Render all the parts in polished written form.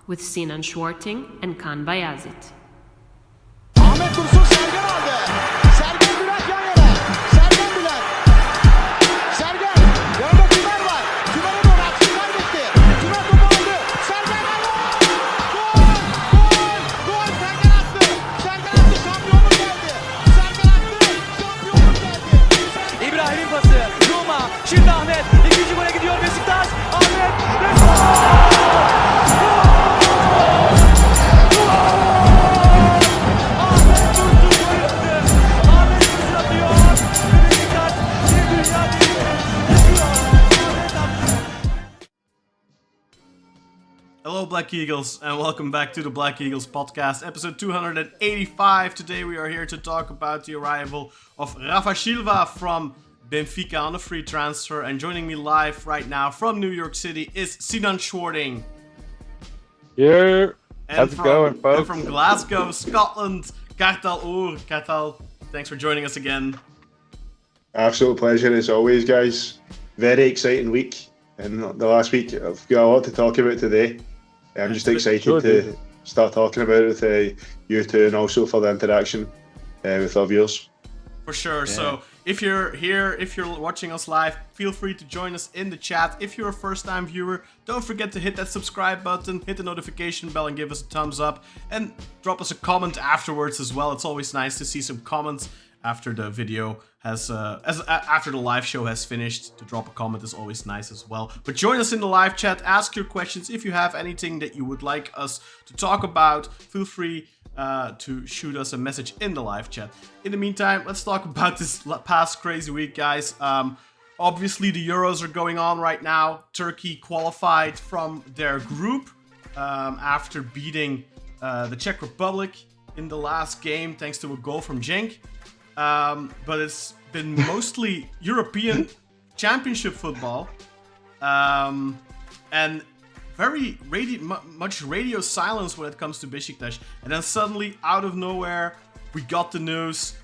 with Sinan Schwarting and Kaan Bayazit. Ahmet Dursun Sergen aldı. Sergen Bülent yan yana. Sergen Bülent. Sergen. Yanında Tümer var. Tümer'e doğru aksi kaybetti. Tümer topu aldı. Sergen aldı. Gol! Gol! Gol! Sergen attı. Sergen attı. Şampiyonluk geldi. Sergen attı. Şampiyonluk geldi. İbrahim'in pası. Roma. Şimdi Ahmet. İkinci gole gidiyor Beşiktaş. Ahmet. Hello, Black Eagles, and welcome back to the Black Eagles podcast, episode 285. Today we are here to talk about the arrival of Rafa Silva from Benfica on a free transfer. And joining me live right now from New York City is Sinan Schwarting. Yeah, And how's it going, folks? And from Glasgow, Scotland, Kartal. Thanks for joining us again. Absolute pleasure as always, guys. Very exciting week. And the last week, I've got a lot to talk about today. I'm just excited to start talking about it with you two and also for the interaction with our viewers. For sure. Yeah. So if you're here, if you're watching us live, feel free to join us in the chat. If you're a first-time viewer, don't forget to hit that subscribe button, hit the notification bell, and give us a thumbs up. And drop us a comment afterwards as well. It's always nice to see some comments after the video has after the live show has finished. To drop a comment is always nice as well. But join us in the live chat, ask your questions. If you have anything that you would like us to talk about, feel free to shoot us a message in the live chat. In the meantime, let's talk about this past crazy week, guys. Obviously the Euros are going on right now. Turkey qualified from their group after beating the Czech Republic in the last game thanks to a goal from Cenk. But it's been mostly European Championship football, and very much radio silence when it comes to Beşiktaş. And then suddenly, out of nowhere, we got the news: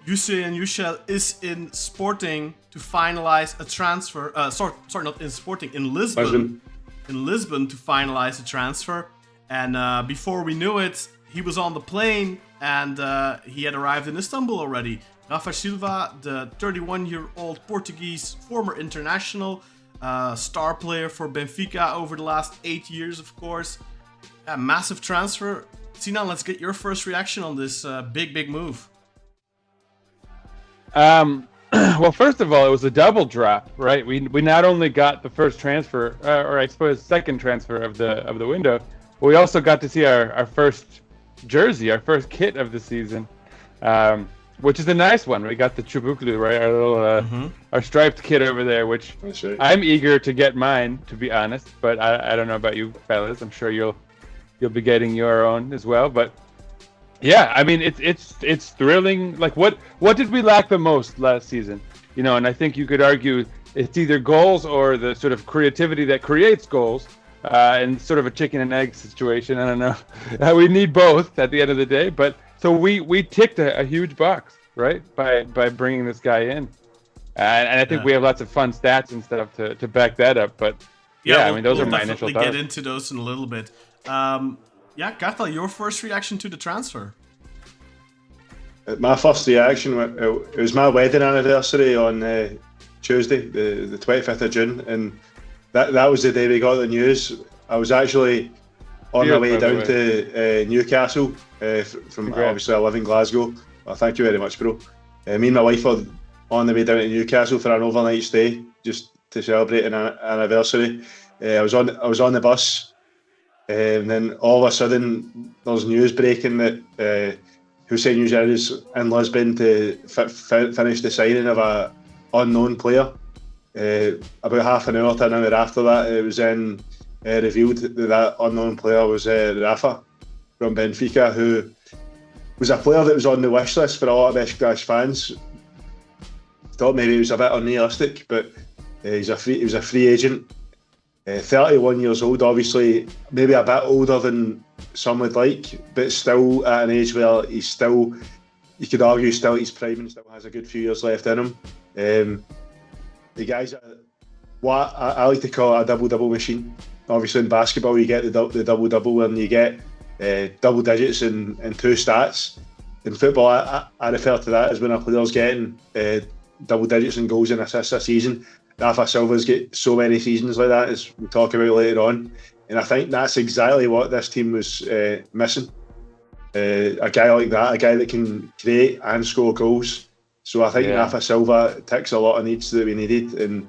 Hüseyin Yücel is in Sporting to finalize a transfer. Sorry, not in Sporting, in Lisbon. In Lisbon to finalize a transfer. And before we knew it, he was on the plane. And he had arrived in Istanbul already. Rafa Silva, the 31-year-old Portuguese former international, star player for Benfica over the last 8 years, of course. A massive transfer. Sinan, let's get your first reaction on this big move. Well, first of all, it was a double drop, right? We not only got the first transfer, or I suppose second transfer of the window, but we also got to see our first jersey, our first kit of the season, which is a nice one. We got the Çubuklu, right? Our little our striped kit over there, which Right. I'm eager to get mine, to be honest. But I don't know about you fellas. I'm sure you'll be getting your own as well. But yeah, I mean it's thrilling. Like what did we lack the most last season? You know, and I think you could argue it's either goals or the sort of creativity that creates goals. And sort of a chicken and egg situation. I don't know. We need both at the end of the day. But so we ticked a huge box, right? By bringing this guy in, and I think we have lots of fun stats and stuff to back that up. But I mean those are my initial thoughts. We'll get into those in a little bit. Kartal, your first reaction to the transfer? My first reaction, it was my wedding anniversary on Tuesday, the 25th of June, and that was the day we got the news. I was actually on my way down to Newcastle from obviously I live in Glasgow. Well, thank you very much, bro. Me and my wife were on the way down to Newcastle for an overnight stay just to celebrate an anniversary. I was on the bus, and then all of a sudden there's news breaking that Hüseyin Yücel is in Lisbon to finish the signing of a unknown player. About half an hour to an hour after that, it was then revealed that unknown player was Rafa from Benfica, who was a player that was on the wish list for a lot of Beşiktaş fans. Thought maybe he was a bit unrealistic, but he was a free agent. 31 years old, obviously, maybe a bit older than some would like, but still at an age where he's still, you could argue, still at his prime and still has a good few years left in him. The guy's what I like to call a double machine. Obviously, in basketball, you get the double and you get double digits in two stats. In football, I refer to that as when a player's getting double digits in goals and assists a season. Rafa Silva's got so many seasons like that, as we'll talk about later on. And I think that's exactly what this team was missing. A guy like that, a guy that can create and score goals. So I think Rafa Silva ticks a lot of needs that we needed. And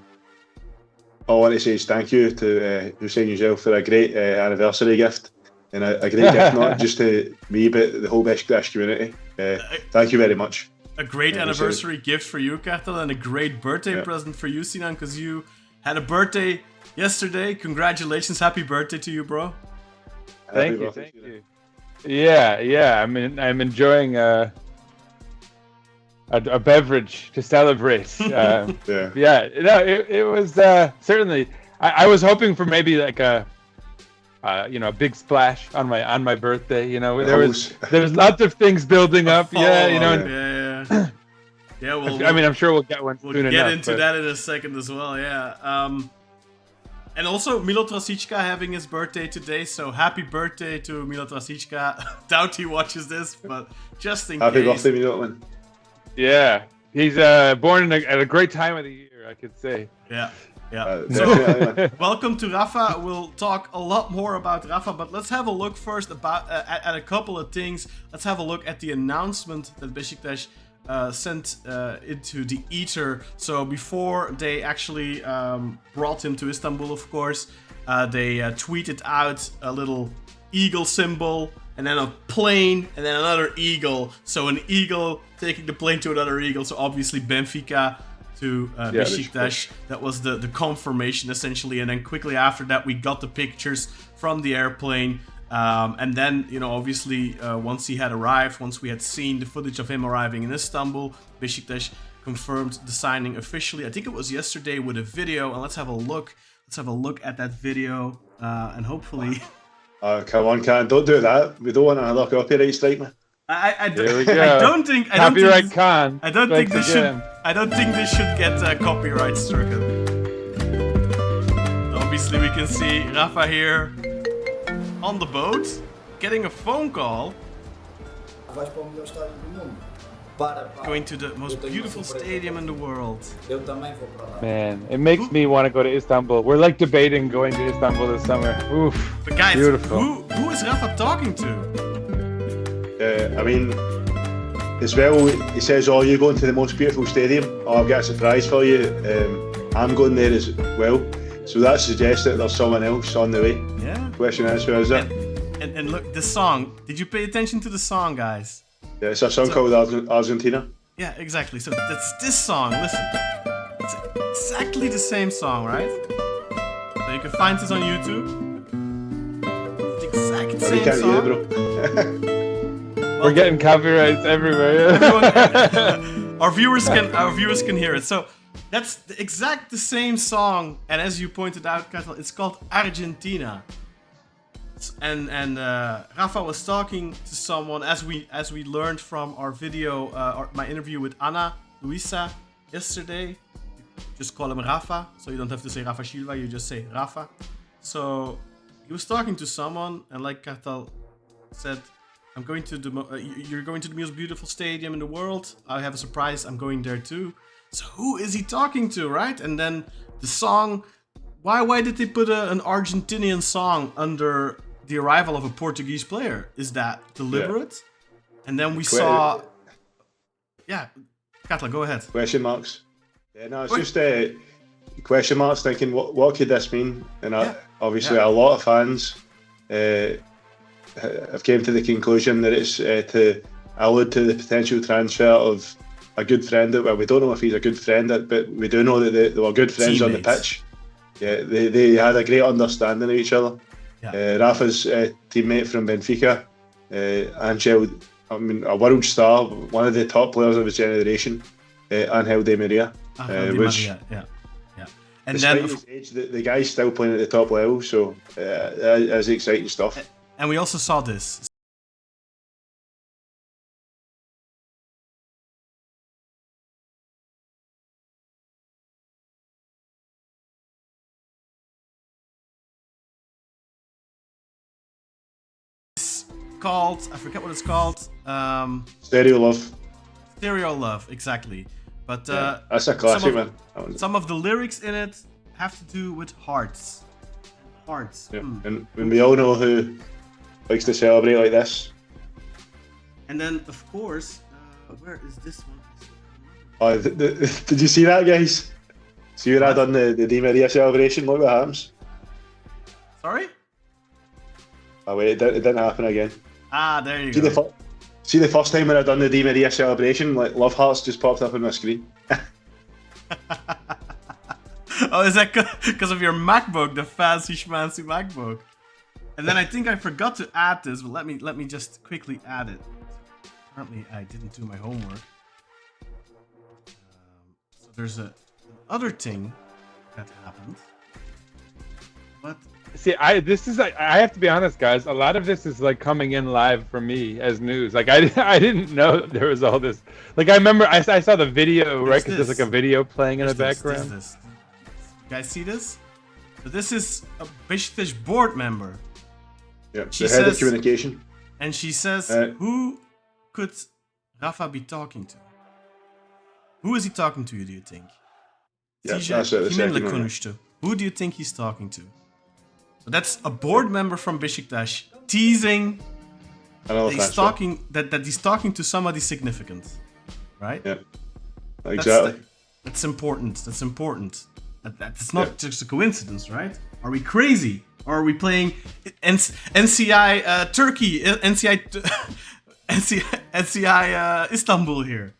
all I want to say is thank you to Hüseyin Yücel for a great anniversary gift. And a great gift, not just to me, but the whole Beşiktaş community. Thank you very much. A great anniversary gift for you, Kartal, and a great birthday present for you, Sinan, because you had a birthday yesterday. Congratulations, happy birthday to you, bro. Thank you. Yeah. I'm enjoying a beverage to celebrate. It was certainly. I was hoping for maybe like a big splash on my birthday. There's lots of things building up. Yeah. Well, I'm sure we'll get one. We'll get into that in a second as well. Yeah. And also Milo Trasička having his birthday today, so happy birthday to Milo Trasička. Doubt he watches this, but just in case. Happy birthday, Milo, man. Yeah, he's born at a great time of the year, I could say. Yeah. So, welcome to Rafa. We'll talk a lot more about Rafa, but let's have a look first at a couple of things. Let's have a look at the announcement that Beşiktaş sent into the ether. So before they actually brought him to Istanbul, of course, they tweeted out a little eagle symbol, and then a plane, and then another eagle. So an eagle taking the plane to another eagle. So obviously Benfica to Beşiktaş. That was the confirmation essentially. And then quickly after that, we got the pictures from the airplane. And then, obviously, once he had arrived, once we had seen the footage of him arriving in Istanbul, Beşiktaş confirmed the signing officially. I think it was yesterday with a video, and let's have a look. Let's have a look at that video, and hopefully. Come on, Kaan, don't do that. We don't want another copyright strike, man. I don't think Kaan. I don't think this should get copyright stricken. Obviously, we can see Rafa here on the boat, getting a phone call. Going to the most beautiful stadium in the world. Man, it makes me want to go to Istanbul. We're like debating going to Istanbul this summer. Oof. But guys, beautiful. Who is Rafa talking to? As well, he says, "Oh, you're going to the most beautiful stadium. Oh, I've got a surprise for you. I'm going there as well." So that suggests that there's someone else on the way. Yeah. Question is, who is it? And look, the song. Did you pay attention to the song, guys? Yeah, it's a song called Argentina. Yeah, exactly. So that's this song. Listen, it's exactly the same song, right? So you can find this on YouTube. It's the exact same can't song. hear it, bro. We're getting copyrights everywhere. Our viewers can hear it. So that's the same song, and as you pointed out, Kartal, it's called Argentina. And Rafa was talking to someone, as we learned from our video, my interview with Ana Luisa yesterday. Just call him Rafa, so you don't have to say Rafa Silva, you just say Rafa. So he was talking to someone, and like Kartal said, you're going to the most beautiful stadium in the world. I have a surprise, I'm going there too. So who is he talking to, right? And then the song, why did they put an Argentinian song under the arrival of a Portuguese player? Is that deliberate? Yeah. And then we saw... Yeah, Kartal, go ahead. Question marks. Yeah, no, it's just question marks, thinking, what could this mean? And obviously a lot of fans have came to the conclusion that it's to allude to the potential transfer of a good friend. Well, we don't know if he's a good friend, but we do know that they were good friends on the pitch. Yeah, they had a great understanding of each other. Yeah. Rafa's teammate from Benfica, Angel, a world star, one of the top players of his generation, Angel Di Maria. And despite then his age, the guy's still playing at the top level, so that is exciting stuff. And we also saw this. called. I forget what it's called. Stereo Love. Stereo Love, exactly. But That's a classic, man. Some of the lyrics in it have to do with hearts. Hearts. Yeah. And we all know who likes to celebrate like this. And then, of course, where is this one? Oh, did you see that, guys? See when I done the Di Maria celebration? Look what happens. Sorry? Oh wait, it didn't happen again. Ah, there you go. See the first time when I done the Di Maria celebration, like love hearts just popped up on my screen. Oh, is that because of your MacBook, the fancy schmancy MacBook? And then I think I forgot to add this, but let me just quickly add it. Apparently I didn't do my homework. So there's another thing that happened. But See, I have to be honest, guys. A lot of this is like coming in live for me as news. Like I didn't know there was all this. Like I remember I saw the video, right? Because there's like a video playing in the background. You guys see this? So this is a Beşiktaş board member. Yeah, the head of communication. And she says, who could Rafa be talking to? Who is he talking to, do you think? Yeah, that's it, the second one. Who do you think he's talking to? So that's a board member from Beşiktaş teasing that he's talking to somebody significant, right? Yeah, exactly. That's important. That's important. That's not just a coincidence, right? Are we crazy? Or are we playing NCI Turkey, NCI Istanbul here?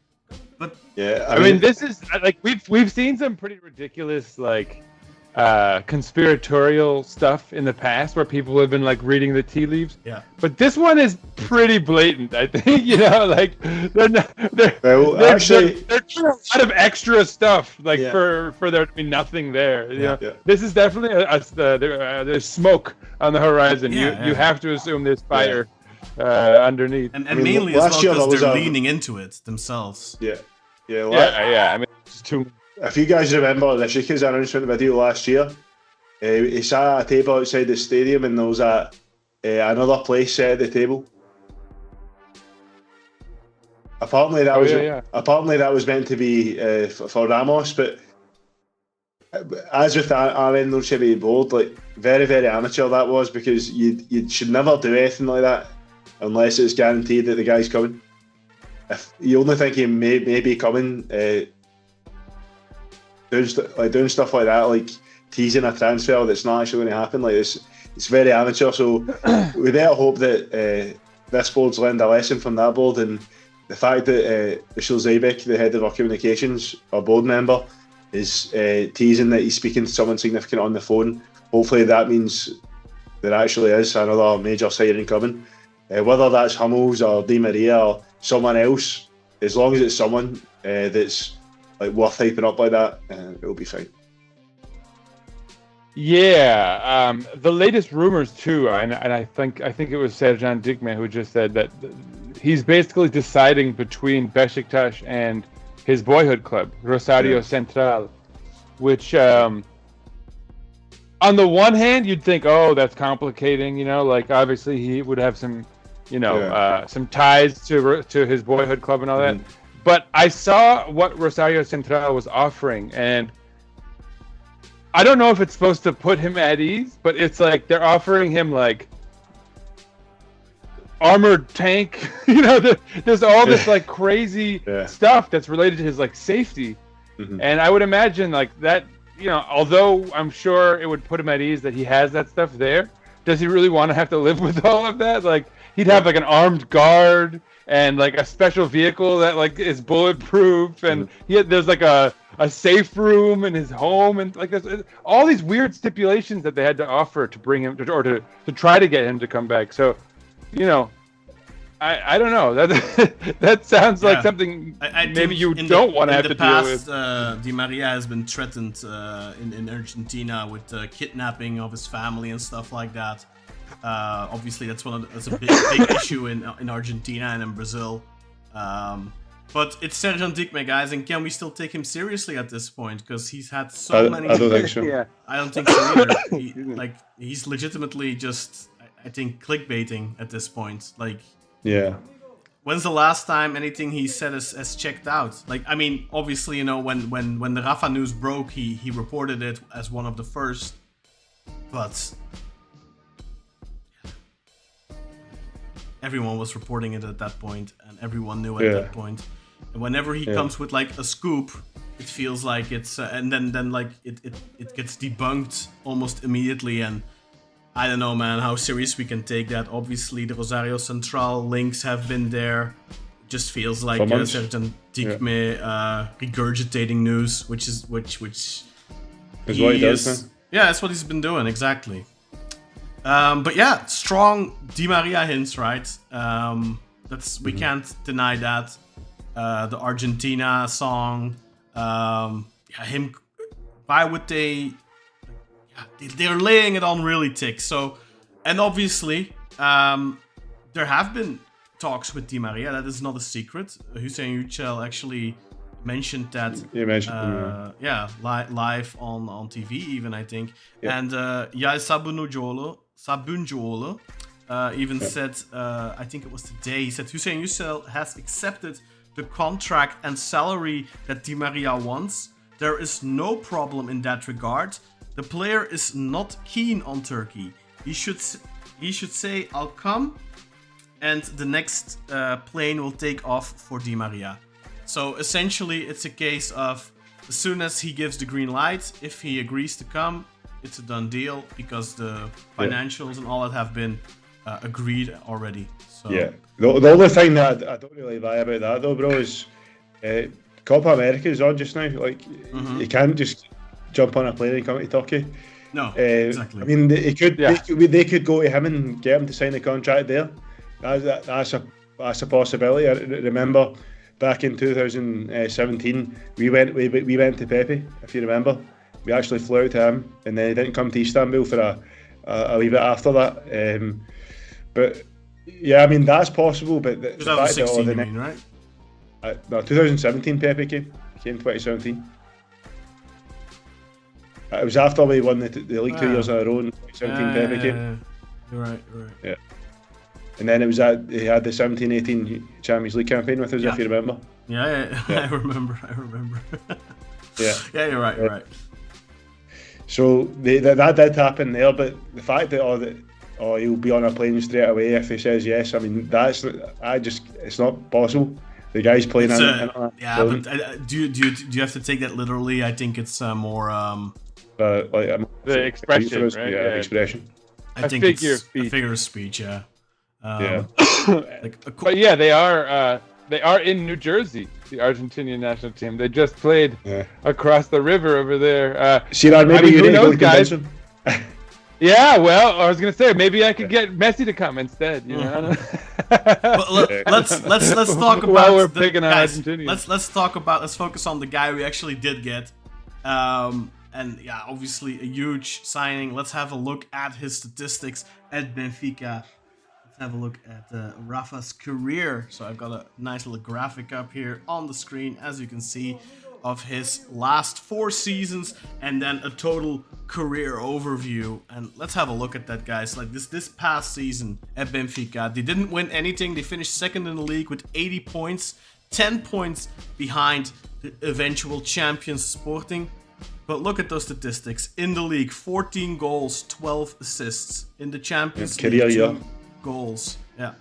But yeah, I mean, this is like we've seen some pretty ridiculous like conspiratorial stuff in the past where people have been like reading the tea leaves. Yeah. But this one is pretty blatant. I think like they're doing a lot of extra stuff like for there to be nothing there. You know? This is definitely there's smoke on the horizon. You have to assume there's fire underneath. And mainly as well because they're leaning into it themselves. Yeah. I mean, it's too. If you guys remember the Shika's announcement video last year, he sat at a table outside the stadium and there was another place set at the table. Apparently that was meant to be for Ramos, but as with our NLCB board, like very, very amateur that was, because you should never do anything like that unless it's guaranteed that the guy's coming. If you only think he may be coming, doing stuff like that, like teasing a transfer that's not actually going to happen, like this, it's very amateur. So we better hope that this board's learned a lesson from that board, and the fact that Michel Zabek, the head of our communications, our board member, is teasing that he's speaking to someone significant on the phone. Hopefully that means there actually is another major signing coming. Whether that's Hummels or Di Maria or someone else, as long as it's someone that's like worth hyping up like that, it'll be fine. Yeah, the latest rumors too, and I think it was Sercan Dikme who just said that he's basically deciding between Beşiktaş and his boyhood club, Rosario Central, which on the one hand you'd think, oh, that's complicating, like obviously he would have some, some ties to his boyhood club and all that. But I saw what Rosario Central was offering, and I don't know if it's supposed to put him at ease, but it's like they're offering him like armored tank. There's all this like crazy stuff that's related to his like safety, and I would imagine like that. Although I'm sure it would put him at ease that he has that stuff there, does he really want to have to live with all of that? Like he'd have like an armed guard and like a special vehicle that like is bulletproof, and there's like a safe room in his home, and like there's all these weird stipulations that they had to offer to bring him to try to get him to come back. So, I don't know. That sounds like something maybe you don't want to have to deal with. Di Maria has been threatened in Argentina with kidnapping of his family and stuff like that. Obviously, that's a big issue in Argentina and in Brazil. But it's Sercan Dikme, guys, and can we still take him seriously at this point? Because he's had so many. I don't think so. I don't think so either. He's legitimately just. I think, clickbaiting at this point. Like, Yeah. when's the last time anything he said has checked out? Like, I mean, obviously, you know, when the Rafa news broke, he reported it as one of the first. But everyone was reporting it at that point, and everyone knew at that point. And whenever he comes with like a scoop, it feels like it's and then like it gets debunked almost immediately. And I don't know, man, how serious we can take that. Obviously, the Rosario Central links have been there. Just feels like a certain Dikme regurgitating news, which is what he does, man. Yeah, that's what he's been doing, exactly. But yeah, strong Di Maria hints, right? We can't deny that. The Argentina song, him. Why would they? They're laying it on really thick. So, and obviously, there have been talks with Di Maria. That is not a secret. Hüseyin Yücel actually mentioned that. You mentioned, live on TV, even, I think. Yeah. And Yay Sabuncuoğlu even said, I think it was today, he said Hüseyin Yücel has accepted the contract and salary that Di Maria wants. There is no problem in that regard. The player is not keen on Turkey. He should say, I'll come, and the next plane will take off for Di Maria. So essentially, it's a case of as soon as he gives the green light, if he agrees to come, it's a done deal because the financials and all that have been agreed already. So. Yeah. The only thing that I don't really lie about that though, bro, is Copa America is on just now. Like you can't just jump on a plane and come to Turkey. No, exactly. I mean, they could go to him and get him to sign a contract there. That's a possibility. I remember back in 2017, we went to Pepe, if you remember. We actually flew out to him, and then he didn't come to Istanbul for a wee bit after that. But yeah, I mean that's possible. But the fact that all the right? No, 2017 Pepe came. He came 2017. It was after we won the league 2 years in a row. In 2017 Pepe came. You're right. Yeah. And then he had the 17-18 Champions League campaign with us, if you remember. Yeah. I remember. Yeah. Yeah, you're right. So that did happen there, but the fact that he'll be on a plane straight away if he says yes, I mean it's not possible. The guy's playing but do you have to take that literally? I think it's more the expression, right? Yeah, expression. I think it's a figure of speech, yeah. But yeah, they are in New Jersey, the Argentinian national team. They just played across the river over there. Maybe you know guys. Yeah, well, I was gonna say maybe I could get Messi to come instead. You know. let's talk about. While we're picking on Argentina. Let's focus on the guy we actually did get. And yeah, obviously a huge signing. Let's have a look at his statistics at Benfica. Have a look at Rafa's career. So I've got a nice little graphic up here on the screen, as you can see, of his last 4 seasons and then a total career overview. And let's have a look at that, guys. Like this past season at Benfica, they didn't win anything. They finished second in the league with 80 points, 10 points behind the eventual champions Sporting. But look at those statistics. In the league, 14 goals, 12 assists. In the Champions League, 2 goals. Yeah.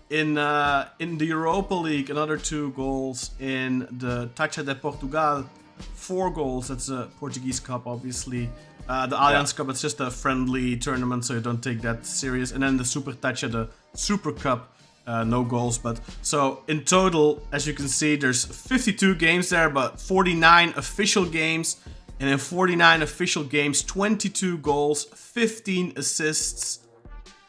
In the Europa League, another 2 goals. In the Taça de Portugal, 4 goals. That's a Portuguese cup, obviously. The Allianz Cup, it's just a friendly tournament, so you don't take that serious. And then the Super Taça, the Super Cup, no goals. But so in total, as you can see, there's 52 games there, but 49 official games. And in 49 official games, 22 goals, 15 assists.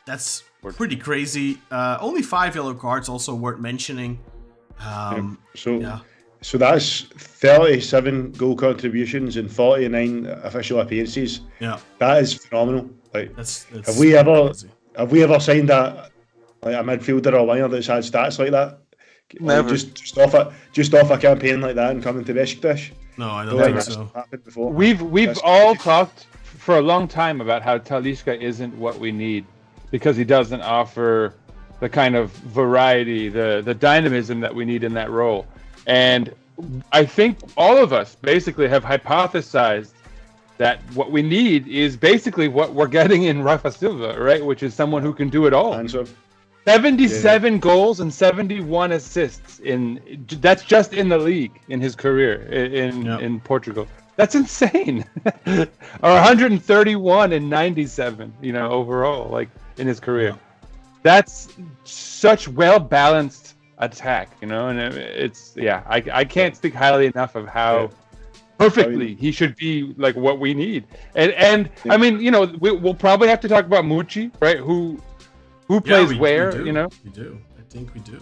That's pretty crazy. Only 5 yellow cards, also worth mentioning. So that's 37 goal contributions and 49 official appearances. Yeah, that is phenomenal. Like, that's have we ever signed a midfielder or winger that's had stats like that? Never. Like just off a campaign like that and coming to Beşiktaş. No, I don't think so. We've all talked for a long time about how Talisca isn't what we need because he doesn't offer the kind of variety, the dynamism that we need in that role. And I think all of us basically have hypothesized that what we need is basically what we're getting in Rafa Silva, right? Which is someone who can do it all. 77 goals and 71 assists that's just in the league in his career in Portugal. That's insane. Or 131 and 97, overall, like in his career. Yeah. That's such well-balanced attack, and I can't speak highly enough of how perfectly he should be like what we need. And I mean, we'll probably have to talk about Mucci, right? Who plays where, We do. I think we do.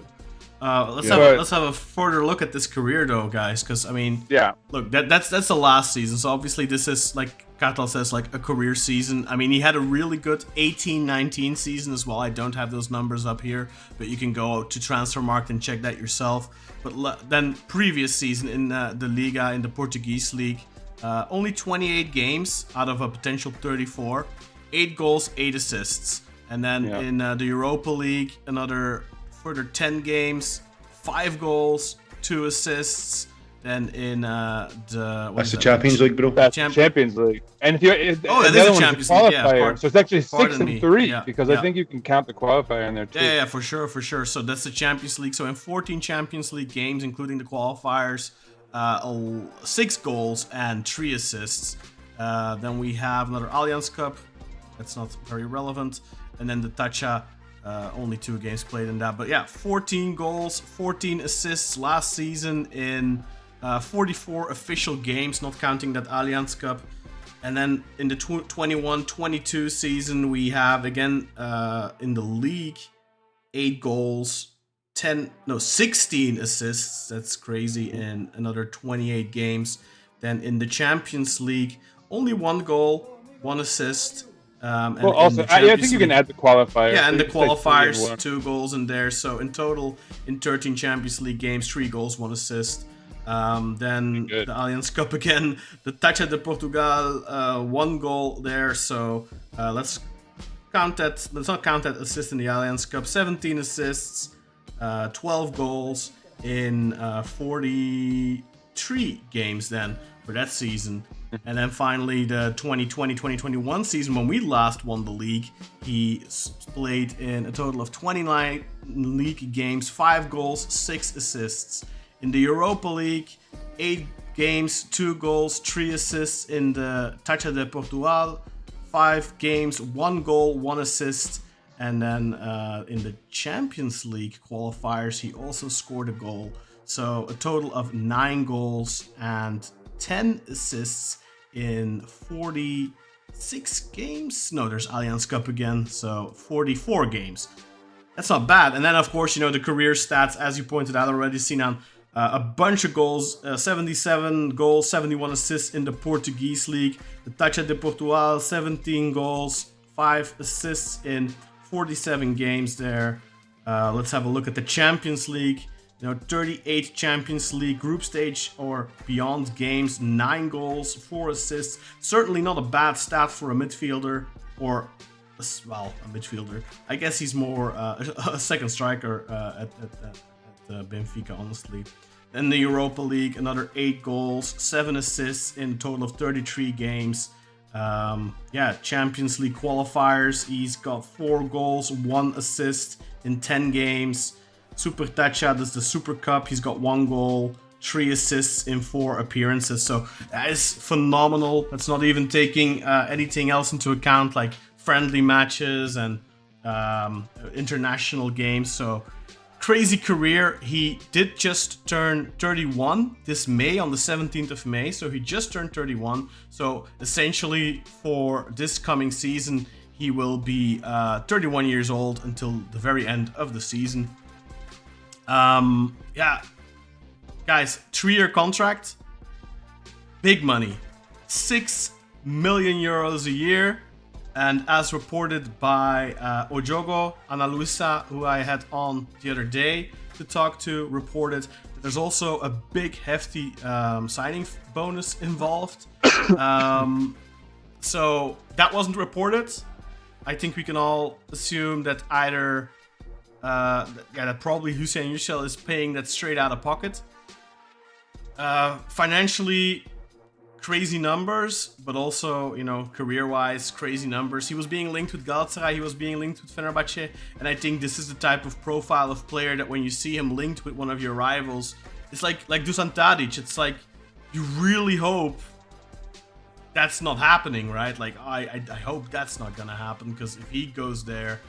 Let's have a further look at this career, though, guys. Because I mean, look, that's the last season. So obviously, this is like Kartal says, like a career season. I mean, he had a really good 18-19 season as well. I don't have those numbers up here, but you can go to Transfermarkt and check that yourself. But then previous season in the Liga, in the Portuguese league, only 28 games out of a potential 34, 8 goals, 8 assists. And then in the Europa League, another further 10 games, 5 goals, 2 assists. Then in that's the Champions League, bro. That's Champions League. And that is the Champions League. Yeah, so it's actually 6 and 3 because I think you can count the qualifier in there too. Yeah, for sure. So that's the Champions League. So in 14 Champions League games, including the qualifiers, 6 goals and 3 assists. Then we have another Allianz Cup. That's not very relevant. And then the Taça, only 2 games played in that. But yeah, 14 goals, 14 assists last season in 44 official games, not counting that Allianz Cup. And then in the 21-22 season, we have again in the league 8 goals, 16 assists. That's crazy in another 28 games. Then in the Champions League, only 1 goal, 1 assist. I think you can add the qualifier. Yeah, and the qualifiers, 2 goals in there. So in total, in 13 Champions League games, 3 goals, 1 assist. Then the Allianz Cup again, the Taça de Portugal, 1 goal there. So let's count that. Let's not count that assist in the Allianz Cup. 17 assists, 12 goals in 43 games then for that season. And then finally the 2020-2021 season, when we last won the league, he played in a total of 29 league games, 5 goals, 6 assists. In the Europa League, 8 games, 2 goals, 3 assists. In the Taça de Portugal, 5 games, 1 goal, 1 assist. And then in the Champions League qualifiers, he also scored a goal. So a total of 9 goals and 10 assists in 46 games. No, there's Allianz Cup again, so 44 games. That's not bad. And then, of course, the career stats, as you pointed out already, Sinan, a bunch of goals, 77 goals, 71 assists in the Portuguese league. The Taça de Portugal, 17 goals, 5 assists in 47 games there. Let's have a look at the Champions League. 38 Champions League group stage or beyond games, 9 goals, 4 assists. Certainly not a bad stat for a midfielder, or a midfielder. I guess he's more a second striker at Benfica, honestly. In the Europa League, another 8 goals, 7 assists in a total of 33 games. Champions League qualifiers, he's got 4 goals, 1 assist in 10 games. Super Taça, that's the Super Cup. He's got 1 goal, 3 assists in 4 appearances. So that is phenomenal. That's not even taking anything else into account, like friendly matches and international games. So crazy career. He did just turn 31 this May, on the 17th of May. So he just turned 31. So essentially for this coming season, he will be 31 years old until the very end of the season. Guys, 3-year contract, big money, 6 million euros a year. And as reported by Ojogo Ana Luisa, who I had on the other day to talk to, reported that there's also a big hefty signing bonus involved. So that wasn't reported. I think we can all assume that either, that probably Hüseyin Yücel is paying that straight out of pocket. Financially, crazy numbers, but also, career-wise, crazy numbers. He was being linked with Galatasaray, he was being linked with Fenerbahce, and I think this is the type of profile of player that when you see him linked with one of your rivals, it's like Dusan Tadic. It's like you really hope that's not happening, right? Like I hope that's not gonna happen, because if he goes there,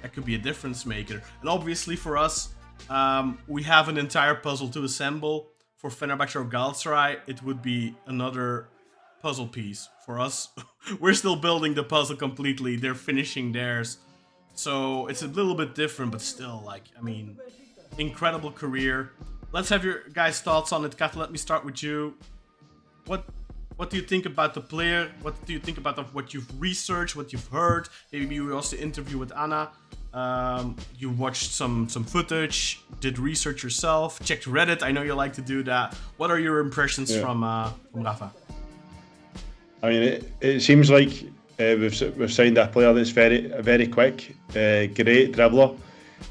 that could be a difference maker. And obviously for us, we have an entire puzzle to assemble. For Fenerbahce or Galatasaray, it would be another puzzle piece. For us, we're still building the puzzle completely. They're finishing theirs. So it's a little bit different, but still, incredible career. Let's have your guys' thoughts on it. Kartal, let me start with you. What do you think about the player? What do you think about what you've researched, what you've heard? Maybe you also interview with Anna. You watched some footage, did research yourself, checked Reddit. I know you like to do that. What are your impressions from Rafa? I mean, it seems like we've signed a player that's very quick, great dribbler.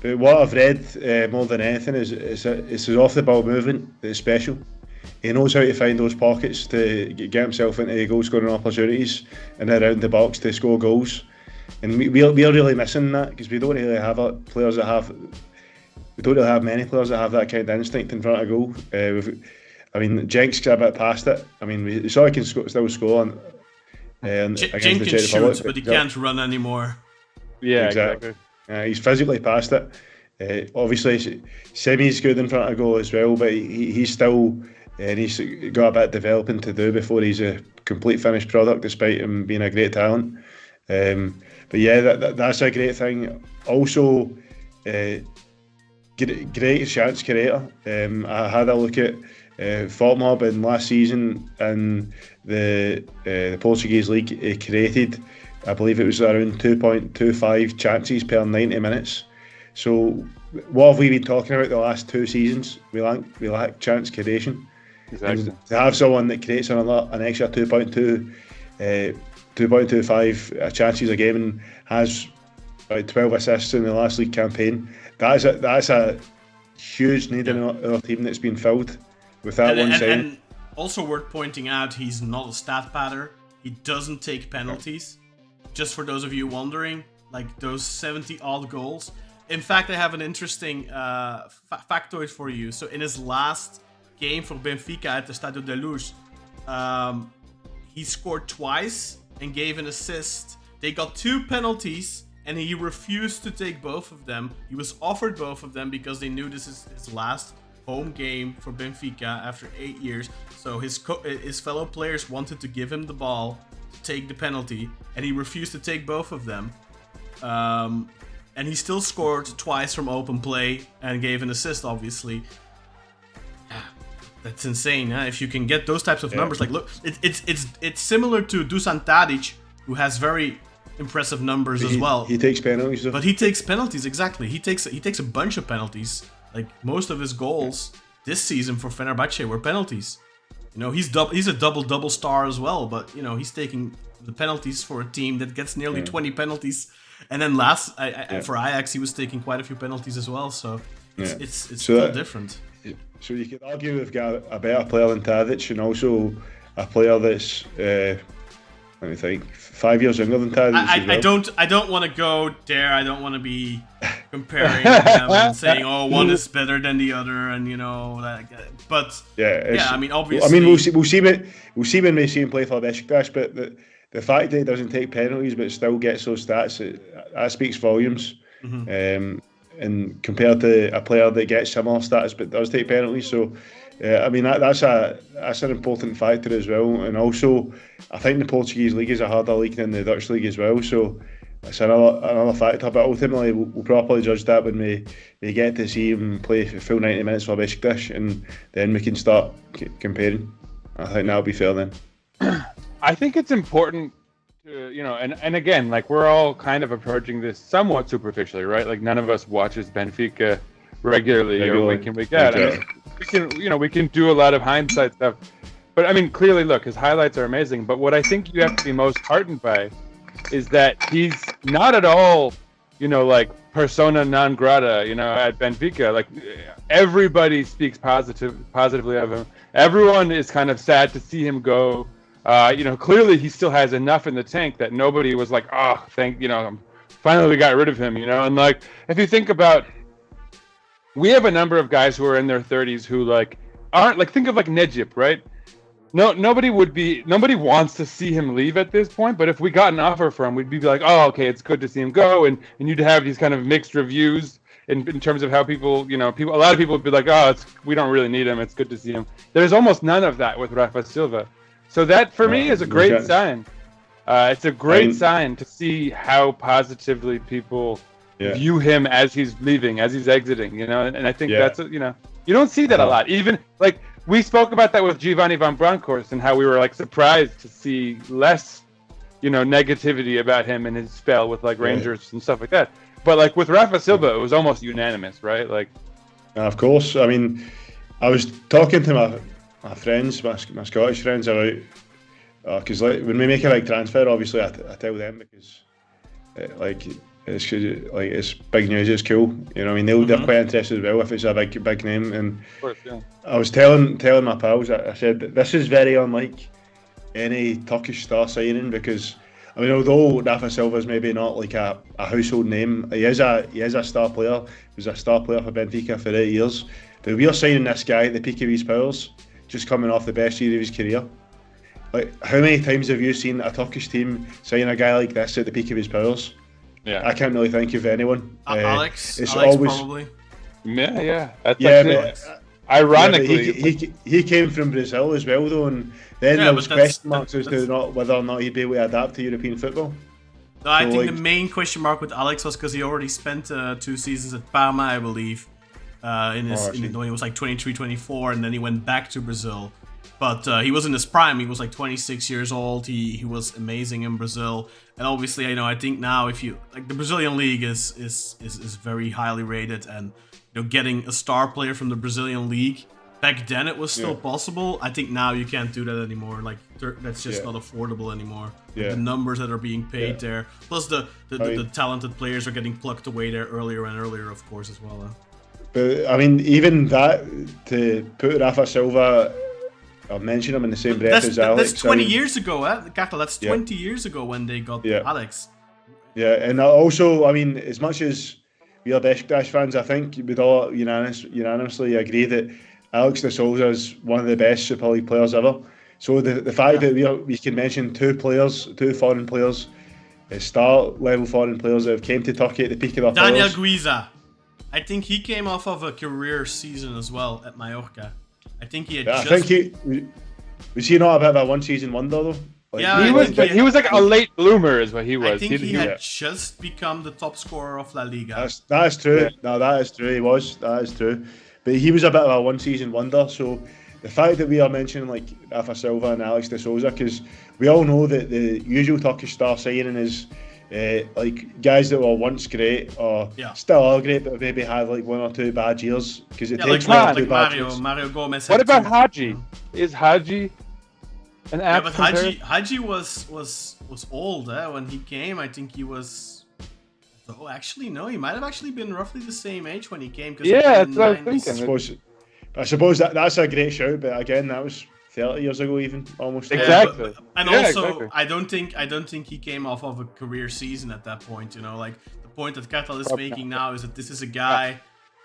But what I've read more than anything is it's his off the ball movement that's special. He knows how to find those pockets to get himself into goal scoring opportunities and around the box to score goals. And we're really missing that, because we don't really have players that have. We don't really have many players that have that kind of instinct in front of goal. Jenks got a bit past it. I mean, we saw he can still score against the Czech Jenkins Republic, shoots, but he can't run anymore. Yeah, exactly. He's physically past it. Obviously, Semi's good in front of goal as well, but he's still. And he's got a bit of developing to do before he's a complete finished product, despite him being a great talent. But yeah, that's a great thing. Also, great chance creator. I had a look at Fortmob in last season in the Portuguese league. He created, I believe it was around 2.25 chances per 90 minutes. So what have we been talking about the last 2 seasons? We lack chance creation. Exactly. And to have someone that creates an extra 2.25 chances a game and has about 12 assists in the last league campaign, that's a huge need in our team that's been filled with that one sign. And also worth pointing out, he's not a stat padder. He doesn't take penalties. Just for those of you wondering, like those 70 odd goals. In fact, I have an interesting factoid for you. So in his last game for Benfica at the Estádio da Luz, he scored twice and gave an assist. They got 2 penalties and he refused to take both of them. He was offered both of them because they knew this is his last home game for Benfica after 8 years. So his fellow players wanted to give him the ball to take the penalty, and he refused to take both of them. And he still scored twice from open play and gave an assist, obviously. Yeah, that's insane, huh? If you can get those types of numbers. Like, look, it's similar to Dusan Tadic, who has very impressive numbers as well. He takes penalties, though. But he takes penalties, exactly. He takes a bunch of penalties. Like, most of his goals this season for Fenerbahce were penalties. You know, he's a double star as well, but you know, he's taking the penalties for a team that gets nearly 20 penalties. And then for Ajax, he was taking quite a few penalties as well. So it's still different. So you could argue we've got a better player than Tadic, and also a player that's let me think, 5 years younger than Tadic. I don't want to go there. I don't want to be comparing them and saying, oh, one is better than the other, and you know, but I mean, obviously, I mean, we'll see when we see him play for Beşiktaş, but the fact that he doesn't take penalties but still gets those stats, that speaks volumes. Mm-hmm. And compared to a player that gets similar stats but does take penalties, so I mean that's an important factor as well. And also, I think the Portuguese league is a harder league than the Dutch league as well, so that's another factor. But ultimately, we'll properly judge that when we get to see him play for full 90 minutes for Beşiktaş, and then we can start comparing. I think that'll be fair then. I think it's important to, you know, and again, like, we're all kind of approaching this somewhat superficially, right? Like, none of us watches Benfica regularly or week in, week out. I mean, we can do a lot of hindsight stuff, but I mean, clearly, look, his highlights are amazing. But what I think you have to be most heartened by is that he's not at all, like persona non grata, at Benfica. Like everybody speaks positively of him. Everyone is kind of sad to see him go. Clearly he still has enough in the tank that nobody was like, oh, finally we got rid of him, And like, if you think about, we have a number of guys who are in their 30s who like aren't like, think of like Nejip, right? No, nobody wants to see him leave at this point. But if we got an offer for him, we'd be like, oh, okay, it's good to see him go, and you'd have these kind of mixed reviews in terms of how people, a lot of people would be like, oh, we don't really need him. It's good to see him. There's almost none of that with Rafa Silva. So that for me is a great sign. It's a great sign to see how positively people view him as he's leaving, as he's exiting, and I think that's, you don't see that a lot. Even like we spoke about that with Giovanni van Bronckhorst and how we were like surprised to see less, negativity about him and his spell with like Rangers and stuff like that. But like with Rafa Silva, it was almost unanimous, right? Like, of course. I mean, I was talking to my friends, my Scottish friends about, because like when we make a big transfer, obviously I tell them because it's big news, it's cool. They're quite interested as well if it's a big name. And of course, yeah. I was telling my pals, I said this is very unlike any Turkish star signing because although Rafa Silva is maybe not like a household name, he is a star player. He was a star player for Benfica for 8 years. But we are signing this guy at the peak of his powers, just coming off the best year of his career. Like, how many times have you seen a Turkish team sign a guy like this at the peak of his powers? Yeah, I can't really think of anyone. Alex always probably. Yeah. Ironically, he came from Brazil as well, though, and then there was question marks as to whether or not he'd be able to adapt to European football. No, I think the main question mark with Alex was because he already spent 2 seasons at Parma, I believe, when he was like 23, 24, and then he went back to Brazil. But he was in his prime. He was like 26 years old. He was amazing in Brazil. And obviously, I think now if you like the Brazilian league is very highly rated, and getting a star player from the Brazilian league back then it was still possible. I think now you can't do that anymore. Like that's just not affordable anymore. The numbers that are being paid there, plus the talented players are getting plucked away there earlier and earlier, of course, as well. But I mean, even that to put Rafa Silva. I'll mention him in the same breath as Alex. That's 20 years ago, Kartal. That's 20 years ago when they got Alex. Yeah, and also, I mean, as much as we are Beşiktaş fans, I think we'd all unanimously agree that Alex de Souza is one of the best Super League players ever. So the fact that we can mention two foreign players, star-level foreign players that have came to Turkey at the peak of their Daniel powers. Guiza. I think he came off of a career season as well at Mallorca. I think he had was he not a bit of a one-season wonder though? Like, he was like a late bloomer, is what he was. I think he had just become the top scorer of La Liga. That is true. No, that is true. He was. That is true. But he was a bit of a one-season wonder. So the fact that we are mentioning like Rafa Silva and Alex de Souza, because we all know that the usual Turkish star signing is like guys that were once great or still are great, but maybe had like 1 or 2 bad years because it takes like bad years. Mario Gomez. What about Haji? Is Haji an apt but Haji was old when he came. I think he was. Oh, actually, no. He might have actually been roughly the same age when he came. Yeah, that's what I was thinking. I suppose that's a great shout, but again, that was 30 years ago, even almost. Exactly. Exactly. I don't think he came off of a career season at that point. Like the point that Kartal is making now is that this is a guy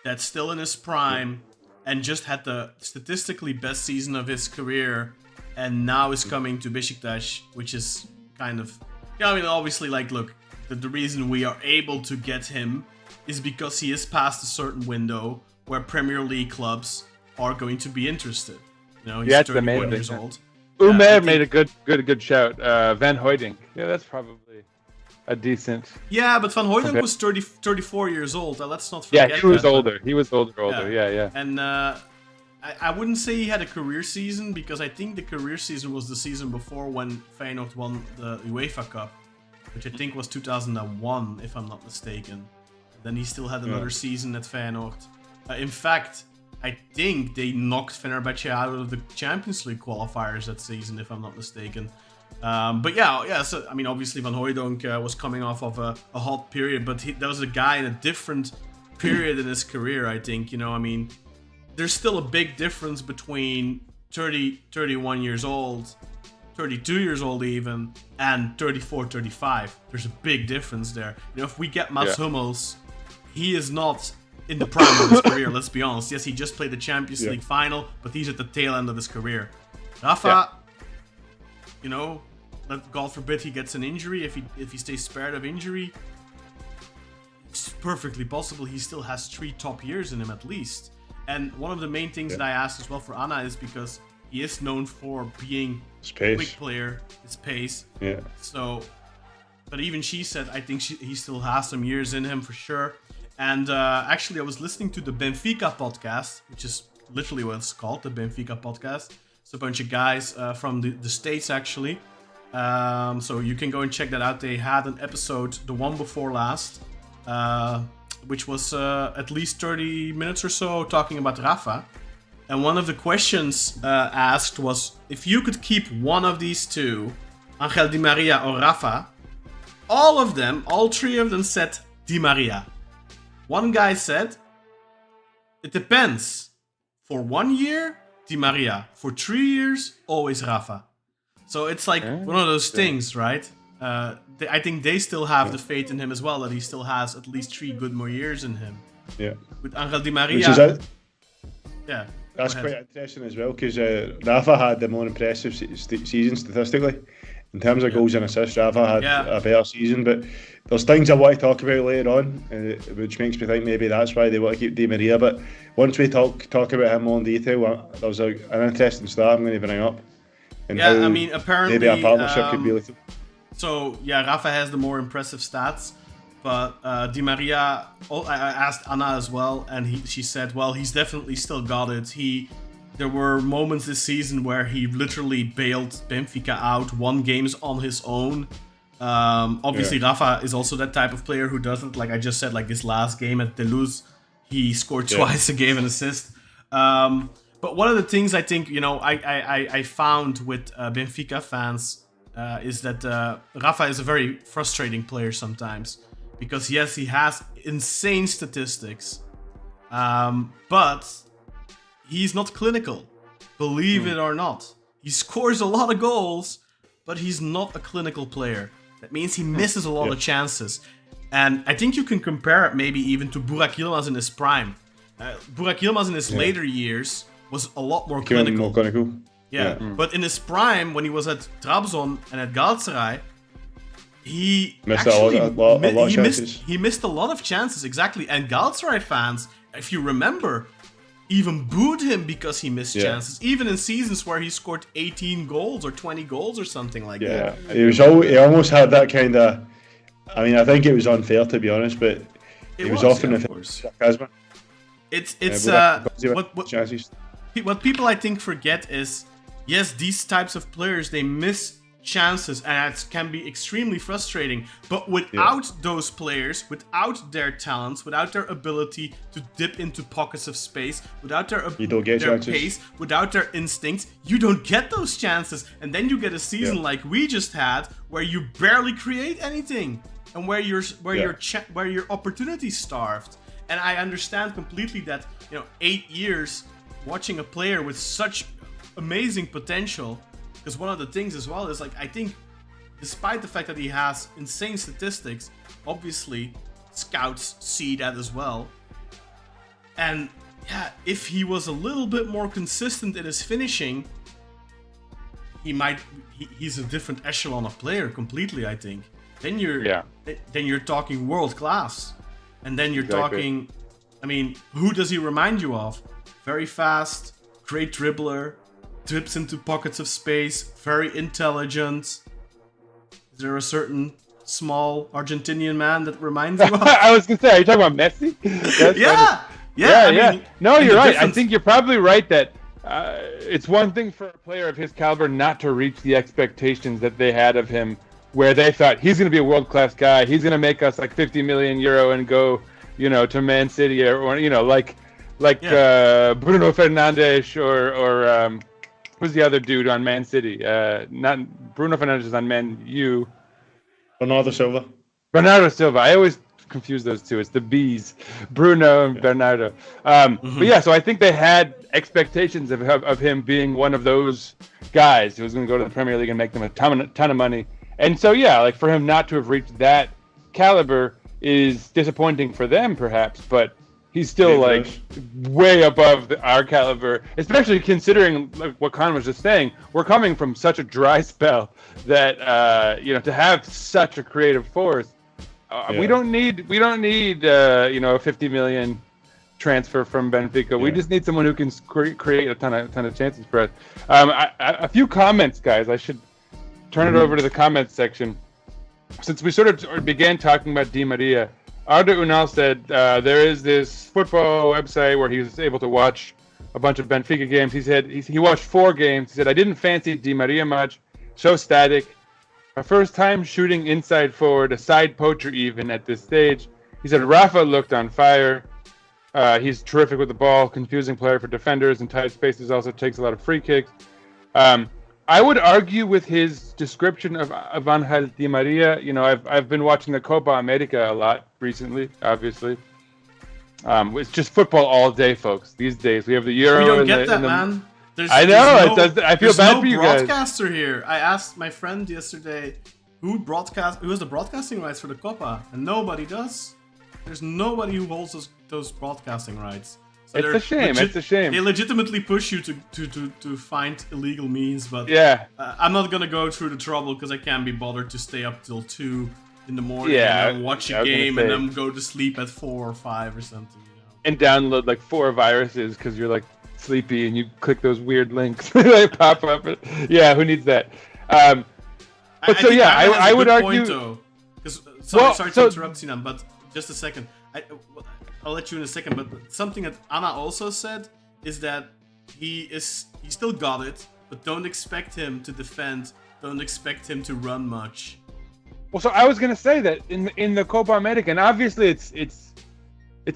that's still in his prime and just had the statistically best season of his career, and now is coming to Beşiktaş, which is kind of, obviously, like, look, the reason we are able to get him is because he is past a certain window where Premier League clubs are going to be interested. He's 31 years old. Umer made a good shout. Van Hooydonk. Yeah, that's probably a decent. Yeah, but Van Hooydonk was 34 years old. Let's not forget. Yeah, he was older. He was older. Yeah. And I wouldn't say he had a career season, because I think the career season was the season before when Feyenoord won the UEFA Cup, which I think was 2001, if I'm not mistaken. Then he still had another season at Feyenoord. In fact, I think they knocked Fenerbahce out of the Champions League qualifiers that season, if I'm not mistaken. But yeah. So I mean, obviously Van Hooijdonk was coming off of a hot period, but there was a guy in a different period in his career. I think I mean, there's still a big difference between 31 years old, 32 years old even, and 34, 35. There's a big difference there. If we get Mats Hummels, he is not in the prime of his career, let's be honest. Yes, he just played the Champions League final, but he's at the tail end of his career. Rafa, God forbid he gets an injury. If he stays spared of injury, it's perfectly possible he still has 3 top years in him at least. And one of the main things that I asked as well for Anna is because he is known for being a quick player, his pace. Yeah. So, but even she said, I think he still has some years in him for sure. And actually, I was listening to the Benfica podcast, which is literally what it's called, the Benfica podcast. It's a bunch of guys from the States, actually. So you can go and check that out. They had an episode, the one before last, which was at least 30 minutes or so talking about Rafa. And one of the questions asked was, if you could keep one of these two, Angel Di Maria or Rafa, all 3 of them said Di Maria. One guy said, it depends. For 1 year, Di Maria. For 3 years, always Rafa. So it's like one of those things, right? I think they still have the faith in him as well, that he still has at least 3 good more years in him. Yeah. With Angel Di Maria... That's quite interesting as well, because Rafa had the more impressive season statistically. In terms of goals and assists, Rafa had a better season, but there's things I want to talk about later on, which makes me think maybe that's why they want to keep Di Maria. But once we talk about him more in detail, there's an interesting start I'm going to bring up. And I mean, apparently... maybe a partnership could be like... So, Rafa has the more impressive stats, but Di Maria, I asked Anna as well, and she said, well, he's definitely still got it. There were moments this season where he literally bailed Benfica out, won games on his own. Obviously, Rafa is also that type of player who doesn't, like I just said, like this last game at Toulouse, he scored twice and gave an assist. But one of the things I think, I found with Benfica fans is that Rafa is a very frustrating player sometimes. Because yes, he has insane statistics, but he's not clinical, believe it or not. He scores a lot of goals, but he's not a clinical player. That means he misses a lot of chances. And I think you can compare it maybe even to Burak Yilmaz in his prime. Burak Yilmaz in his later years was a lot more clinical. But in his prime, when he was at Trabzon and at Galatasaray, he missed a lot of chances, exactly. And Galatasaray fans, if you remember, even booed him because he missed chances, even in seasons where he scored 18 goals or 20 goals or something like that. He almost had that kind of... I mean, I think it was unfair, to be honest, but he was often a sarcasm. What people I think forget is, yes, these types of players, they miss chances, and it can be extremely frustrating. But without those players, without their talents, without their ability to dip into pockets of space, without their pace, without their instincts, you don't get those chances. And then you get a season like we just had, where you barely create anything, and where your opportunities starved. And I understand completely that 8 years watching a player with such amazing potential. Because one of the things as well is, like, I think despite the fact that he has insane statistics, obviously scouts see that as well. And if he was a little bit more consistent in his finishing, he's a different echelon of player completely, I think. Then you're talking world class. And then you're talking, I mean, who does he remind you of? Very fast, great dribbler, drips into pockets of space, very intelligent. Is there a certain small Argentinian man that reminds you of? I was gonna say, are you talking about Messi? I mean, no, you're right. I think you're probably right that it's one thing for a player of his caliber not to reach the expectations that they had of him, where they thought he's going to be a world-class guy, he's going to make us like 50 million euro and go, to Man City or like Bruno Fernandes or who's the other dude on Man City? Not Bruno Fernandes is on Man U. Bernardo Silva. Bernardo Silva. I always confuse those two. It's the B's, Bruno and Bernardo. But yeah, so I think they had expectations of him being one of those guys who was going to go to the Premier League and make them a ton of money. And so yeah, like for him not to have reached that caliber is disappointing for them, perhaps. But he's still like way above our caliber, especially considering like what Kaan was just saying. We're coming from such a dry spell that to have such a creative force, we don't need a 50 million transfer from Benfica. Yeah. We just need someone who can create a ton of chances for us. A few comments, guys. I should turn it over to the comments section. Since we sort of began talking about Di Maria, Arda Unal said there is this football website where he was able to watch a bunch of Benfica games. He said he watched 4 games. He said, I didn't fancy Di Maria much. So static. My first time shooting inside forward, a side poacher even at this stage. He said Rafa looked on fire. He's terrific with the ball, confusing player for defenders in tight spaces, also takes a lot of free kicks. I would argue with his description of Angel Di Maria. I've been watching the Copa America a lot recently, obviously. It's just football all day, folks. These days we have the Euro. We don't get that, man. I feel bad for you guys. There's no broadcaster here. I asked my friend yesterday who has the broadcasting rights for the Copa, and nobody does. There's nobody who holds those broadcasting rights. So it's a shame. It's a shame. They legitimately push you to find illegal means, but yeah, I'm not gonna go through the trouble because I can't be bothered to stay up till 2 in the morning and then watch a game and then go to sleep at 4 or 5 or something. And download like 4 viruses because you're like sleepy and you click those weird links they pop up. Yeah, who needs that? I would argue. Sorry to interrupt, Sinan, but just a second. I'll let you in a second, but something that Anna also said is that he still got it, but don't expect him to defend, don't expect him to run much. Well, so I was gonna say that in the Copa America, and obviously it's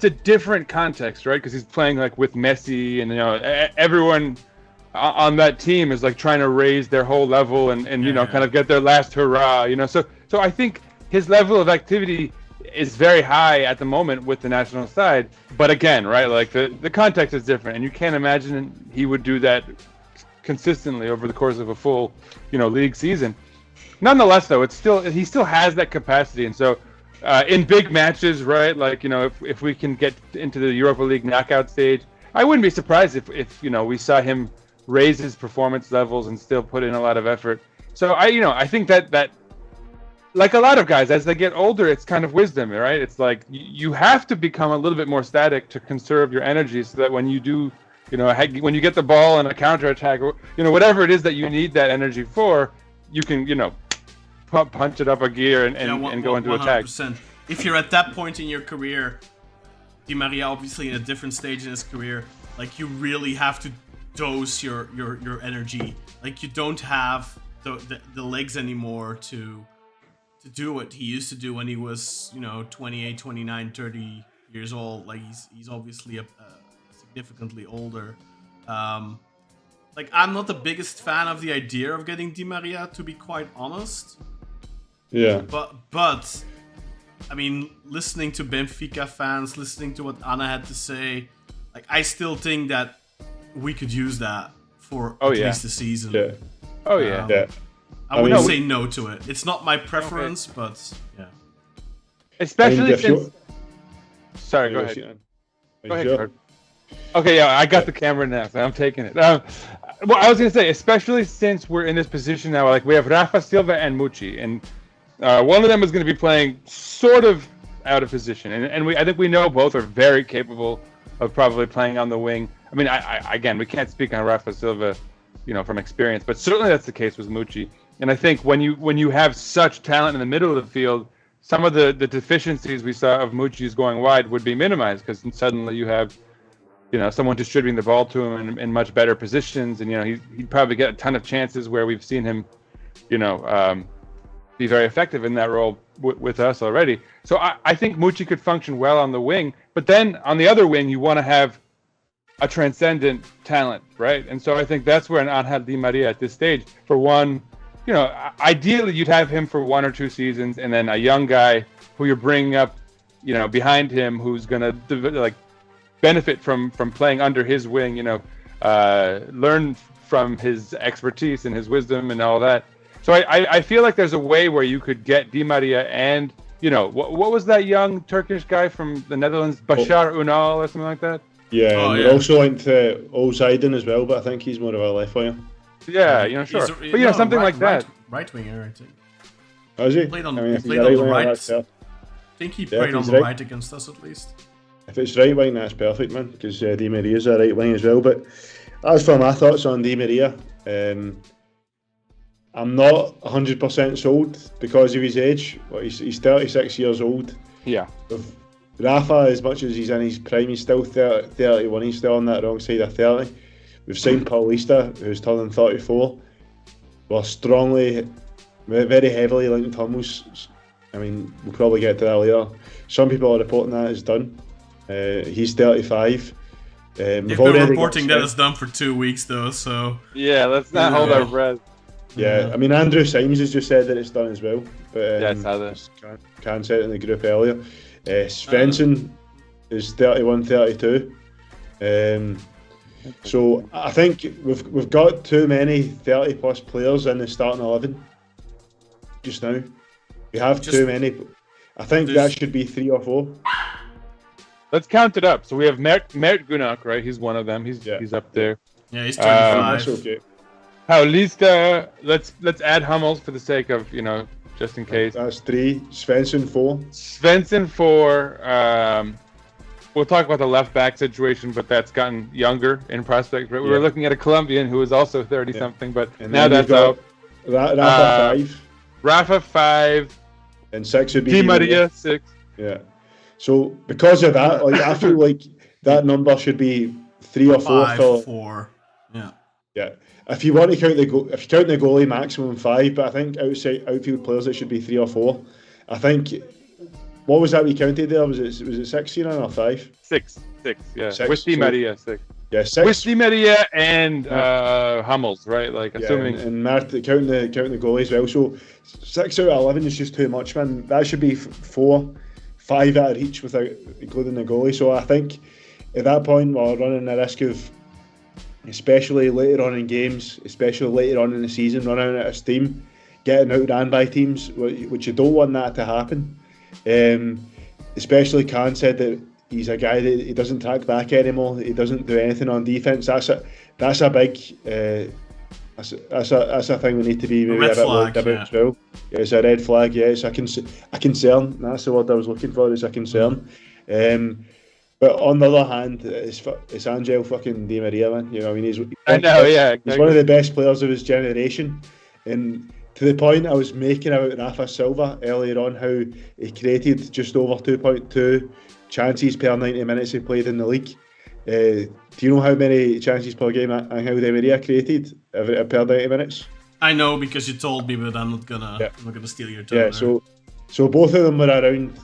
a different context, right? Because he's playing like with Messi, and everyone on that team is like trying to raise their whole level and kind of get their last hurrah, So I think his level of activity is very high at the moment with the national side, but again, right, like the context is different, and you can't imagine he would do that consistently over the course of a full league season. Nonetheless, though, he still has that capacity, and so in big matches, right, like if we can get into the Europa League knockout stage, I wouldn't be surprised if we saw him raise his performance levels and still put in a lot of effort. So I think that like a lot of guys, as they get older, it's kind of wisdom, right? It's like you have to become a little bit more static to conserve your energy, so that when you do, when you get the ball in a counterattack, or whatever it is that you need that energy for, you can, punch it up a gear and go into 100%. Attack. If you're at that point in your career, Di Maria obviously in a different stage in his career, like you really have to dose your energy. Like you don't have the legs anymore to do what he used to do when he was 28, 29, 30 years old. Like he's obviously significantly older. Like I'm not the biggest fan of the idea of getting Di Maria, to be quite honest. Yeah. But I mean, listening to Benfica fans, listening to what Anna had to say, like I still think that we could use that for at least a season. Yeah. Oh yeah. Yeah. I wouldn't say no to it. It's not my preference, but yeah. Especially since... Sorry, go ahead. Go ahead, sure? Okay, yeah, I got the camera now, so I'm taking it. Well, I was going to say, especially since we're in this position now, like we have Rafa Silva and Mucci, and one of them is going to be playing sort of out of position, and I think we know both are very capable of probably playing on the wing. I mean, again, we can't speak on Rafa Silva, from experience, but certainly that's the case with Mucci. And I think when you have such talent in the middle of the field, some of the deficiencies we saw of Mucci's going wide would be minimized, because suddenly you have someone distributing the ball to him in much better positions, and he'd probably get a ton of chances where we've seen him be very effective in that role with us already. So I think Mucci could function well on the wing, but then on the other wing you want to have a transcendent talent, right? And so I think that's where an Angel Di Maria at this stage, for one, ideally you'd have him for 1 or 2 seasons, and then a young guy who you're bringing up, behind him, who's gonna benefit from playing under his wing, learn from his expertise and his wisdom and all that. So I feel like there's a way where you could get Di Maria and what was that young Turkish guy from the Netherlands, Bashar Unal or something like that? Yeah, and we're also linked to Olsiden as well, but I think he's more of a left winger. Yeah, sure. But something like that. Right winger, I think. Oh, is he? Played on, I he played on the right. I think he played on the right against us at least. If it's right wing, that's perfect, man, because Di Maria's a right wing as well. But as for my thoughts on Di Maria, I'm not 100% sold because of his age. He's 36 years old. Yeah. With Rafa, as much as he's in his prime, he's still 31. He's still on that wrong side of 30. We've signed Paulista, who's turning 34. We're strongly, very heavily linked to Hummels. I mean, we'll probably get to that later. Some people are reporting that it's done. He's 35. They've been reporting that it's done for 2 weeks, though, so... Yeah, let's not hold our breath. Yeah, I mean, Andrew Symes has just said that it's done as well. But Kaan said it in the group earlier. Svensson is 31, 32. So I think we've got too many 30 plus players in the starting 11 just now. We have too many. I think that should be 3 or 4. Let's count it up. So we have Mert Gunak, right? He's one of them. He's up there. Yeah, he's 25. That's okay. Paulista, let's add Hummels for the sake of, just in case. That's 3. Svensson 4. Svensson 4. We'll talk about the left back situation, but that's gotten younger in prospect. Right? We were looking at a Colombian who was also 30 something, but and now that's out. Rafa 5. Rafa 5. And 6 would be Di Maria 6. Yeah. So because of that, I feel like that number should be 3 or 4. 5, 4. Yeah. Yeah. If you want to count the goalie, maximum 5. But I think outfield players, it should be 3 or 4. I think. What was that we counted there? Was it 6 or 5? 6. Yeah. 6, with Di Maria 6. Yeah, 6. With Di Maria and Hummels, right? Like assuming and counting the goalie as well. So 6 out of 11 is just too much, man. That should be 4, 5 out of each without including the goalie. So I think at that point we're running the risk of, especially later on in games, especially later on in the season, running out of steam, getting outran by teams, which you don't want that to happen. Especially Kaan said that he's a guy that he doesn't track back anymore. He doesn't do anything on defense. That's a big that's a thing we need to be maybe a bit worried about as well. Yeah, it's a red flag. Yeah, it's a concern. That's the word I was looking for. It's a concern. But on the other hand, it's Angel fucking Di Maria, man. I mean, he's one of the best players of his generation, and to the point I was making about Rafa Silva earlier on, how he created just over 2.2 chances per 90 minutes he played in the league. Do you know how many chances per game Angel Di Maria created per 90 minutes? I know because you told me, but I'm not gonna steal your time. Yeah, so both of them were around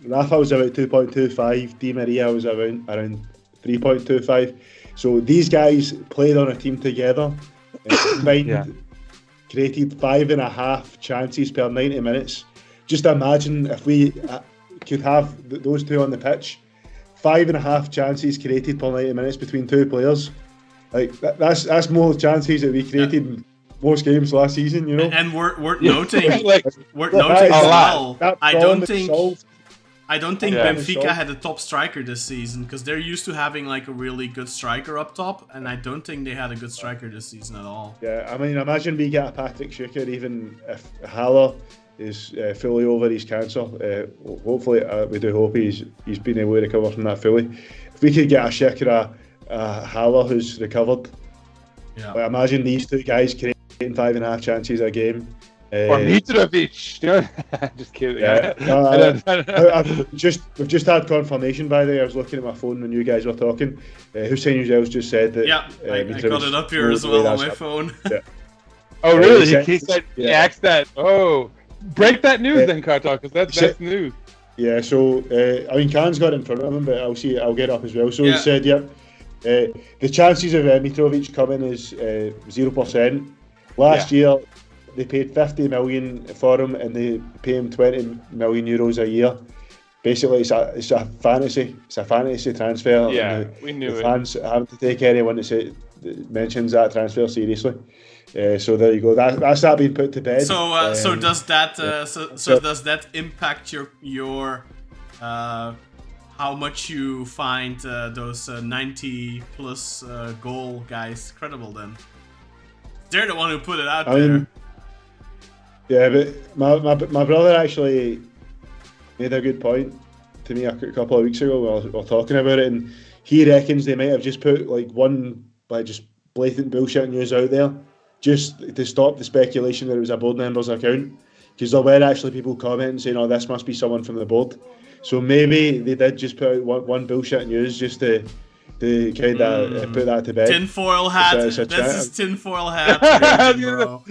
Rafa was about 2.25, Di Maria was around 3.25. So these guys played on a team together and combined. Created 5.5 chances per 90 minutes. Just imagine if we could have those two on the pitch, 5.5 chances created per 90 minutes between two players. Like that's more chances that we created in most games last season, And we're noting, I don't think Benfica had a top striker this season, because they're used to having like a really good striker up top, and I don't think they had a good striker this season at all. Yeah, I mean, imagine we get a Patrick Schicker, even if Haller is fully over his cancer. Hopefully, we do hope he's been able to recover from that fully. If we could get a Schicker, a Haller who's recovered, imagine these two guys creating 5.5 chances a game. Or Mitrovic, just kidding. We've just had confirmation, by the way. I was looking at my phone when you guys were talking. Hüseyin Yücel just said that. Yeah, I got it up here as well on my phone. Yeah. Oh, really? He said he asked that. Oh, break that news then, Kartal, because that's news. Yeah, so I mean, Kaan's got it in front of him, but I'll get it up as well. So Yeah. he said, yep, the chances of Mitrovic coming is 0%. Last year, they paid 50 million for him, and they pay him 20 million euros a year. Basically, it's a fantasy. It's a fantasy transfer. Yeah, and we knew the it. fans have to take anyone that mentions that transfer seriously. So there you go. That's that being put to bed. So does that impact your how much you find those 90 plus goal guys credible then? They're the one who put it out there. Yeah, but my brother actually made a good point to me a couple of weeks ago when we were talking about it, and he reckons they might have just put like just blatant bullshit news out there just to stop the speculation that it was a board member's account, because there were actually people commenting saying, "Oh, this must be someone from the board." So maybe they did just put out one bullshit news just to kind of put that to bed. Tinfoil hat. This is tinfoil hat. Bro.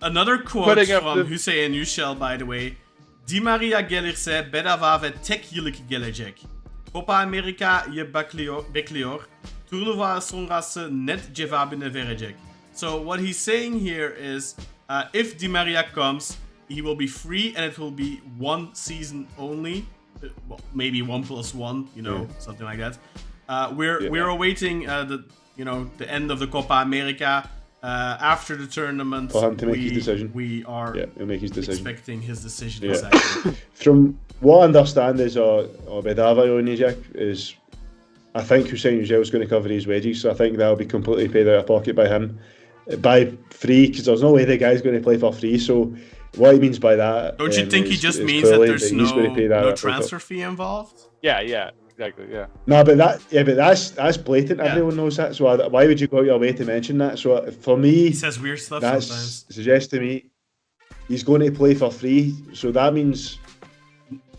Another quote from Hüseyin Yücel, by the way. Di Maria gelirse bedava ve tek yıllık gelecek. Copa Amerika'yı bekliyor. Turnuva sonrası net cevabını verecek. So what he's saying here is, if Di Maria comes, he will be free and it will be one season only. Well, maybe 1+1, something like that. We're awaiting the end of the Copa America. After the tournament, for him to make his decision. We are he'll make his decision. Expecting his decision. Exactly. From what I understand is Bedava Onijek is, I think Hüseyin Yücel is going to cover his wages, so I think that'll be completely paid out of pocket by him, by free, because there's no way the guy's going to play for free. So what he means by that, don't you think he just means that there's no transfer fee involved? Yeah. Exactly, yeah. No, but that's blatant. Yeah. Everyone knows that. So why would you go out your way to mention that? So for me, he says weird stuff sometimes. Suggests to me he's going to play for free. So that means,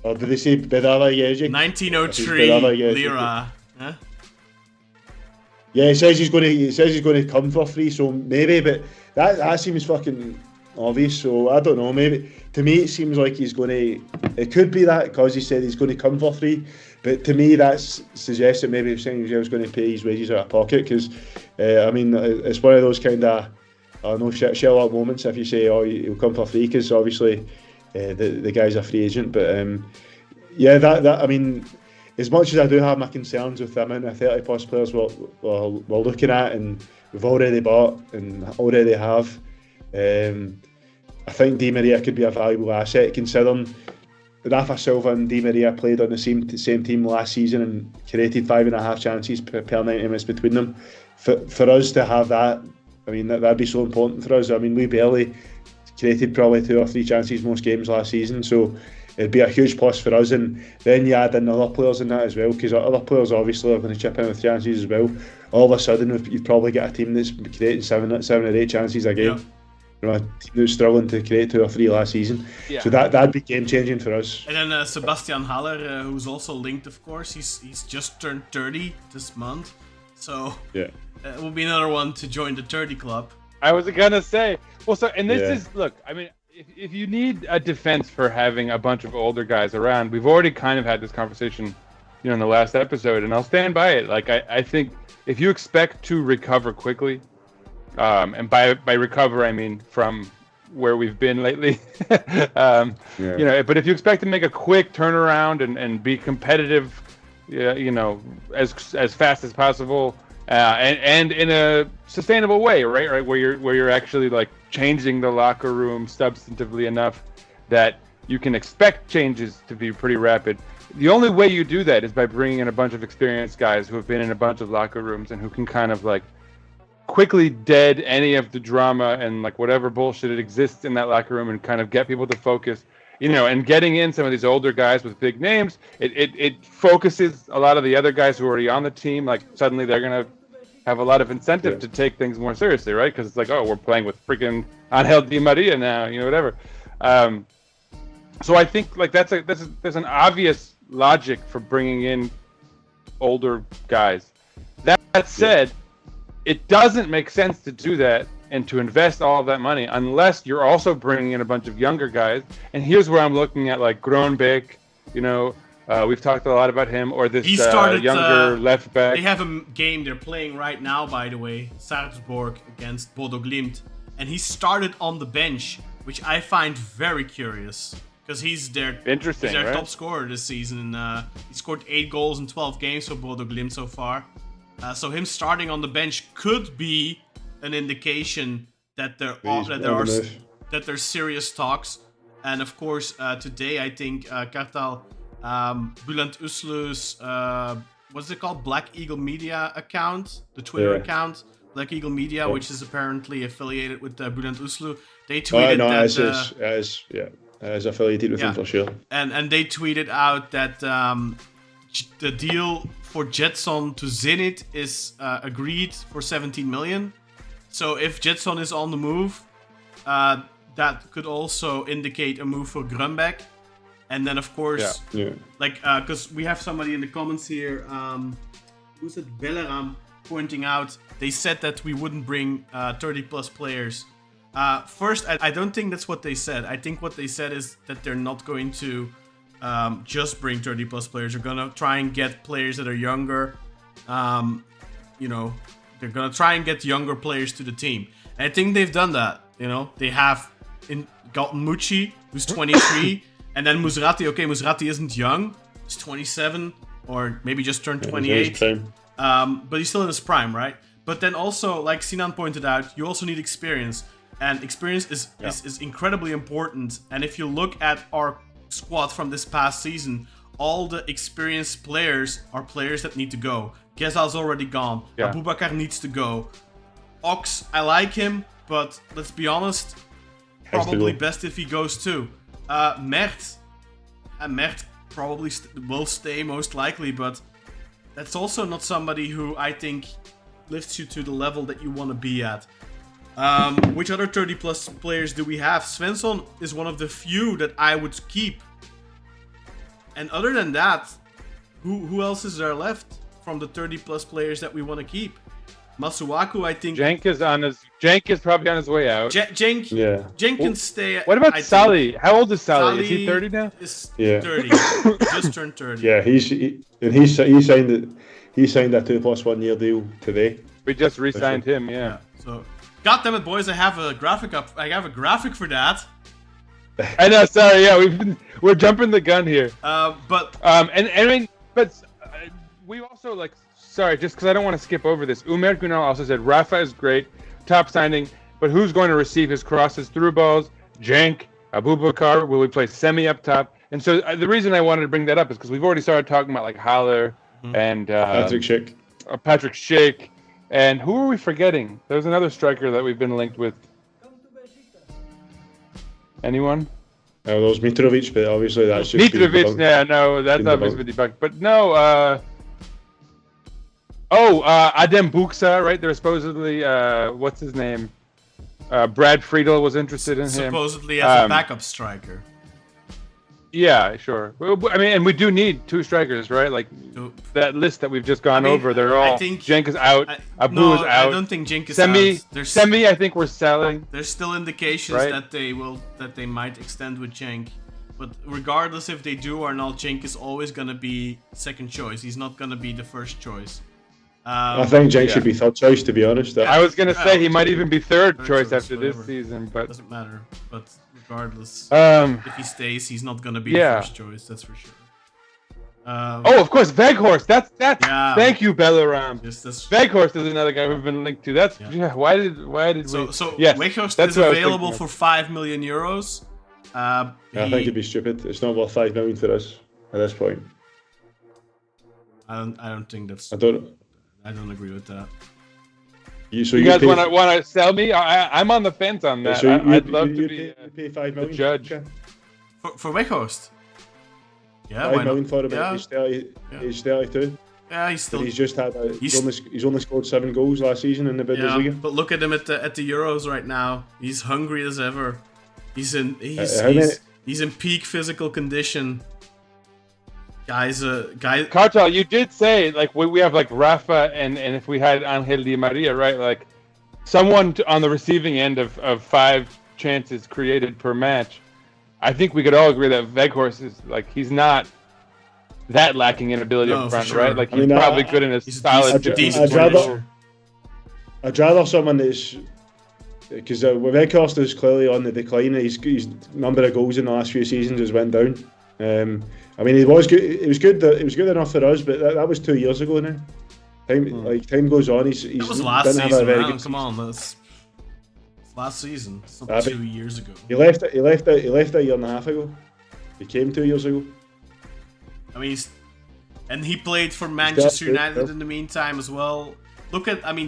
or did they say Bedava Yejik? 1903 lira. Huh? Yeah, he says he's going to come for free. So maybe, but that seems fucking obvious. So I don't know. Maybe to me it seems like he's going to. It could be that because he said he's going to come for free. But to me, that suggests that maybe Hüseyin Yücel is going to pay his wages out of pocket, because, I mean, it's one of those kind of, Sherlock moments if you say, oh, he'll come for free, because obviously the guy's a free agent. But, that I mean, as much as I do have my concerns with the amount of 30 plus players we're looking at and we've already bought and already have, I think Di Maria could be a valuable asset, considering Rafa Silva and Di Maria played on the same team last season and created 5.5 chances per 90 minutes between them. For us to have that, I mean, that'd be so important for us. I mean, we barely created probably 2 or 3 chances most games last season, so it'd be a huge plus for us. And then you add in other players in that as well, because other players obviously are going to chip in with chances as well. All of a sudden, you've probably got a team that's creating 7 or 8 chances a game. Yeah. A team that was struggling to create 2 or 3 last season. Yeah. So that'd be game changing for us. And then Sebastian Haller, who's also linked, of course, he's just turned 30 this month, so it will be another one to join the 30 club. I was gonna say, well, so and this is, look, I mean, if you need a defense for having a bunch of older guys around, we've already kind of had this conversation, in the last episode, and I'll stand by it. Like I think if you expect to recover quickly. And by recover, I mean from where we've been lately. But if you expect to make a quick turnaround and be competitive, as fast as possible, and in a sustainable way, right, where you're actually like changing the locker room substantively enough that you can expect changes to be pretty rapid. The only way you do that is by bringing in a bunch of experienced guys who have been in a bunch of locker rooms and who can kind of like quickly dead any of the drama and like whatever bullshit it exists in that locker room and kind of get people to focus, and getting in some of these older guys with big names, it focuses a lot of the other guys who are already on the team. Like suddenly they're going to have a lot of incentive to take things more seriously, right? Because it's like, oh, we're playing with freaking Angel Di Maria now, whatever. So I think like there's an obvious logic for bringing in older guys. That said, it doesn't make sense to do that and to invest all of that money unless you're also bringing in a bunch of younger guys. And here's where I'm looking at like Groenbeek, you know, we've talked a lot about him, or this younger left back. They have a game they're playing right now, by the way, Salzburg against Bodo Glimt, and he started on the bench, which I find very curious because he's their right? top scorer this season. He scored 8 goals in 12 games for Bodo Glimt so far. So him starting on the bench could be an indication that there's serious talks. And of course, today I think Kartal Bülent Uslu's what's it called? Black Eagle Media account, the Twitter account, Black Eagle Media, which is apparently affiliated with Bülent Uslu. They tweeted that is affiliated with him for sure. And they tweeted out that the deal for Jetson to Zenit is agreed for 17 million. So if Jetson is on the move, that could also indicate a move for Grunbeck. And then, of course, because we have somebody in the comments here, who's it, Belleram, pointing out, they said that we wouldn't bring 30-plus players. First, I don't think that's what they said. I think what they said is that they're not going to just bring 30-plus players. They're going to try and get players that are younger. You know, they're going to try and get younger players to the team. And I think they've done that. You know, they have gotten Mucci, who's 23, and then Musrati. Okay, Musrati isn't young. He's 27, or maybe just turned 28. But he's still in his prime, right? But then also, like Sinan pointed out, you also need experience. And experience is incredibly important. And if you look at our squad from this past season, all the experienced players are players that need to go. Gezal's already gone. Yeah. Abubakar needs to go. Ox, I like him, but let's be honest, probably best if he goes too. Mert probably will stay most likely, but that's also not somebody who I think lifts you to the level that you want to be at. Which other 30-plus players do we have? Svensson is one of the few that I would keep. And other than that, who else is there left from the 30-plus players that we want to keep? Masuaku, I think. Cenk is probably on his way out. Cenk can stay. What about Sally? How old is Sally? Is he 30 now? Is 30. Just turned 30. Yeah, he signed that 2+1 year deal today. We just re-signed him. Yeah. So, goddammit, boys, I have a graphic up. I have a graphic for that. I know. Sorry. Yeah, we're jumping the gun here. We also like. Sorry, just because I don't want to skip over this. Umer Gunal also said Rafa is great, top signing, but who's going to receive his crosses through balls? Cenk, Abubakar. Will we play Semi up top? And so the reason I wanted to bring that up is because we've already started talking about like Haller and Patrick Schick. And who are we forgetting? There's another striker that we've been linked with. Anyone? No, there's Mitrovic, but obviously that's just Mitrovic. Yeah, no, that's obviously debunked. But no. Adem Buksa, right? They're supposedly what's his name? Brad Friedel was interested in him. Supposedly as a backup striker. Yeah, sure. I mean, and we do need 2 strikers, right? Like that list that we've just gone over, they're all. I think Cenk is out. Abu is out. I don't think Cenk is out. Semi, I think we're selling. There's still indications that they might extend with Cenk, but regardless if they do or not, Cenk is always gonna be second choice. He's not gonna be the first choice. I think Cenk should be third choice, to be honest. I was gonna say he might even be third choice after this season, but doesn't matter. But regardless, if he stays, he's not gonna be the first choice. That's for sure. Of course, Veghorst. That's. Thank you, Belleram. Yes, Veghorst is another guy we've been linked to. Why did we? So yes, Veghorst is available for 5 million euros. I think it'd be stupid. It's not worth 5 million for us at this point. I don't think that's. I don't agree with that. You guys want to sell me? I'm on the fence on that. So I'd love to be pay 5 million the judge. For Weghorst? Yeah, 5 million for him. He's 32. Yeah, he's still. He's just had. He's only scored 7 goals last season in the Bundesliga. Yeah, but look at him at the Euros right now. He's hungry as ever. He's in peak physical condition. Guys. Kartal, you did say like we have like Rafa and if we had Angel Di Maria, right? Like someone on the receiving end of 5 chances created per match, I think we could all agree that Weghorst is like he's not that lacking in ability up front, right? Like he's probably good in a solid. I'd rather someone that's because Weghorst is clearly on the decline. His number of goals in the last few seasons has went down. I mean, he was good. It was good. It was good enough for us, but that was 2 years ago now. Time goes on. He's that was last didn't season. have a very Man. good Come on, that's last season. It's not 2 years ago. He left a year and a half ago. He came 2 years ago. I mean, and he played for Manchester United in the meantime as well.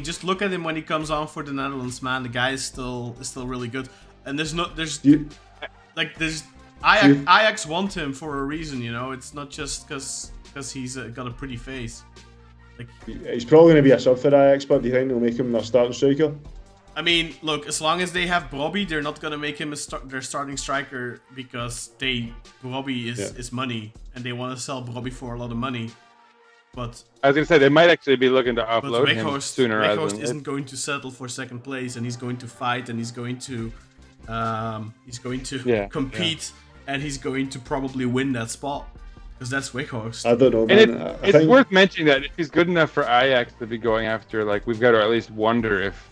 Just look at him when he comes on for the Netherlands, man. The guy is still really good. And Ajax want him for a reason, you know. It's not just because he's got a pretty face. Like he's probably going to be a sub for Ajax, but do you think they'll make him their starting striker? I mean, look, as long as they have Bobby, they're not going to make him their starting striker because Bobby is money and they want to sell Bobby for a lot of money. But I was going to say they might actually be looking to offload him sooner rather than Weghorst isn't going to settle for second place, and he's going to fight, and he's going to compete, and he's going to probably win that spot because that's Weghorst. I don't know, man. And it's worth mentioning that if he's good enough for Ajax to be going after, like we've got to at least wonder if.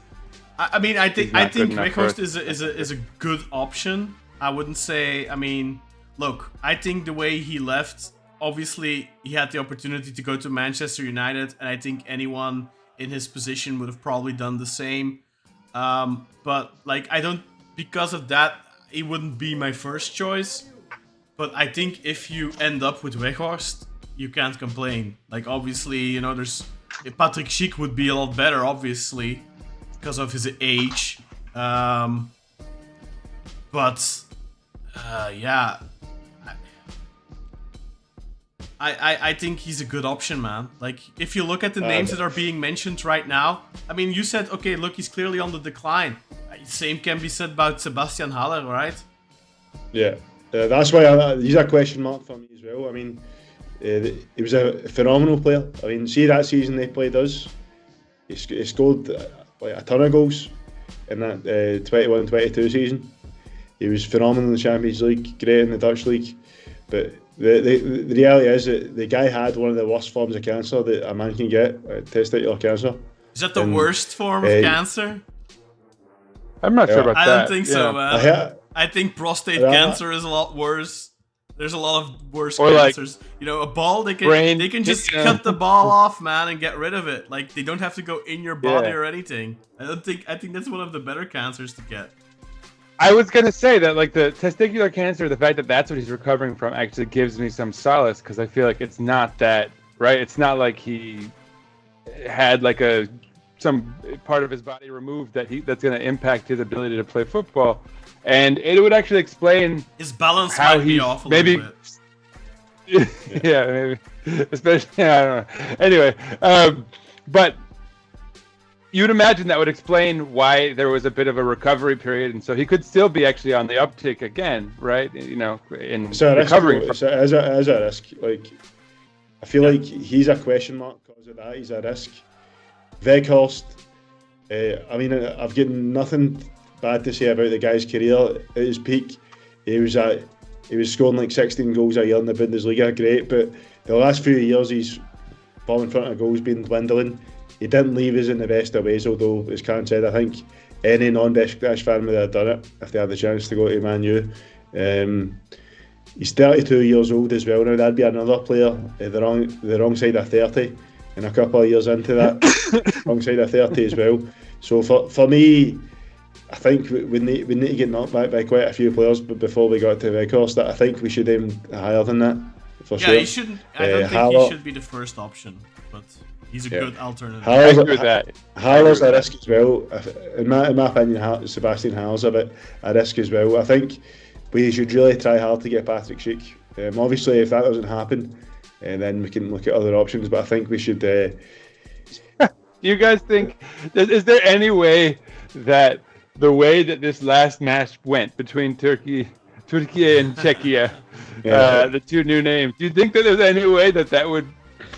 I think Weghorst is a good option. I wouldn't say. I mean, look, I think the way he left. Obviously, he had the opportunity to go to Manchester United, and I think anyone in his position would have probably done the same. But because of that, he wouldn't be my first choice. But I think if you end up with Weghorst, you can't complain. Like, obviously, you know, Patrick Schick would be a lot better, obviously, because of his age. Yeah. I think he's a good option, man. Like, if you look at the names that are being mentioned right now, I mean, you said, okay, look, he's clearly on the decline. Same can be said about Sebastian Haller, right? Yeah, that's why he's a question mark for me as well. I mean, he was a phenomenal player. I mean, see that season they played us, he scored like a ton of goals in that 21-22 season. He was phenomenal in the Champions League, great in the Dutch League, but the reality is that the guy had one of the worst forms of cancer that a man can get, testicular cancer. Is that the worst form of cancer? I'm not sure about that. I don't think so, man. I think prostate cancer is a lot worse. There's a lot of worse cancers. Like, you know, a ball, they can just cut the ball off, man, and get rid of it. Like, they don't have to go in your body or anything. I think that's one of the better cancers to get. I was going to say that, like, the testicular cancer, the fact that that's what he's recovering from actually gives me some solace, because I feel like it's not that, right? It's not like he had, like, some part of his body removed that's going to impact his ability to play football. And it would actually explain his balance how might be off a little bit. Yeah, maybe. Especially, I don't know. Anyway, but you'd imagine that would explain why there was a bit of a recovery period, and so he could still be actually on the uptick again, right? You know, in recovering. As a risk, like, I feel like he's a question mark because of that. He's a risk. Weghorst, I mean, I've got nothing bad to say about the guy's career. At his peak, he was scoring like 16 goals a year in the Bundesliga, great. But the last few years, his ball in front of goals been dwindling. He didn't leave us in the best of ways, although, as Kaan said, I think any non-Beşiktaş fan would have done it if they had the chance to go to Man U. He's 32 years old as well now. That'd be another player the wrong side of 30, and a couple of years into that, wrong side of 30 as well. So for me, I think we need to get knocked back by quite a few players, but before we got to Weghorst, I think we should aim higher than that. For sure. He shouldn't. I don't think he should be the first option, but he's a good alternative. I agree with that. Haller's a risk as well. In my opinion, Sebastian Haller's a bit a risk as well. I think we should really try hard to get Patrick Schick. Obviously, if that doesn't happen, then we can look at other options. But I think we should. Do you guys think? Is there any way that the way that this last match went between Turkey and Czechia, the two new names, do you think that there's any way that would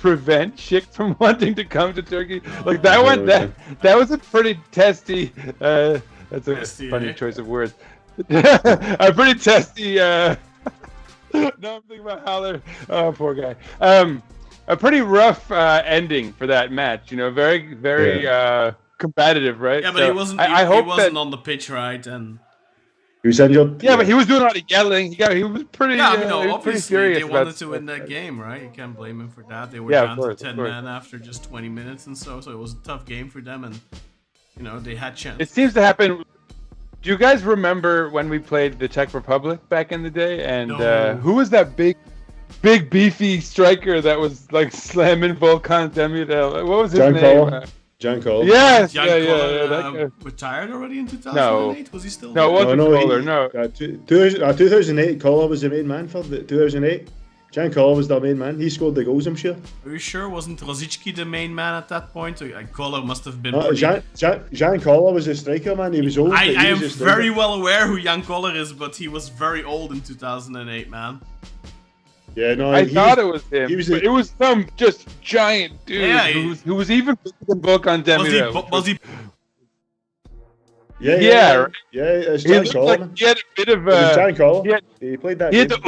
prevent Schick from wanting to come to Turkey? Like that one, that was a pretty testy. That's a Testy, funny choice of words. A pretty testy. No, I'm thinking about Haller. Oh, poor guy. A pretty rough ending for that match. You know, very, very combative, right? Yeah, but So he wasn't. I hope he wasn't that, on the pitch, right? And He was injured. yeah, but he was doing a lot of yelling. He was pretty. yeah, I mean, he no, was pretty obviously serious they wanted about to win that. that game, right? You can't blame him for that. They were Yeah, of down course, to of 10 course. men after just 20 minutes and so it was a tough game for them, and you know they had chance. It seems to happen. Do you guys remember when we played the Czech Republic back in the day? And No. who was that big beefy striker that was like slamming Volkan Demirel? What was his John name? Cole. John Cole. Yes, Jan yeah, Koller, that guy. retired already in 2008. Was he still? No, it there? wasn't Kohler, no. 2008, Kohler was the main man for the 2008. Jan Kohler was the main man. He scored the goals, I'm sure. Are you sure? Wasn't Rosicki the main man at that point? Koller must have been. No, pretty- Jan Kohler was a striker, man. He was old. I but he am was a striker. very well aware who Jan Koller is, but he was very old in 2008, man. Yeah, no, I he thought was- it was him. he was But a- it was some just giant dude Yeah, who was even bigger than Volkan Demirel. Was he? Yeah, Yeah, it's He Jan looked Kohler. like man. he had a bit of It was Jan Kohler. he had- He played that he had game.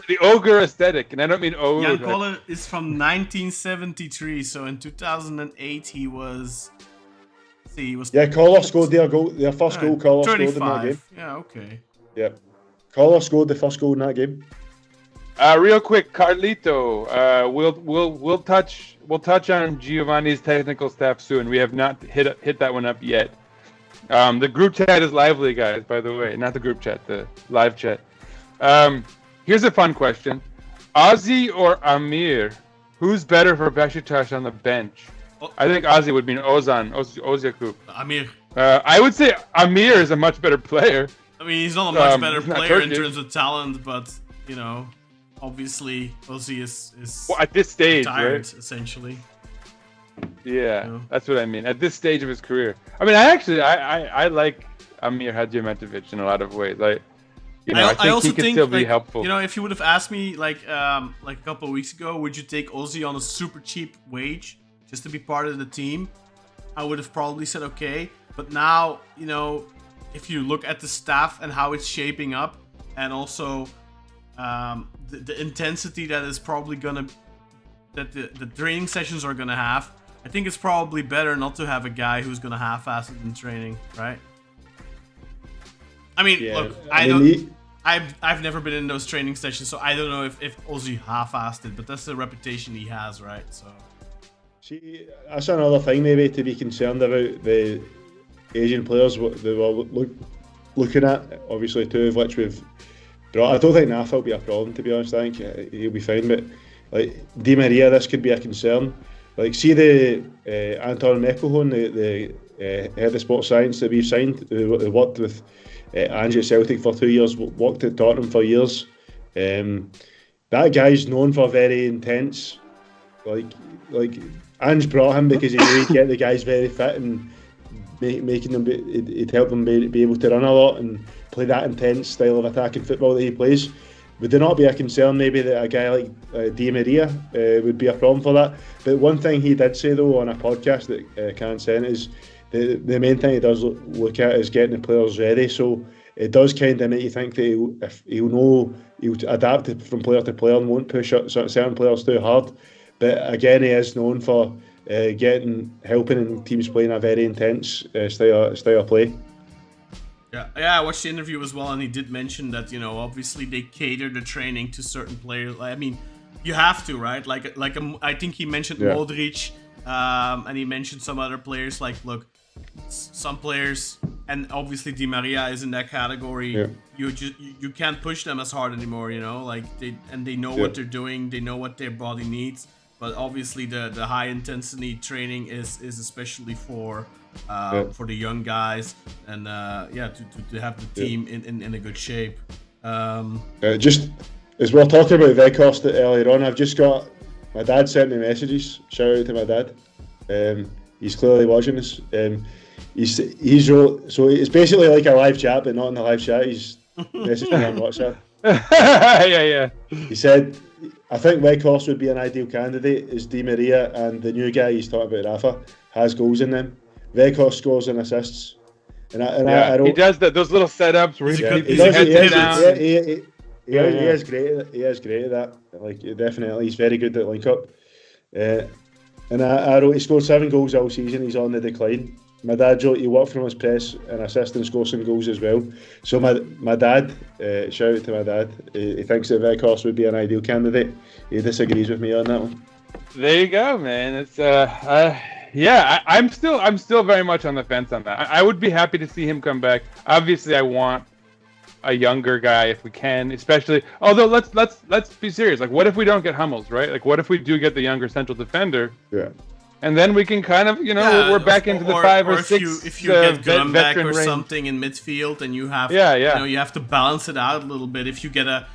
the ogre aesthetic, and I don't mean old. Jan like- Koller is from 1973, so in 2008 he was. Let's see, he was. Yeah, Kohler scored their goal. Their first goal, Kohler scored in that 35. game. Yeah, okay. Yeah, Kohler scored the first goal in that game. Real quick, Carlito. We'll touch on Giovanni's technical staff soon. We have not hit that one up yet. The group chat is lively, guys. By the way, not the group chat, the live chat. Here's a fun question: Ozzy or Amir? Who's better for Beşiktaş on the bench? I think Ozzy would mean Ozyaku. Amir. I would say Amir is a much better player. I mean, he's not a much better he's not player in Turkish. terms of talent, but you know, obviously Ozzy is Well, at this stage, retired right? essentially. Yeah, No. that's what I mean. At this stage of his career, I mean, I like Amir Hadjimantovic in a lot of ways. Like, you know, I think also he can think, still be like, helpful. You know, if you would have asked me like a couple of weeks ago, would you take Ozzy on a super cheap wage just to be part of the team? I would have probably said okay. But now, you know, if you look at the staff and how it's shaping up, and also the intensity that is probably gonna the training sessions are gonna have, I think it's probably better not to have a guy who's gonna half-ass it in training, right? I mean, Yeah, look, I I mean, don't. I've never been in those training sessions, so I don't know if Ozzy half-assed it, but that's the reputation he has, right? So See, that's another thing maybe to be concerned about the Asian players. What they were looking at, obviously, two of which we've brought. I don't think Nafa will be a problem, to be honest. I think he'll be fine, but like Di Maria, this could be a concern. Like, see the Anton Mekohon, the head of sports science that we've signed, who worked with Ange at Celtic for 2 years, worked at Tottenham for years. That guy's known for very intense. Like Ange brought him because he knew he'd get the guys very fit and making them. He'd help them be able to run a lot and play that intense style of attacking football that he plays. Would there not be a concern maybe that a guy like Di Maria would be a problem for that? But one thing he did say though on a podcast that Kaan sent is the main thing he does look at is getting the players ready. So it does kind of make you think that he'll adapt it from player to player and won't push certain players too hard. But again, he is known for helping and teams playing a very intense style of play. yeah, I watched the interview as well, and he did mention that, you know, obviously they cater the training to certain players. I mean, you have to, right? I think he mentioned Modric, and he mentioned some other players. Like, look, some players, and obviously Di Maria is in that category. Yeah. You can't push them as hard anymore, you know. Like they know what they're doing, they know what their body needs. But obviously the high intensity training is especially for the young guys, and to have the team in a good shape. Just as we're talking about Weghorst earlier on, I've just got my dad sent me messages. Shout out to my dad. He's clearly watching this. He's wrote, so it's basically like a live chat, but not in the live chat. He's messaged me on WhatsApp. Yeah. He said, I think Weghorst would be an ideal candidate as Di Maria, and the new guy he's talking about, Rafa, has goals in them. Weghorst scores and assists. I He does those little setups where he is great. He is great at that. Like, definitely, he's very good at link up. And I wrote he scored 7 goals all season. He's on the decline. My dad wrote he worked from his press and assist and score some goals as well. So my dad, shout out to my dad. He thinks that Weghorst would be an ideal candidate. He disagrees with me on that one. There you go, man. It's I'm still very much on the fence on that. I would be happy to see him come back. Obviously, I want a younger guy if we can, especially. Although let's be serious. Like, what if we don't get Hummels, right? Like, what if we do get the younger central defender? Yeah. And then we can kind of, we're back into the 5 or 6. If you get Grunberg or range. Something in midfield, and you have, you have to balance it out a little bit. If you get a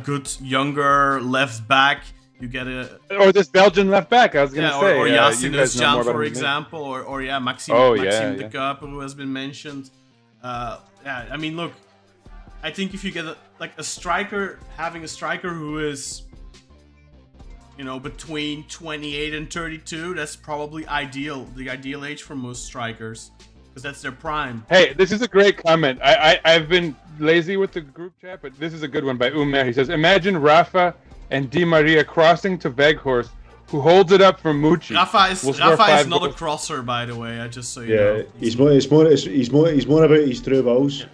good younger left back, you get or this Belgian left back. I was gonna say, or Yasin Özcan, for example, or Maxime de Kuip, who has been mentioned. I mean, look, I think if you get a striker, having a striker who is, between 28 and 32, that's probably the ideal age for most strikers, because that's their prime. Hey, this is a great comment. I've been lazy with the group chat, but this is a good one by Umer. He says, imagine Rafa and Di Maria crossing to Weghorst, who holds it up for Mucci. Rafa is not a crosser, by the way. Just so you know. He's more about his through balls.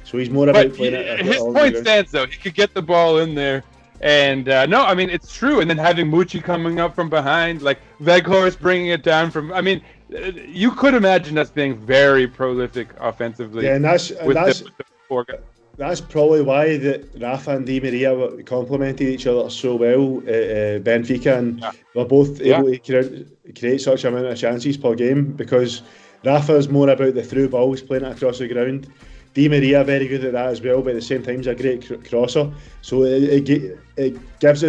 So he's more about playing it. His point stands though. He could get the ball in there. And no, I mean, it's true. And then having Mucci coming up from behind, like Weghorst bringing it down from. I mean, you could imagine us being very prolific offensively. Yeah, and that's probably why Rafa and Di Maria complemented each other so well at Benfica, and they're both able to create such amount of chances per game, because Rafa's more about the through balls, playing it across the ground. Di Maria very good at that as well, but at the same time he's a great crosser. So it gives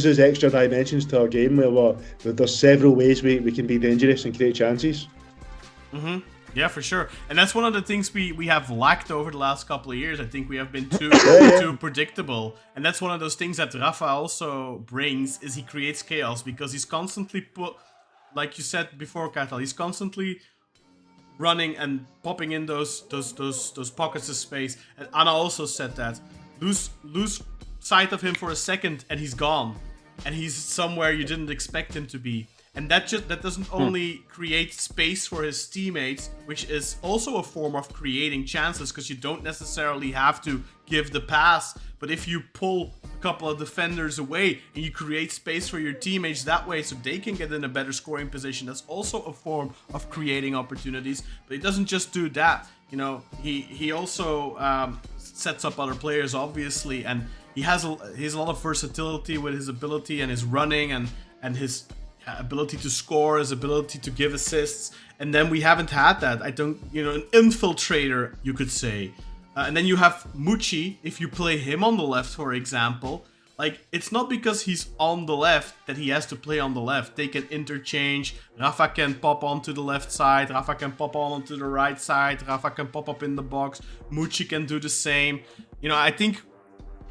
us extra dimensions to our game where there's several ways we can be dangerous and create chances. Mm-hmm. Yeah, for sure. And that's one of the things we have lacked over the last couple of years. I think we have been too predictable. And that's one of those things that Rafa also brings, is he creates chaos, because he's constantly like you said before, Kartal, he's constantly running and popping in those pockets of space. And Anna also said that. Lose sight of him for a second and he's gone. And he's somewhere you didn't expect him to be. And that doesn't only create space for his teammates, which is also a form of creating chances, because you don't necessarily have to give the pass. But if you pull a couple of defenders away and you create space for your teammates that way so they can get in a better scoring position, that's also a form of creating opportunities. But he doesn't just do that. He also sets up other players, obviously, and he has a lot of versatility with his ability and his running and his ability to score, his ability to give assists, and then we haven't had that. An infiltrator, you could say. And then you have Mucci, if you play him on the left, for example. Like, it's not because he's on the left that he has to play on the left. They can interchange. Rafa can pop onto the left side. Rafa can pop onto the right side. Rafa can pop up in the box. Mucci can do the same. I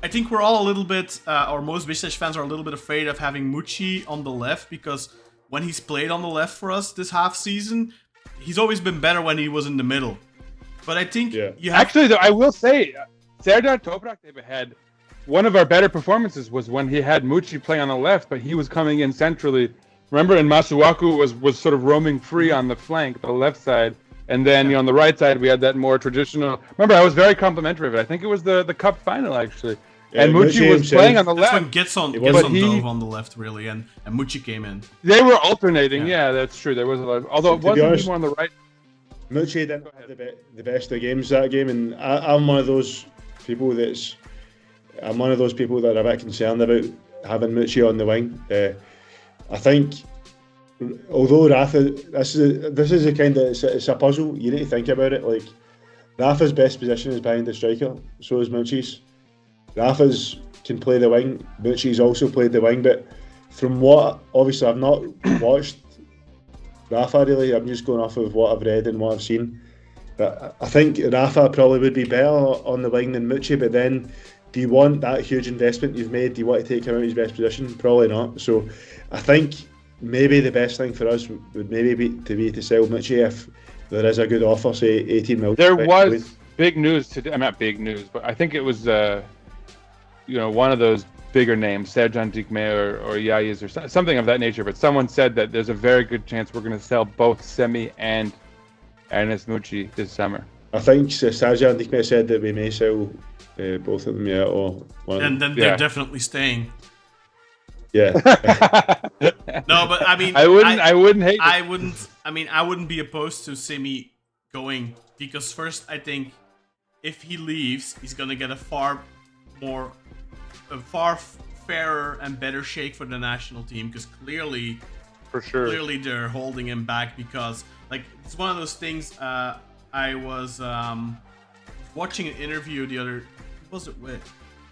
think we're all a little bit, or most Beşiktaş fans are a little bit afraid of having Mucci on the left, because when he's played on the left for us this half season, he's always been better when he was in the middle. But I think you have... Actually, though, I will say, Serdar Toprak had one of our better performances was when he had Mucci play on the left, but he was coming in centrally. Remember, and Masuaku was sort of roaming free on the flank, the left side. And then on the right side, we had that more traditional... Remember, I was very complimentary of it. I think it was the cup final, actually. Yeah, and Mucci was playing on the left. That's when Getson dove on the left, really, and Mucci came in. They were alternating, yeah, that's true. There was a lot, although it wasn't more on the right. Mucci didn't have the best of games that game, and I'm one of those people that are a bit concerned about having Mucci on the wing. I think, although Rafa, this is a kind of it's a puzzle. You need to think about it. Like, Rafa's best position is behind the striker, so is Mucci's. Rafa's can play the wing, Mucci's also played the wing, but from what, obviously I've not watched Rafa really, I'm just going off of what I've read and what I've seen. I think Rafa probably would be better on the wing than Mucci, but then do you want that huge investment you've made? Do you want to take him out of his best position? Probably not. So I think maybe the best thing for us would maybe be to sell Mucci if there is a good offer, say 18 million. There was big news today. Not big news, but I think it was one of those bigger names, Serjan Dikme or Yayes or something of that nature. But someone said that there's a very good chance we're going to sell both Semi and Ernest Mucci this summer. I think Serjan Dikme said that we may sell both of them, yeah, or one. And then they're definitely staying. Yeah. No, but I mean, I wouldn't hate it. I wouldn't be opposed to Semi going, because first I think if he leaves, he's gonna get a far fairer and better shake for the national team, because clearly they're holding him back, because like it's one of those things. I was watching an interview the other. Who was it with?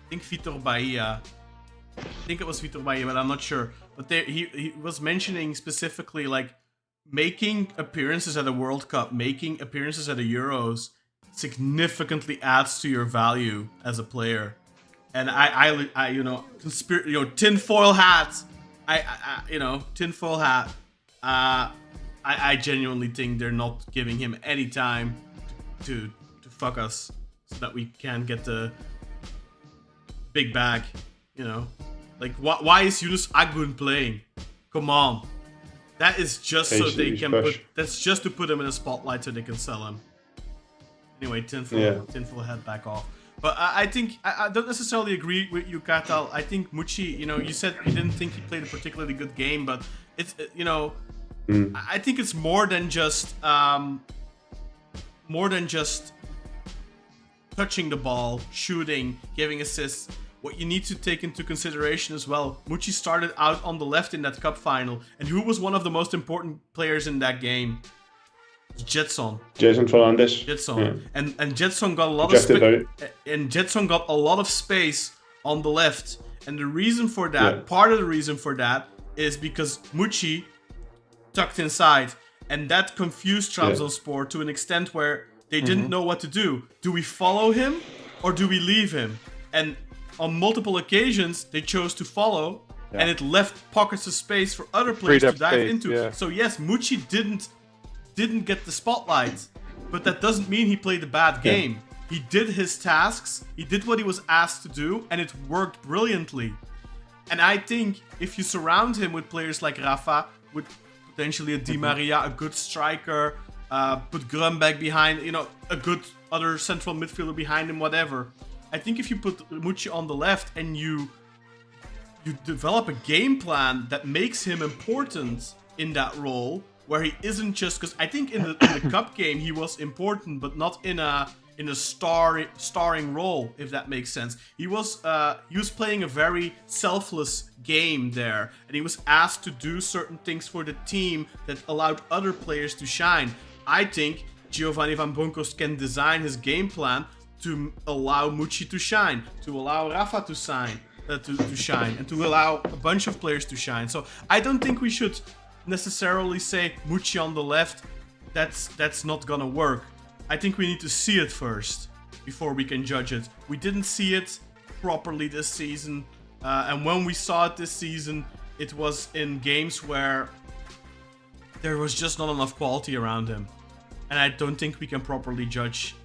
I think Vitor Bahia. I think it was Vitor Bahia, but I'm not sure. But he was mentioning specifically like making appearances at a World Cup, making appearances at the Euros significantly adds to your value as a player. And I tinfoil hat. Tinfoil hat. I genuinely think they're not giving him any time to fuck us so that we can get the big bag. Like why is Yunus Agbun playing? Come on, that is just so they can that's just to put him in a spotlight so they can sell him. Anyway, tinfoil hat back off. But I think I don't necessarily agree with you, Kartal. I think Mucci, you said you didn't think he played a particularly good game, but it's I think it's more than just touching the ball, shooting, giving assists. What you need to take into consideration as well, Mucci started out on the left in that cup final, and who was one of the most important players in that game? Jetson Fernandes. Jetson. Yeah. And Jetson got a lot Jetson got a lot of space on the left. And the reason for that, part of the reason for that, is because Mucci tucked inside, and that confused Trabzonspor to an extent where they didn't know what to do. Do we follow him or do we leave him? And on multiple occasions, they chose to follow, and it left pockets of space for other players to dive into. Yeah. So yes, Mucci didn't get the spotlight, but that doesn't mean he played a bad game. He did his tasks, he did what he was asked to do, and it worked brilliantly. And I think if you surround him with players like Rafa, with potentially a Di Maria, a good striker, put Grunberg behind, a good other central midfielder behind him, whatever. I think if you put Mucci on the left and you develop a game plan that makes him important in that role, where he isn't just, because I think in the cup game he was important, but not in a starring role, if that makes sense. He was playing a very selfless game there, and he was asked to do certain things for the team that allowed other players to shine. I think Giovanni Van Bronckhorst can design his game plan to allow Mucci to shine, to allow Rafa to shine, and to allow a bunch of players to shine. So I don't think we should necessarily say Mucci on the left. That's not gonna work. I think we need to see it first before we can judge it. We didn't see it properly this season, and when we saw it this season, it was in games where there was just not enough quality around him, and I don't think we can properly judge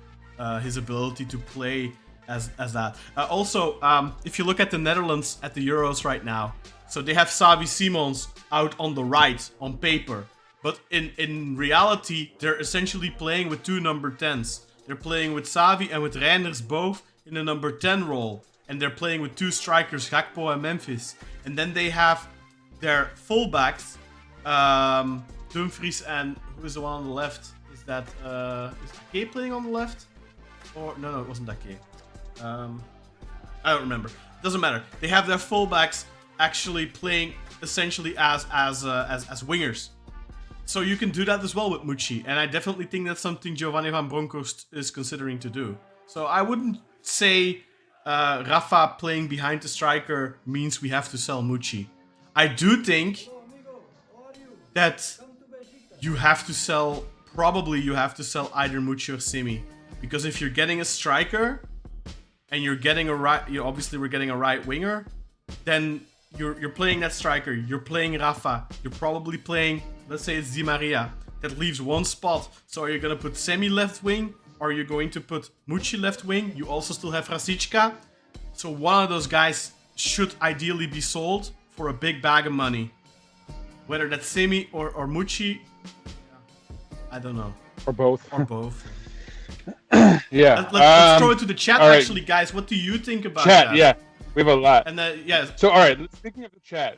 his ability to play as that. Also, if you look at the Netherlands at the Euros right now, so they have Xavi Simons out on the right on paper, but in reality they're essentially playing with two number 10s. They're playing with Xavi and with Reinders both in the number 10 role, and they're playing with two strikers, Gakpo and Memphis. And then they have their fullbacks, Dumfries, and who is the one on the left? Is Ake playing on the left? Or no, it wasn't Ake. I don't remember. Doesn't matter. They have their fullbacks actually playing essentially as wingers. So you can do that as well with Mucci, and I definitely think that's something Giovanni Van Bronckhorst is considering to do. So I wouldn't say Rafa playing behind the striker means we have to sell Mucci. I do think that you have to sell probably you have to sell either Mucci or Simi, because if you're getting a striker and you're getting a right, obviously we're getting a right winger, then you're playing that striker, you're playing Rafa, you're probably playing, let's say it's Di Maria. That leaves one spot. So are you going to put Semi left wing, or are you going to put Mucci left wing? You also still have Rasička. So one of those guys should ideally be sold for a big bag of money. Whether that's Semi or Mucci, I don't know. Or both. Or both. Yeah. Let's throw it to the chat, all right. actually, guys. What do you think about Chat, that? yeah. We have a lot. And yeah. So, all right. Speaking of the chat,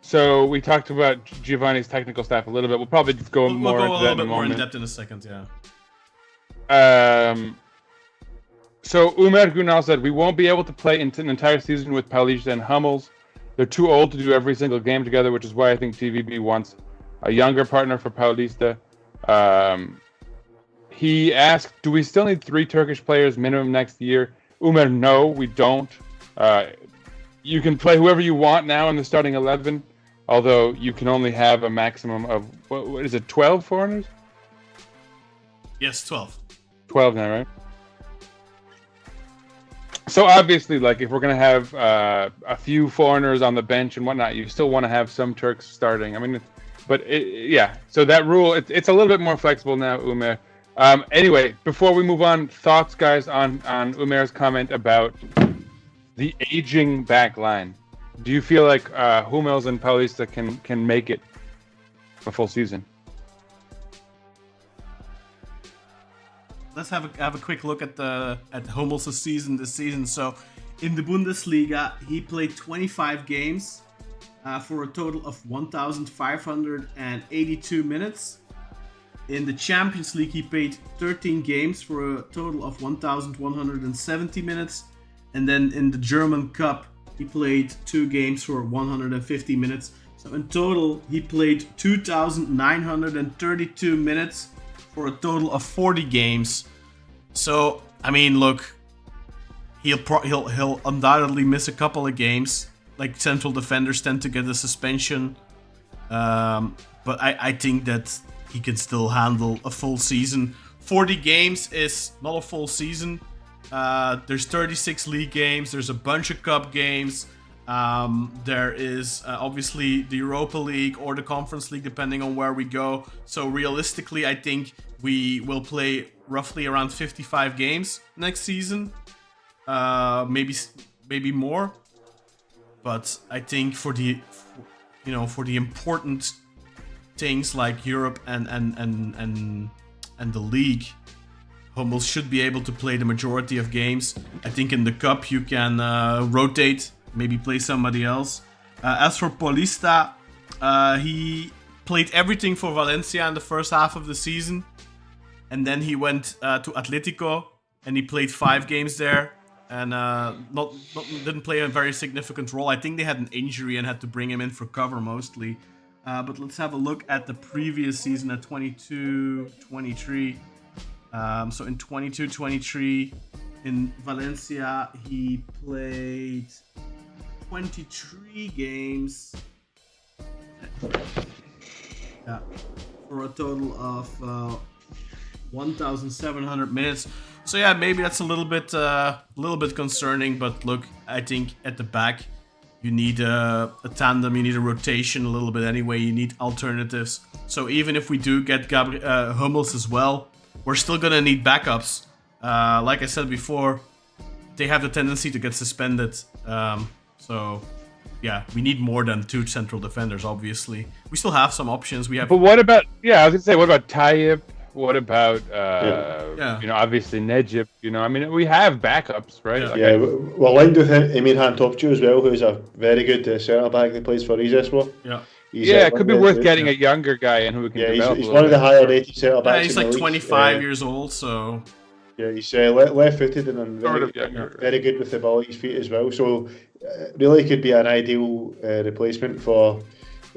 so we talked about Giovanni's technical staff a little bit. We'll probably just go We'll more go into a that little in a bit more in moment. depth in a second, yeah. So Umer Gunal said, we won't be able to play an entire season with Paulista and Hummels. They're too old to do every single game together, which is why I think TVB wants a younger partner for Paulista. He asked, do we still need 3 Turkish players minimum next year? Umer, no, we don't. You can play whoever you want now in the starting 11, although you can only have a maximum of, what is it, 12 foreigners? Yes, 12. 12 now, right? So obviously, like, if we're going to have a few foreigners on the bench and whatnot, you still want to have some Turks starting. I mean, yeah. So that rule, it's a little bit more flexible now, Umer. Anyway, before we move on, thoughts, guys, on Umer's comment about the aging back line. Do you feel like Hummels and Paulista can make it a full season? Let's have a quick look at Hummels' season this season. So, in the Bundesliga, he played 25 games for a total of 1,582 minutes. In the Champions League, he played 13 games for a total of 1,170 minutes. And then in the German Cup, he played 2 games for 150 minutes. So in total, he played 2,932 minutes for a total of 40 games. So, I mean, look, he'll undoubtedly miss a couple of games. Like central defenders tend to get a suspension. But I think that he can still handle a full season. 40 games is not a full season. There's 36 league games. There's a bunch of cup games. There is obviously the Europa League or the Conference League, depending on where we go. So realistically, I think we will play roughly around 55 games next season. Maybe more. But I think for the important things like Europe and the league, Hummels should be able to play the majority of games. I think in the cup you can rotate, maybe play somebody else. As for Paulista, he played everything for Valencia in the first half of the season, and then he went to Atletico and he played 5 games there and didn't play a very significant role. I think they had an injury and had to bring him in for cover mostly. But let's have a look at the previous season at 22-23. So in 22-23 in Valencia, he played 23 games. Yeah, for a total of 1,700 minutes. So yeah, maybe that's a little bit concerning. But look, I think at the back, you need a tandem, you need a rotation a little bit anyway, you need alternatives. So even if we do get Hummels as well, we're still going to need backups. Like I said before, they have the tendency to get suspended. So yeah, we need more than 2 central defenders, obviously. We still have some options. We have. But what about, I was going to say, what about Tayyip? What about, obviously Necip? I mean, we have backups, right? Yeah, we're linked with Emirhan Topçu as well, who's a very good centre back that plays for Rizespor. Yeah. It could be worth getting a younger guy in who we can develop. He's one of the higher rated centre backs. Yeah, he's like 25 years old, so. Yeah, he's left-footed and very good with the ball at his feet as well. So, really could be an ideal replacement for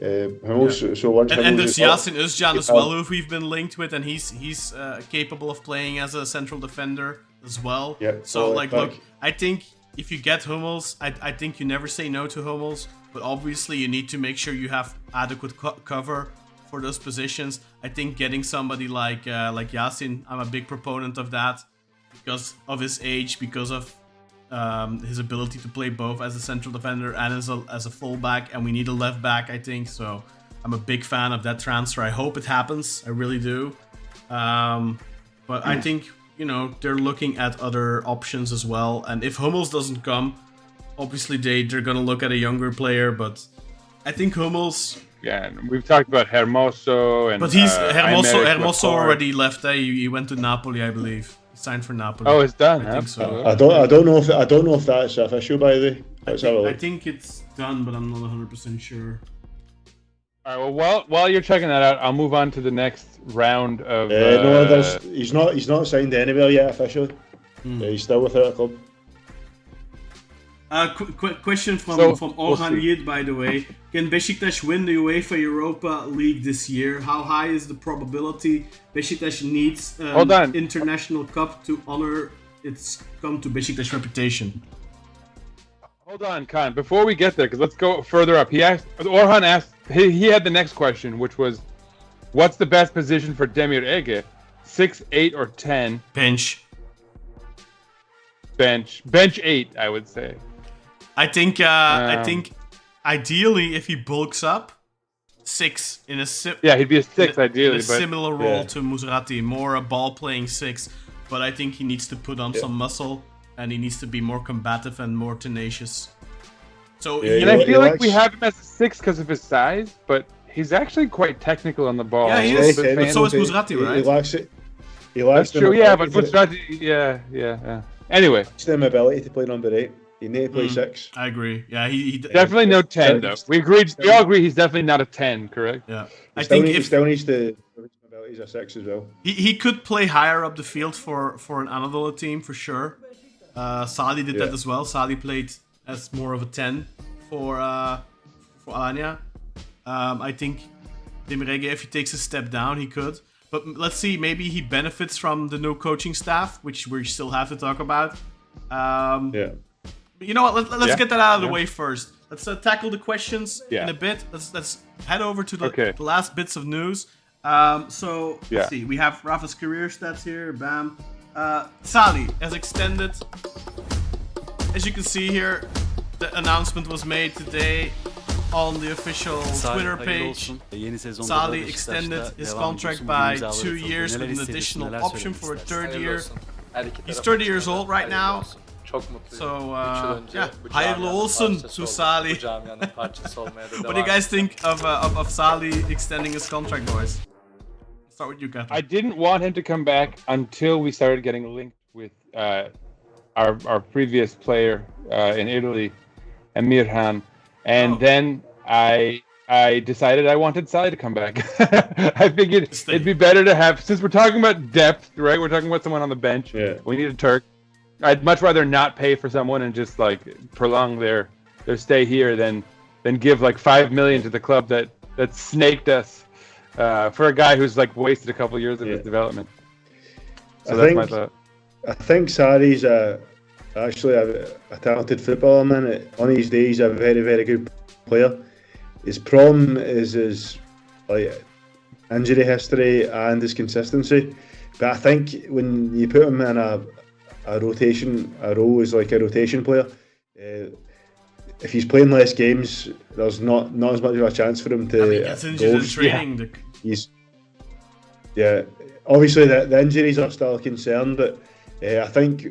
Hummels. Yeah. So once and there's Yasin Özcan as well, who we've been linked with, and he's capable of playing as a central defender as well. Yeah, so look, I think if you get Hummels, I think you never say no to Hummels, but obviously you need to make sure you have adequate cover for those positions. I think getting somebody like Yasin, I'm a big proponent of that because of his age, because of his ability to play both as a central defender and as a fullback, and we need a left back, I think. So I'm a big fan of that transfer. I hope it happens. I really do. But I think, you know, they're looking at other options as well. And if Hummels doesn't come, obviously they're going to look at a younger player. But I think Hummels... Yeah, and we've talked about Hermoso and... But he's Hermoso Laporte. already left. He went to Napoli, I believe. He signed for Napoli. Oh, it's done. I think so. I don't know if that's official, by the way. I think it's done, but I'm not 100% sure. All right. Well, while you're checking that out, I'll move on to the next round of. No, he's not signed anywhere yet officially. He's still without a club. Quick question from We'll Orhan see. Yid, by the way. Can Beşiktaş win the UEFA Europa League this year? How high is the probability Beşiktaş needs Hold on. international cup to honor its come to Beşiktaş reputation? Hold on, Kaan. Before we get there, because let's go further up. Orhan asked. He had the next question, which was, "What's the best position for Demir Ege? 6, 8, or 10?" Bench. Bench 8, I would say. I think ideally if he bulks up, 6 in a Yeah, he'd be a 6 ideally, in a but similar role to Musrati, more a ball playing 6. But I think he needs to put on some muscle and he needs to be more combative and more tenacious. So and I feel like we have him as a 6 because of his size, but he's actually quite technical on the ball. Yeah, he is. But so is Musrati, right? He lacks it. He lacks That's true. Yeah, but Musrati. Yeah. Anyway, the ability to play number 8. You need to play 6. I agree. Yeah, he definitely no 10 though. We all agree he's definitely not a 10, correct? Yeah, He still needs the abilities of 6 as well. He could play higher up the field for an Anadolu team for sure. Salih did that as well. Salih played as more of a 10 for Alanya. I think Demir Ege, if he takes a step down, he could. But let's see, maybe he benefits from the new coaching staff, which we still have to talk about. You know what? Let's get that out of the way first. Let's tackle the questions in a bit. Let's head over to the last bits of news. Let's see. We have Rafa's career stats here. Bam. Salih has extended. As you can see here, the announcement was made today on the official Twitter page. Salih extended his contract by 2 years with an additional option for a 3rd year. He's 30 years old right now. So, hayırlı olsun to Salih. What do you guys think of Salih extending his contract, boys? Let's start with you, Kat. I didn't want him to come back until we started getting linked with our previous player in Italy, Emirhan, and then I decided I wanted Salih to come back. I figured it'd be better to have, since we're talking about depth, right? We're talking about someone on the bench. Yeah. We need a Turk. I'd much rather not pay for someone and just like prolong their stay here than give like 5 million to the club that snaked us for a guy who's like wasted a couple of years of his development. So that's my thought. I think Sarri's actually a talented footballer, man. On his day, he's a very, very good player. His problem is his like injury history and his consistency. But I think when you put him in a role as like a rotation player, if he's playing less games, there's not as much of a chance for him to. He gets injured in training. Obviously the injuries are still a concern, but I think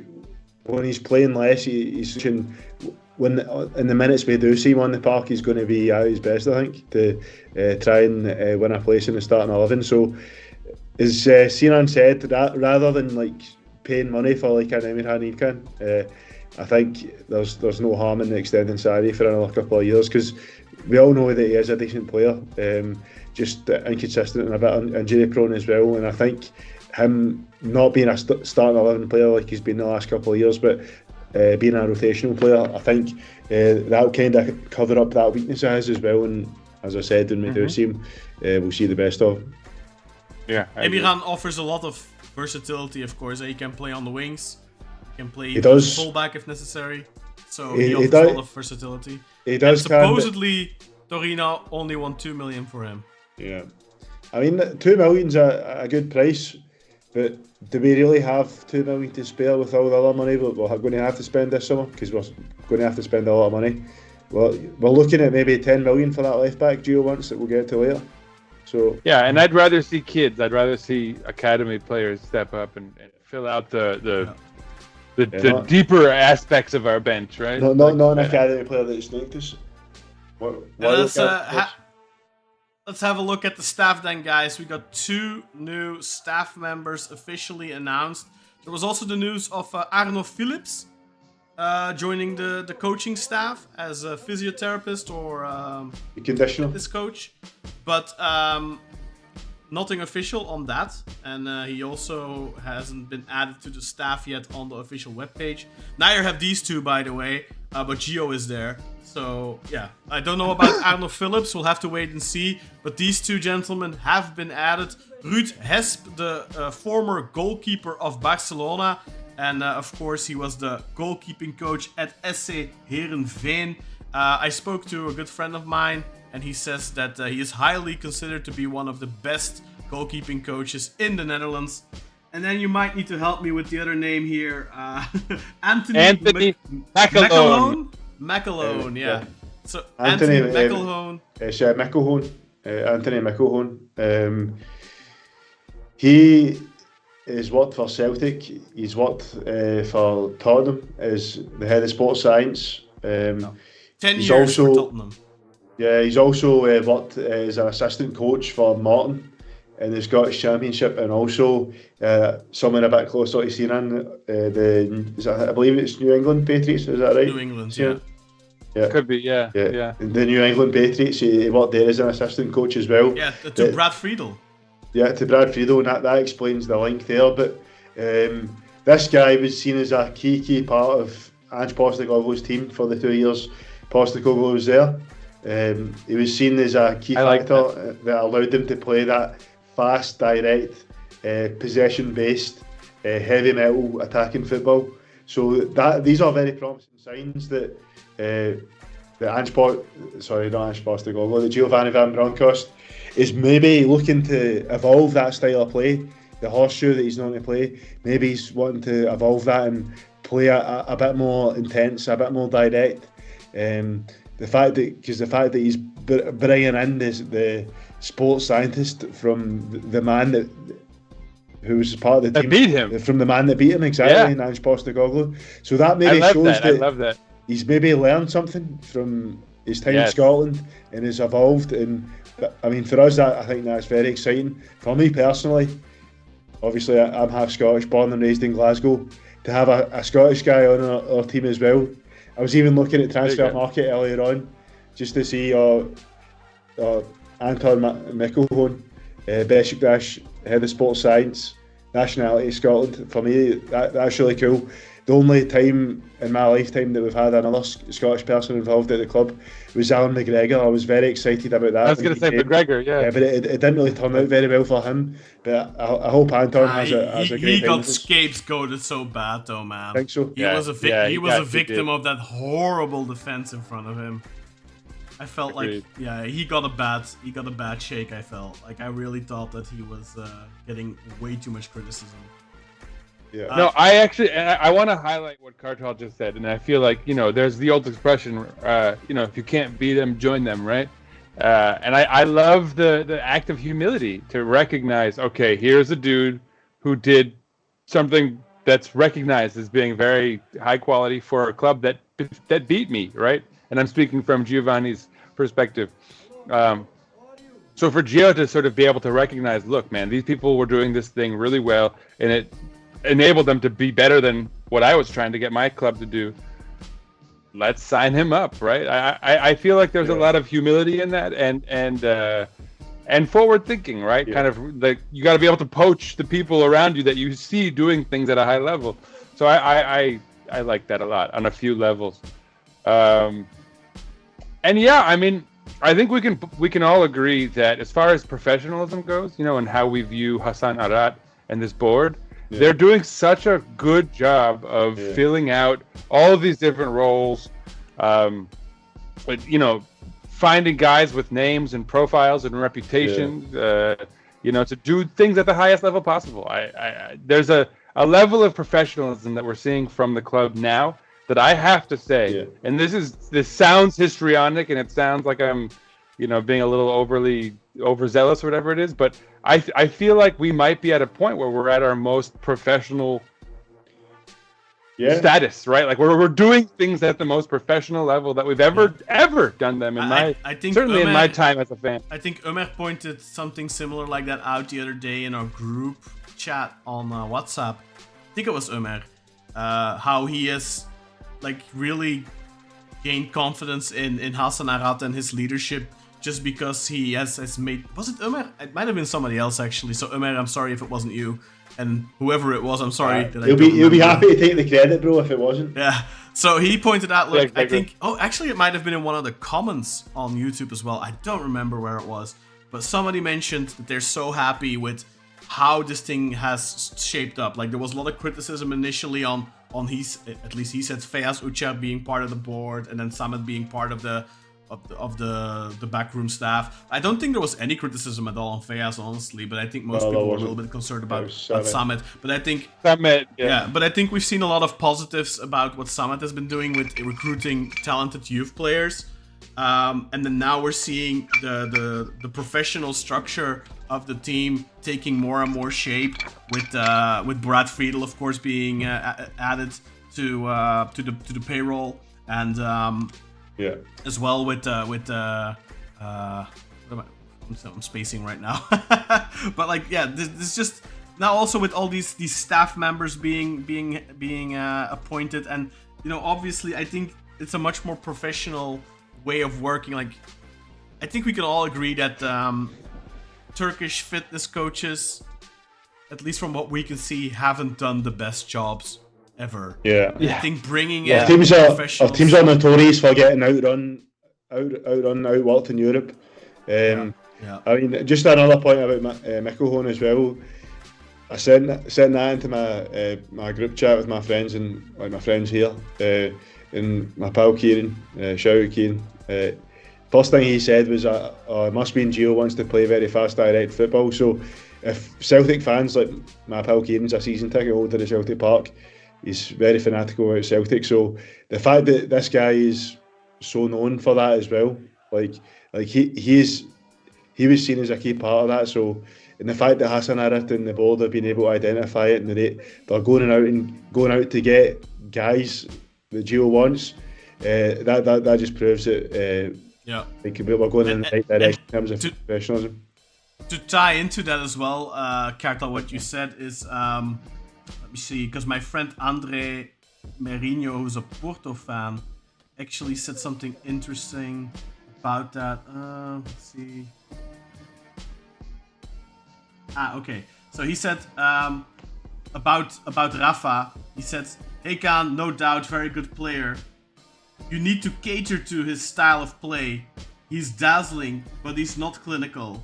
when he's playing less, he's when in the minutes we do see him on the park, he's going to be at his best. I think to try and win a place in the starting 11. So, as Sinan said, that rather than like paying money for like an Emirhan Khan, I think there's no harm in extending Sarri for another couple of years, because we all know that he is a decent player, just inconsistent and a bit injury prone as well. And I think him not being a starting 11 player like he's been the last couple of years, but being a rotational player, I think that'll kind of cover up that weakness of his as well. And as I said, when we do see him, we'll see the best of him. Yeah, Emirhan offers a lot of versatility, of course. He can play on the wings, he can play fullback if necessary. So he offers a lot of versatility. He does. And supposedly, Torino only won 2 million for him. Yeah. I mean, $2 million's a good price, but do we really have $2 million to spare with all the other money we're going to have to spend this summer? Because we're going to have to spend a lot of money. Well, we're looking at maybe 10 million for that left back Gio wants that we'll get to later. So yeah, and I'd rather see kids. I'd rather see academy players step up and fill out the deeper aspects of our bench, right? Not an academy player that snaked us. Let's have a look at the staff then, guys. We got 2 new staff members officially announced. There was also the news of Arno Phillips joining the coaching staff as a physiotherapist or conditioner, fitness coach, but nothing official on that. And he also hasn't been added to the staff yet on the official webpage. Neither have these 2, by the way, but Gio is there. So, yeah, I don't know about Arno Phillips. We'll have to wait and see. But these 2 gentlemen have been added. Ruud Hesp, the former goalkeeper of Barcelona. And, of course, he was the goalkeeping coach at SC Heerenveen. I spoke to a good friend of mine, and he says that he is highly considered to be one of the best goalkeeping coaches in the Netherlands. And then you might need to help me with the other name here. Anthony McElhone. McElhone, yeah. So Anthony McElhone. Anthony McElhone. He has worked for Celtic. He's worked for Tottenham as the head of sports science. 10 years for Tottenham. Yeah, he's also worked as an assistant coach for Morton in the Scottish Championship, and also someone a bit closer to Sinan, I believe it's New England Patriots, is that right? New England, yeah. Could be, yeah. The New England Patriots, he worked there as an assistant coach as well. Yeah, to Brad Friedel. Yeah, to Brad Friedel, and that explains the link there. But this guy was seen as a key part of Ange Postecoglou's team for the 2 years Postecoglou was there. He was seen as a key factor that allowed them to play that fast, direct, possession-based, heavy metal attacking football. So these are very promising signs that that Giovanni Van Bronckhorst is maybe looking to evolve that style of play, the horseshoe that he's known to play. Maybe he's wanting to evolve that and play a bit more intense, a bit more direct. The fact that he's bringing in the sports scientist from the man who was part of the team that beat him, from the man that beat him, exactly, in Ange Postecoglou. So that maybe shows I love that he's maybe learned something from his time in Scotland and has evolved. And I mean, for us, I think that's very exciting. For me personally, obviously I'm half Scottish, born and raised in Glasgow. To have a Scottish guy on our team as well. I was even looking at transfer market earlier on, just to see Anton McElhone, Beşiktaş, head of sports science, nationality Scotland. For me, that's really cool. The only time in my lifetime that we've had another Scottish person involved at the club was Alan McGregor. I was very excited about that. I was going to say McGregor, yeah. But it didn't really turn out very well for him. But I hope Anton has a great He got scapegoated so bad, though, man. I think so. He was a victim of that horrible defense in front of him. I felt like, he got a bad shake. I felt like I really thought that he was getting way too much criticism. Yeah. No, I want to highlight what Kartal just said, and I feel like, there's the old expression, if you can't beat them, join them, right? And I love the act of humility to recognize, okay, here's a dude who did something that's recognized as being very high quality for a club that beat me, right? And I'm speaking from Giovanni's perspective. So for Gio to sort of be able to recognize, look, man, these people were doing this thing really well, and it enabled them to be better than what I was trying to get my club to do. Let's sign him up, right? I feel like there's a lot of humility in that, and forward thinking, right? Yeah. Kind of like you got to be able to poach the people around you that you see doing things at a high level. So I like that a lot on a few levels. And yeah, I mean, I think we can all agree that as far as professionalism goes, and how we view Hassan Arat and this board. Yeah. They're doing such a good job of filling out all of these different roles, finding guys with names and profiles and reputations, to do things at the highest level possible. There's a level of professionalism that we're seeing from the club now that I have to say, and this sounds histrionic, and it sounds like I'm, being a little overzealous or whatever it is, but I feel like we might be at a point where we're at our most professional status, right? Like we're doing things at the most professional level that we've ever done them in I think certainly in my time as a fan. I think Ömer pointed something similar like that out the other day in our group chat on WhatsApp. I think it was Ömer, how he has like really gained confidence in Hassan Arat and his leadership just because he has made. Was it Ömer? It might have been somebody else actually. So Ömer, I'm sorry if it wasn't you. And whoever it was, I'm sorry. That he'll be happy to take the credit, bro, if it wasn't. Yeah. So he pointed out, look, I think... Oh, actually, it might have been in one of the comments on YouTube as well. I don't remember where it was. But somebody mentioned that they're so happy with how this thing has shaped up. Like, there was a lot of criticism initially on his... At least he said Feyyaz Uçar being part of the board and then Samet being part of the backroom staff. I don't think there was any criticism at all on Feyyaz, honestly, but I think most people were a little bit concerned about Samet. But I think but I think we've seen a lot of positives about what Samet has been doing with recruiting talented youth players. And then now we're seeing the professional structure of the team taking more and more shape with Brad Friedel, of course, being added to the payroll, and as well with what am I'm spacing right now. But like, this just now also with all these staff members being appointed, and obviously I think it's a much more professional way of working. Like, I think we can all agree that Turkish fitness coaches, at least from what we can see, haven't done the best jobs ever. I think bringing in our teams are notorious for getting outworked in Europe. I mean, just another point about Mikkelhone as well. I sent that into my group chat with my friends and like my friends here, and my pal Kieran. Shout out Kieran. First thing he said was, it must mean Gio wants to play very fast, direct football. So if Celtic fans, like my pal Kieran's a season ticket holder at Celtic Park, he's very fanatical about Celtic, so the fact that this guy is so known for that as well, like he was seen as a key part of that. So, and the fact that Hassan Arat and the board have been able to identify it, and they're going out to get guys that Gio wants, that just proves that we're going in the right direction in terms of professionalism. To tie into that as well, Kartal, what you said is. Let me see, because my friend Andre Merinho, who's a Porto fan, actually said something interesting about that. Let's see. Okay. So he said about Rafa. He said, "Hey Kaan, no doubt, very good player. You need to cater to his style of play. He's dazzling, but he's not clinical.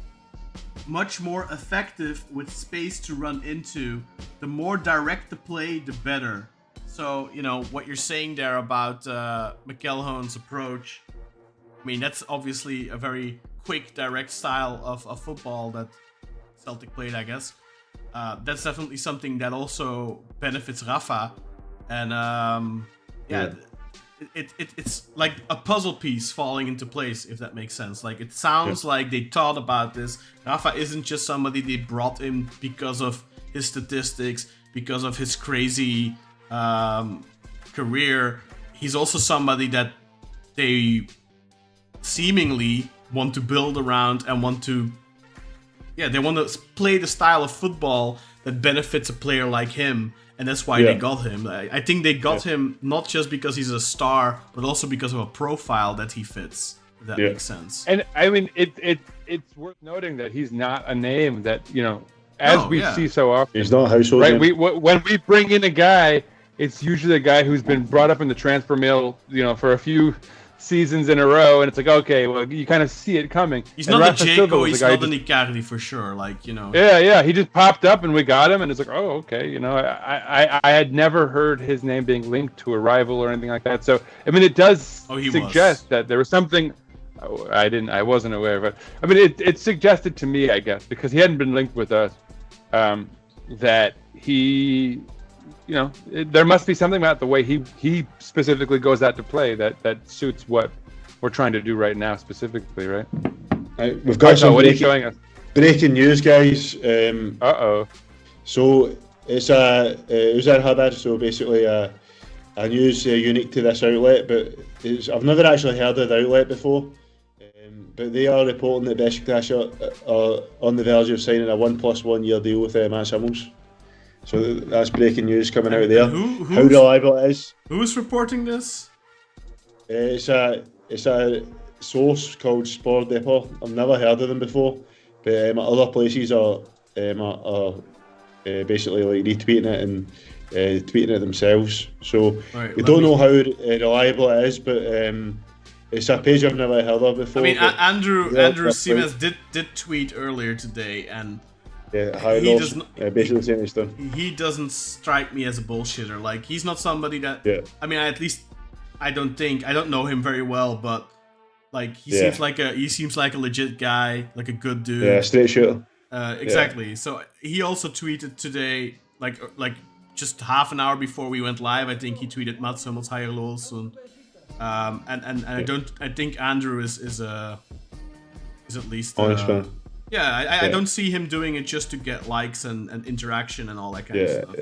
Much more effective with space to run into. The more direct the play, the better." So, what you're saying there about McElhone's approach, I mean, that's obviously a very quick, direct style of football that Celtic played, I guess. That's definitely something that also benefits Rafa. And, It's like a puzzle piece falling into place, if that makes sense. Like, it sounds like they thought about this. Rafa isn't just somebody they brought in because of his statistics, because of his crazy career. He's also somebody that they seemingly want to build around and want to play the style of football that benefits a player like him. And that's why they got him. I think they got him not just because he's a star, but also because of a profile that he fits. If that makes sense. And I mean, it's worth noting that he's not a name that as we see so often. He's not a household name. When we bring in a guy, it's usually a guy who's been brought up in the transfer mill, for a few seasons in a row, and it's like, okay, well, you kind of see it coming. He's not a Jaco, he's not an Icardi for sure, Yeah, he just popped up and we got him, and it's like, oh, okay, I had never heard his name being linked to a rival or anything like that. So, I mean, it does suggest that there was something I wasn't aware of it. I mean, it suggested to me, I guess, because he hadn't been linked with us, that he, there must be something about the way he specifically goes out to play that suits what we're trying to do right now specifically, right? We've got some what are you showing us? breaking news, guys. So it's Uzer Haber, so basically a news unique to this outlet, but I've never actually heard of the outlet before. But they are reporting that Beşiktaş are on the verge of signing a 1+1 year deal with Mats Hummels. So that's breaking news coming out there. How reliable it is. Who's reporting this? It's a source called Sport Depot. I've never heard of them before, but other places are basically like retweeting it and tweeting it themselves. So we don't know how reliable it is, but it's a page I've never heard of before. I mean, Andrew Siemens did tweet earlier today, and basically saying he's done. He doesn't strike me as a bullshitter. Like, he's not somebody that. Yeah. I mean, at least I don't know him very well, but like he seems like a legit guy, like a good dude. Yeah, straight shooter. Exactly. Yeah. So he also tweeted today, like just half an hour before we went live. I think he tweeted Mats Hummels higher low soon. And I think Andrew is at least honest man. Yeah, I don't see him doing it just to get likes and interaction and all that kind of stuff.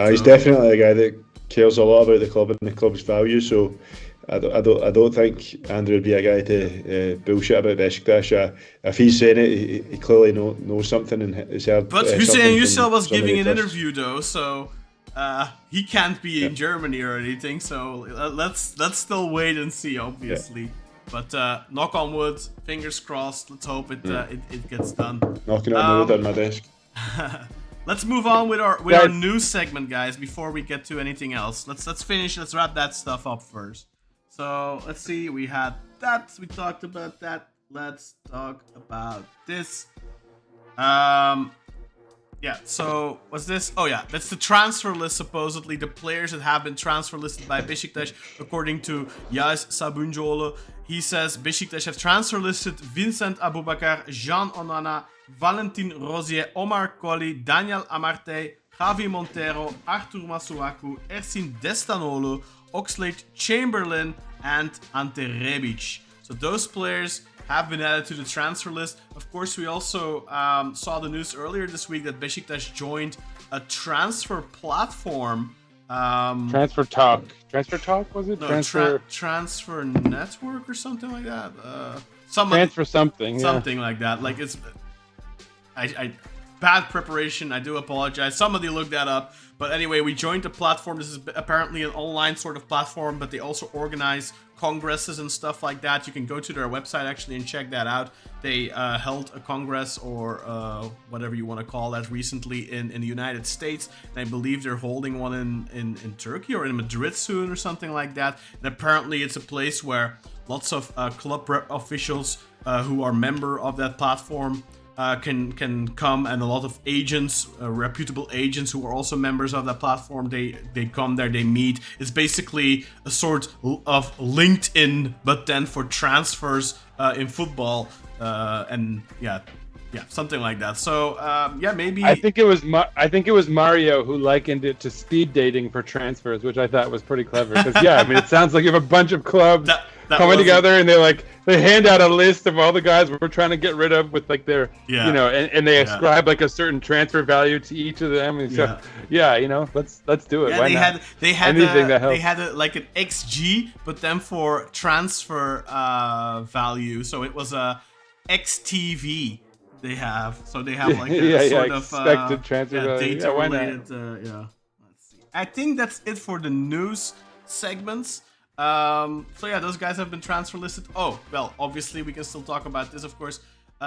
He's definitely a guy that cares a lot about the club and the club's values. So I don't think Andrew would be a guy to bullshit about Beşiktaş. If he's saying it, he clearly knows something and has heard. But Hüseyin Yücel was giving an interview though, so. He can't be in Germany or anything, so let's still wait and see, obviously. Yeah. But knock on wood, fingers crossed. Let's hope it gets done. Knocking on wood on my desk. Let's move on with our news segment, guys. Before we get to anything else, let's finish. Let's wrap that stuff up first. So let's see. We had that. We talked about that. Let's talk about this. Yeah, so what's this? Oh yeah, that's the transfer list, supposedly. The players that have been transfer listed by Beşiktaş, according to Yas Sabuncuoğlu. He says Beşiktaş have transfer listed Vincent Aboubakar, Jean Onana, Valentin Rosier, Omar Colley, Daniel Amarte, Javi Montero, Arthur Masuaku, Ersin Destanoglu, Oxlade Chamberlain, and Ante Rebic. So those players have been added to the transfer list. Of course, we also saw the news earlier this week that Beşiktaş joined a transfer platform. Transfer Talk was it? No, transfer Network or something like that. Transfer something like that. Like it's, I bad preparation. I do apologize. Somebody looked that up. But anyway, we joined the platform. This is apparently an online sort of platform, but they also organize congresses and stuff like that. You can go to their website actually and check that out. They held a congress or whatever you want to call that recently in the United States. And I believe they're holding one in Turkey or in Madrid soon or something like that. And apparently it's a place where lots of club officials who are member of that platform can come, and a lot of agents, reputable agents who are also members of that platform, they come there, they meet. It's basically a sort of LinkedIn, but then for transfers in football, and yeah, something like that. So maybe I think it was Mario who likened it to speed dating for transfers, which I thought was pretty clever. Because I mean, it sounds like you have a bunch of clubs coming together, and they hand out a list of all the guys we're trying to get rid of with like their and they ascribe like a certain transfer value to each of them. And so let's do it. Yeah, Why they had like an XG, but then for transfer value, so it was a XTV. They have like a sort of expected transfer value. Data related. Let's see. I think that's it for the news segments. Those guys have been transfer listed. Oh, well, obviously we can still talk about this, of course.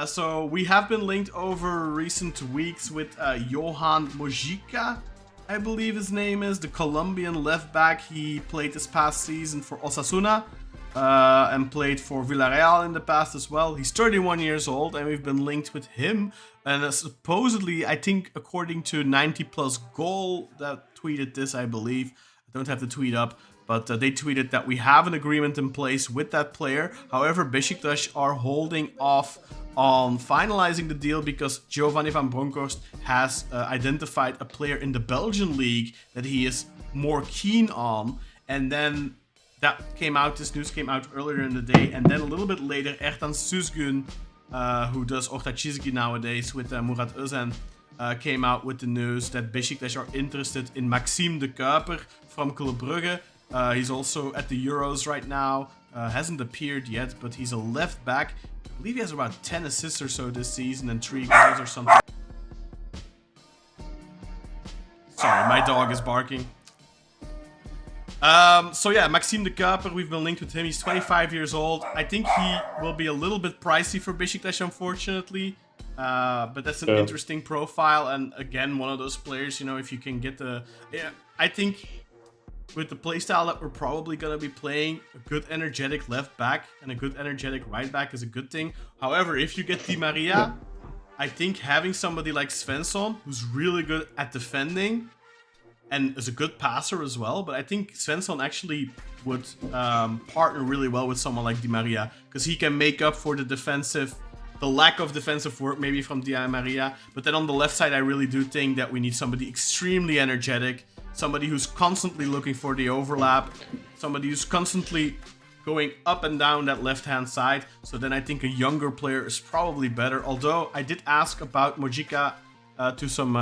So we have been linked over recent weeks with Johan Mojica, I believe his name is, the Colombian left back. He played this past season for Osasuna and played for Villarreal in the past as well. He's 31 years old, and we've been linked with him. And supposedly, I think according to 90 Plus Goal that tweeted this, I believe. I don't have the tweet up. but they tweeted that we have an agreement in place with that player. However, Beşiktaş are holding off on finalizing the deal because Giovanni van Bronckhorst has identified a player in the Belgian league that he is more keen on. And then this news came out earlier in the day, and then a little bit later, Ertan Süzgün, who does Orta Çizgi nowadays with Murat Özen, came out with the news that Beşiktaş are interested in Maxime de Kuiper from Club Brugge. He's also at the Euros right now, hasn't appeared yet, but he's a left back. I believe he has about 10 assists or so this season and 3 goals or something. Sorry, my dog is barking. So yeah, Maxime de Kuiper, we've been linked with him. He's 25 years old. I think he will be a little bit pricey for Beşiktaş, unfortunately. But that's an interesting profile. And again, one of those players, you know, if you can get I think with the playstyle that we're probably going to be playing, a good energetic left back and a good energetic right back is a good thing. However, if you get Di Maria, I think having somebody like Svensson, who's really good at defending, and is a good passer as well, but I think Svensson actually would partner really well with someone like Di Maria, because he can make up for the lack of defensive work maybe from Di Maria. But then on the left side, I really do think that we need somebody extremely energetic, somebody who's constantly looking for the overlap, somebody who's constantly going up and down that left-hand side. So then I think a younger player is probably better. Although I did ask about Mojica to some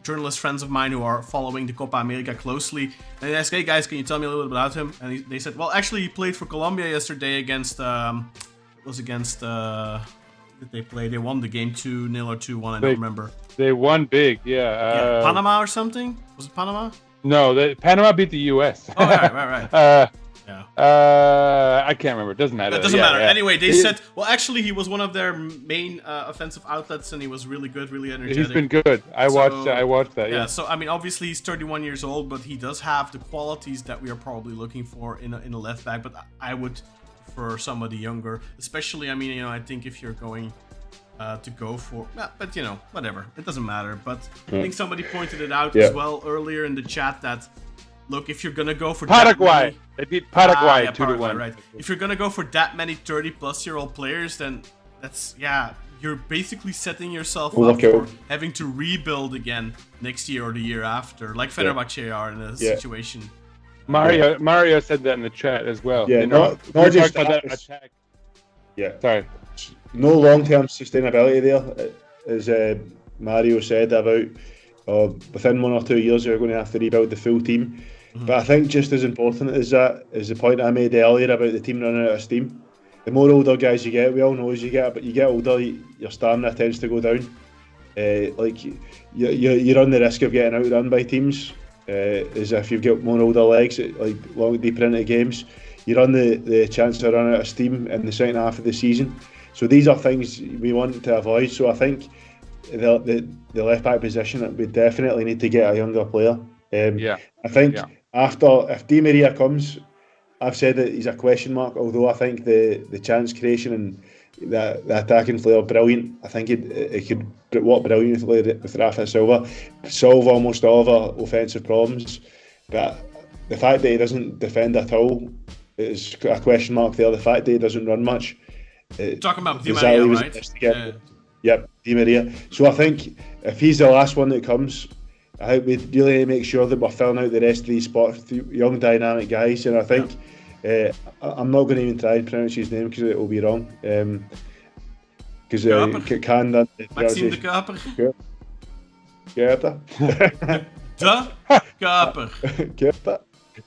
journalist friends of mine who are following the Copa America closely. And I asked, hey guys, can you tell me a little bit about him? And they said, well, actually he played for Colombia yesterday against, did they play? They won the game 2-0 or 2-1, I don't remember. They won big, yeah. Panama or something? Was it Panama? No, Panama beat the U.S. Oh, right. I can't remember. It doesn't matter. It doesn't matter. Yeah. Anyway, they said, well, actually, he was one of their main offensive outlets, and he was really good, really energetic. He's been good. I watched that. Yeah. So I mean, obviously, he's 31 years old, but he does have the qualities that we are probably looking for in a left back. But I would prefer somebody younger, especially. I mean, you know, I think if you're going to go for, but you know, whatever, it doesn't matter. But I think somebody pointed it out as well earlier in the chat that, look, if you're gonna go for Paraguay, they beat Paraguay 2-1. Right. If you're gonna go for that many 30-plus-year-old players, then you're basically setting yourself up for having to rebuild again next year or the year after, like Fenerbahce are in a situation. Mario said that in the chat as well. Yeah, you know, not just about that attack. Yeah. Sorry. No long-term sustainability there, as Mario said about within 1 or 2 years you're going to have to rebuild the full team. But I think just as important as that is the point I made earlier about the team running out of steam. The more older guys you get, we all know as you get older, your stamina tends to go down. Like you run the risk of getting outrun by teams, as if you've got more older legs, like long deeper into games. You run the chance to run out of steam in the second half of the season. So these are things we want to avoid. So I think the left back position, we definitely need to get a younger player. I think if Di Maria comes, I've said that he's a question mark, although I think the chance creation and the attacking flair brilliant. I think it could work brilliantly with Rafa Silva, solve almost all of our offensive problems. But the fact that he doesn't defend at all is a question mark there. The fact that he doesn't run much. Talking about Di Maria, right? Yep, Di Maria. So I think if he's the last one that comes, I think we really need to make sure that we're filling out the rest of these spots, young dynamic guys. And I think I'm not going to even try and pronounce his name because it will be wrong. Because Kaan done Maxime de Kuiper. Kuiper.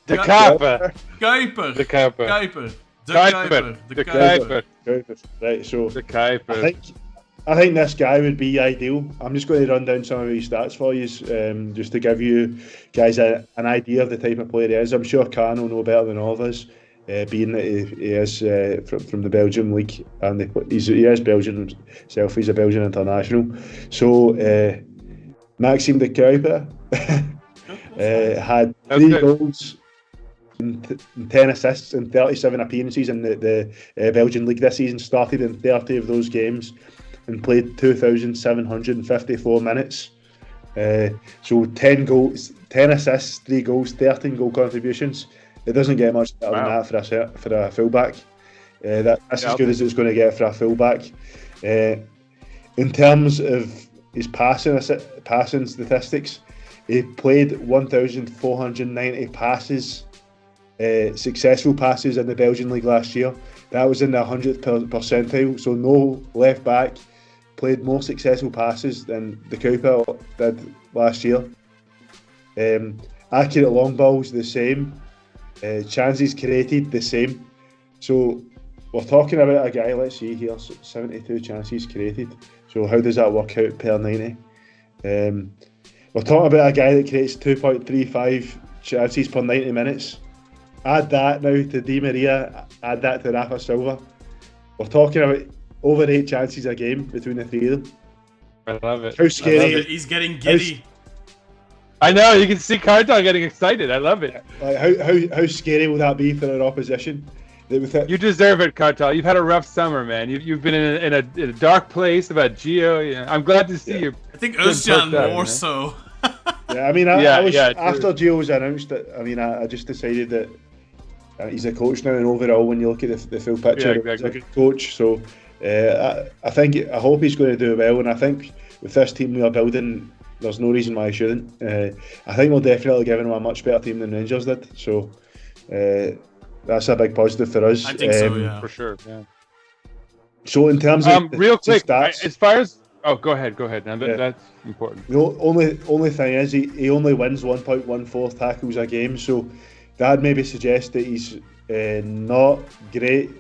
De Kuiper. Kuiper. De Kuiper. Kuiper. De Kuiper. Kuiper. De Kuiper. Kuiper. De Kuiper. Right, so De Kuiper. I think this guy would be ideal. I'm just going to run down some of his stats for you, just to give you guys an idea of the type of player he is. I'm sure Kaan will know better than all of us, being that he is from the Belgium league, and he is Belgian himself. He's a Belgian international. So Maxime de Kuiper had 3 goals and 10 assists in 37 appearances in the Belgian league this season. Started in 30 of those games and played 2,754 minutes. So 10 goals, 10 assists, 3 goals, 13 goal contributions. It doesn't get much better than that for a fullback. That's as good as it's going to get for a fullback. In terms of his passing statistics, he played 1,490 passes, successful passes in the Belgian league last year. That was in the 100th percentile. So no left back played more successful passes than the Cooper did last year. Accurate long balls the same. Chances created the same. So we're talking about a guy, let's see here, 72 chances created. So how does that work out per 90? We're talking about a guy that creates 2.35 chances per 90 minutes. Add that now to Di Maria, add that to Rafa Silva. We're talking about over 8 chances a game between the three of them. I love it. How scary. He's getting giddy. I know, you can see Kartal getting excited. I love it. Like how scary will that be for an opposition? You deserve it, Kartal. You've had a rough summer, man. You've been in a dark place about Gio. Yeah. I'm glad to see you. I think Özcan more so. Yeah, I mean, I was after Gio was announced. I just decided that he's a coach now, and overall, when you look at the full picture, he's a good coach. So I hope he's going to do well, and I think with this team we are building, there's no reason why he shouldn't. I think we're definitely giving him a much better team than Rangers did. So. That's a big positive for us. I think so, yeah. For sure, yeah. So in terms of real quick, stats, as far as go ahead. Now that's important. The only thing is he only wins 1.14 tackles a game, so that maybe suggests that he's not great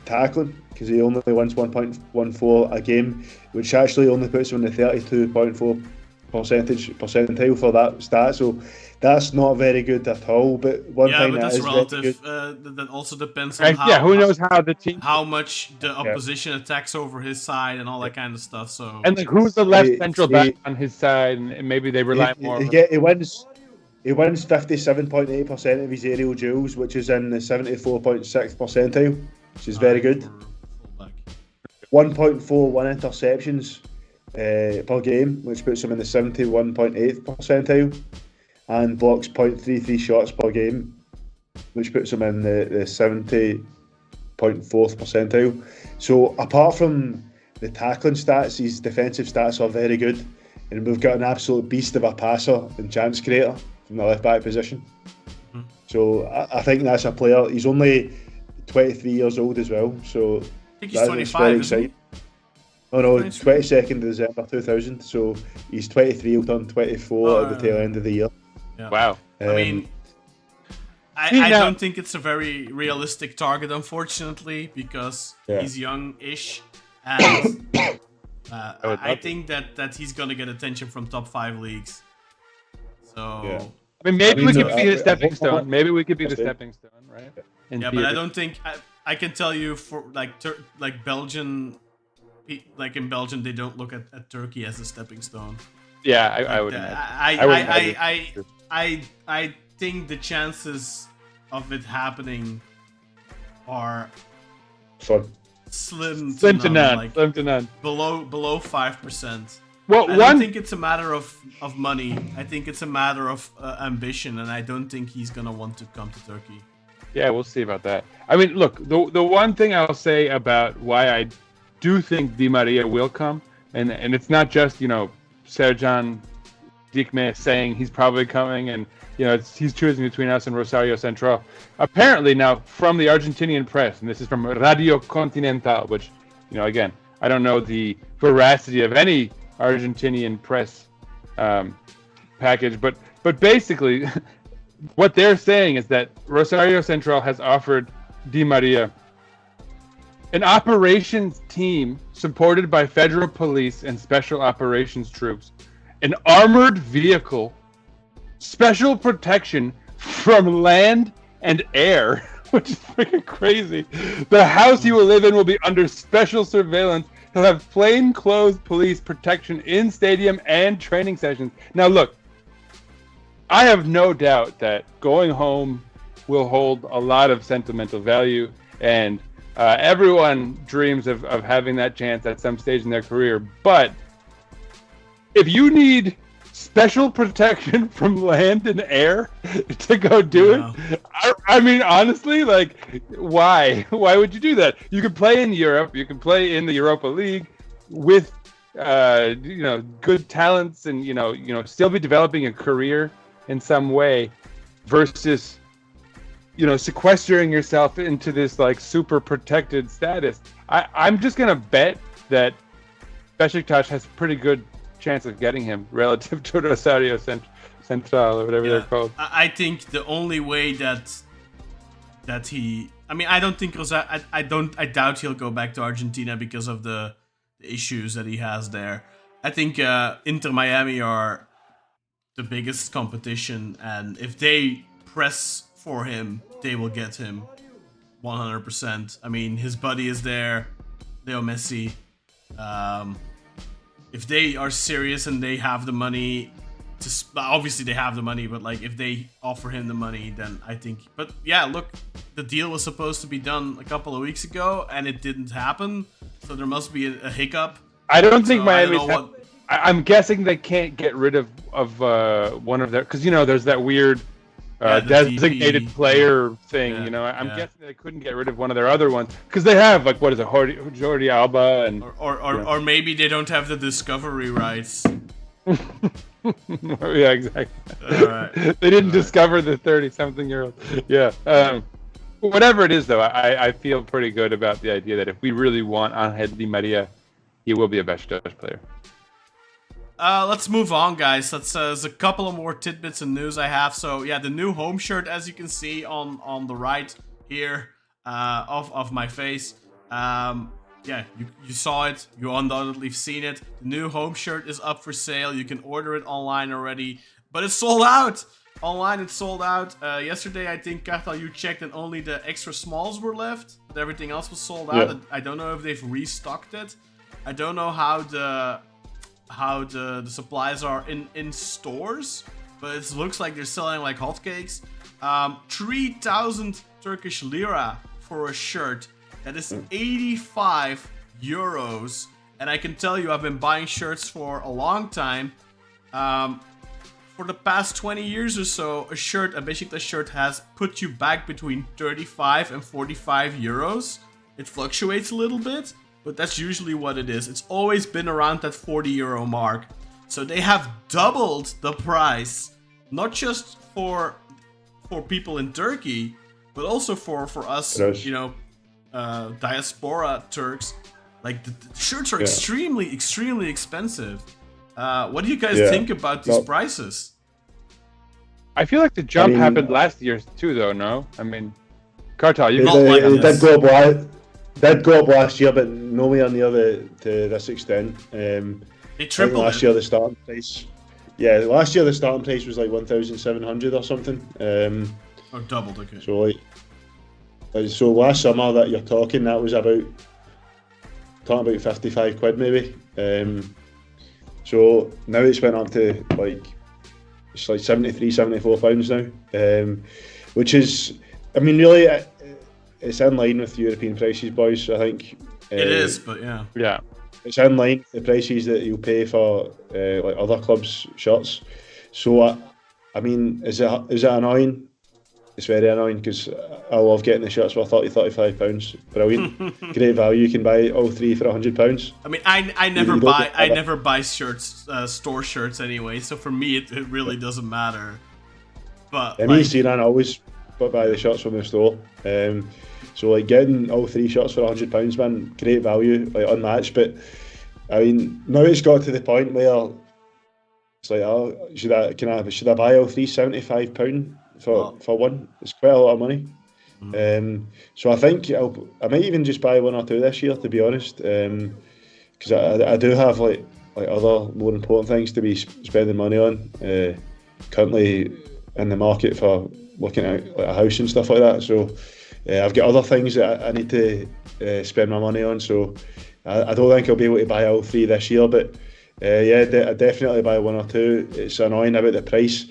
tackling, because he only wins 1.14 a game, which actually only puts him in the 32.4 percentile for that stat. So that's not very good at all. But one thing but that that's is relative. That also depends on who knows how the team, how much the opposition attacks over his side and all that kind of stuff. So and who's the left central back on his side, and maybe they rely more. He wins 57.8% of his aerial duels, which is in the 74.6th percentile, which is very good. 1.41 interceptions per game, which puts him in the 71.8th percentile, and blocks 0.33 shots per game, which puts him in the 70.4th percentile. So apart from the tackling stats, his defensive stats are very good, and we've got an absolute beast of a passer and chance creator from the left back position. So I think that's a player. He's only 23 years old as well, so I think he's 25, isn't he? Oh no, 22nd December 2000. So he's 23. He'll turn 24 at the tail end of the year. Yeah. Wow. I mean, I don't think it's a very realistic target, unfortunately, because he's young-ish, and I think that he's gonna get attention from top 5 leagues. So I mean, maybe we could be the stepping stone. Maybe we could be the stepping stone, right? But I don't think I can tell you for like Belgian. Like in Belgium, they don't look at Turkey as a stepping stone. Yeah, I would. I think the chances of it happening are slim to none. Like slim to none. Below 5%. Well, I don't think it's a matter of money. I think it's a matter of ambition, and I don't think he's gonna want to come to Turkey. Yeah, we'll see about that. I mean, look, the one thing I'll say about why I do think Di Maria will come, and it's not just, Serjan Dikme saying he's probably coming, and he's choosing between us and Rosario Central. Apparently now, from the Argentinian press, and this is from Radio Continental, which, again, I don't know the veracity of any Argentinian press package, but basically what they're saying is that Rosario Central has offered Di Maria an operations team supported by federal police and special operations troops, an armored vehicle, special protection from land and air, which is freaking crazy. The house he will live in will be under special surveillance. He'll have plainclothes police protection in stadium and training sessions. Now look, I have no doubt that going home will hold a lot of sentimental value, and everyone dreams of having that chance at some stage in their career. But if you need special protection from land and air to go do it. I mean, honestly, like, why? Why would you do that? You could play in Europe. You can play in the Europa League with, good talents, and still be developing a career in some way, versus, sequestering yourself into this like super protected status. I'm just gonna bet that Beşiktaş has a pretty good chance of getting him relative to Rosario Central or whatever they're called. I think the only way that he, I mean, I don't think I doubt he'll go back to Argentina because of the issues that he has there. I think Inter Miami are the biggest competition, and if they press for him, they will get him 100%. I mean, his buddy is there, Leo Messi. If they are serious and they have the money obviously they have the money, but like if they offer him the money, then I think. But yeah, look, the deal was supposed to be done a couple of weeks ago and it didn't happen, so there must be a hiccup. I don't think Miami's. I'm guessing they can't get rid of one of their, because there's that weird designated DP player thing. Yeah, I'm guessing they couldn't get rid of one of their other ones because they have, like, what is it, Jordi Alba, and or maybe they don't have the discovery rights. Yeah, exactly. All right. They didn't discover the 30-something-year-old. Yeah. Whatever it is, though, I feel pretty good about the idea that if we really want Angel Di Maria, he will be a Beşiktaş player. Let's move on, guys. There's a couple of more tidbits and news I have. So yeah, the new home shirt, as you can see on the right here of my face. Yeah, you saw it. You undoubtedly seen it. The new home shirt is up for sale. You can order it online already, but it's sold out. Online, it's sold out. Yesterday, I think, Kartal, you checked and only the extra smalls were left, but everything else was sold out. Yeah. I don't know if they've restocked it. I don't know how the supplies are in stores, but it looks like they're selling like hotcakes. 3,000 Turkish lira for a shirt. That is 85 euros. And I can tell you, I've been buying shirts for a long time. For the past 20 years or so, a Beşiktaş shirt has put you back between 35 and 45 euros. It fluctuates a little bit, but that's usually what it is. It's always been around that 40 euro mark. So they have doubled the price, not just for people in Turkey, but also for us, diaspora Turks. Like the shirts are extremely expensive. What do you guys think about these prices? I feel like the jump happened last year too, though. No, I mean, Kartal, you did go up last year, but nowhere near to this extent. They tripled last year. The starting price, last year the starting price was like 1,700 or something. Or doubled, okay. So last summer that you're talking, that was about 55 quid maybe. So now it's went up to it's like 73, 74 pounds now, which is, I mean, really, it's in line with European prices, boys. I think it is, but yeah, it's in line with the prices that you'll pay for like other clubs' shirts. So I mean, is it annoying? It's very annoying because I love getting the shirts for 35 pounds. Brilliant, great value. You can buy all three for £100. I mean, I never buy shirts, store shirts anyway. So for me, it really doesn't matter. But me and Sinan always buy the shirts from the store. So like getting all three shirts for £100, man, great value, like unmatched. But I mean, now it's got to the point where it's like, should I buy all three £75? For one, it's quite a lot of money. So I think I might even just buy one or two this year, to be honest, because I do have like other more important things to be spending money on. Currently in the market for looking at like a house and stuff like that. So I've got other things that I need to spend my money on. So I don't think I'll be able to buy all three this year, but I definitely buy one or two. It's annoying about the price.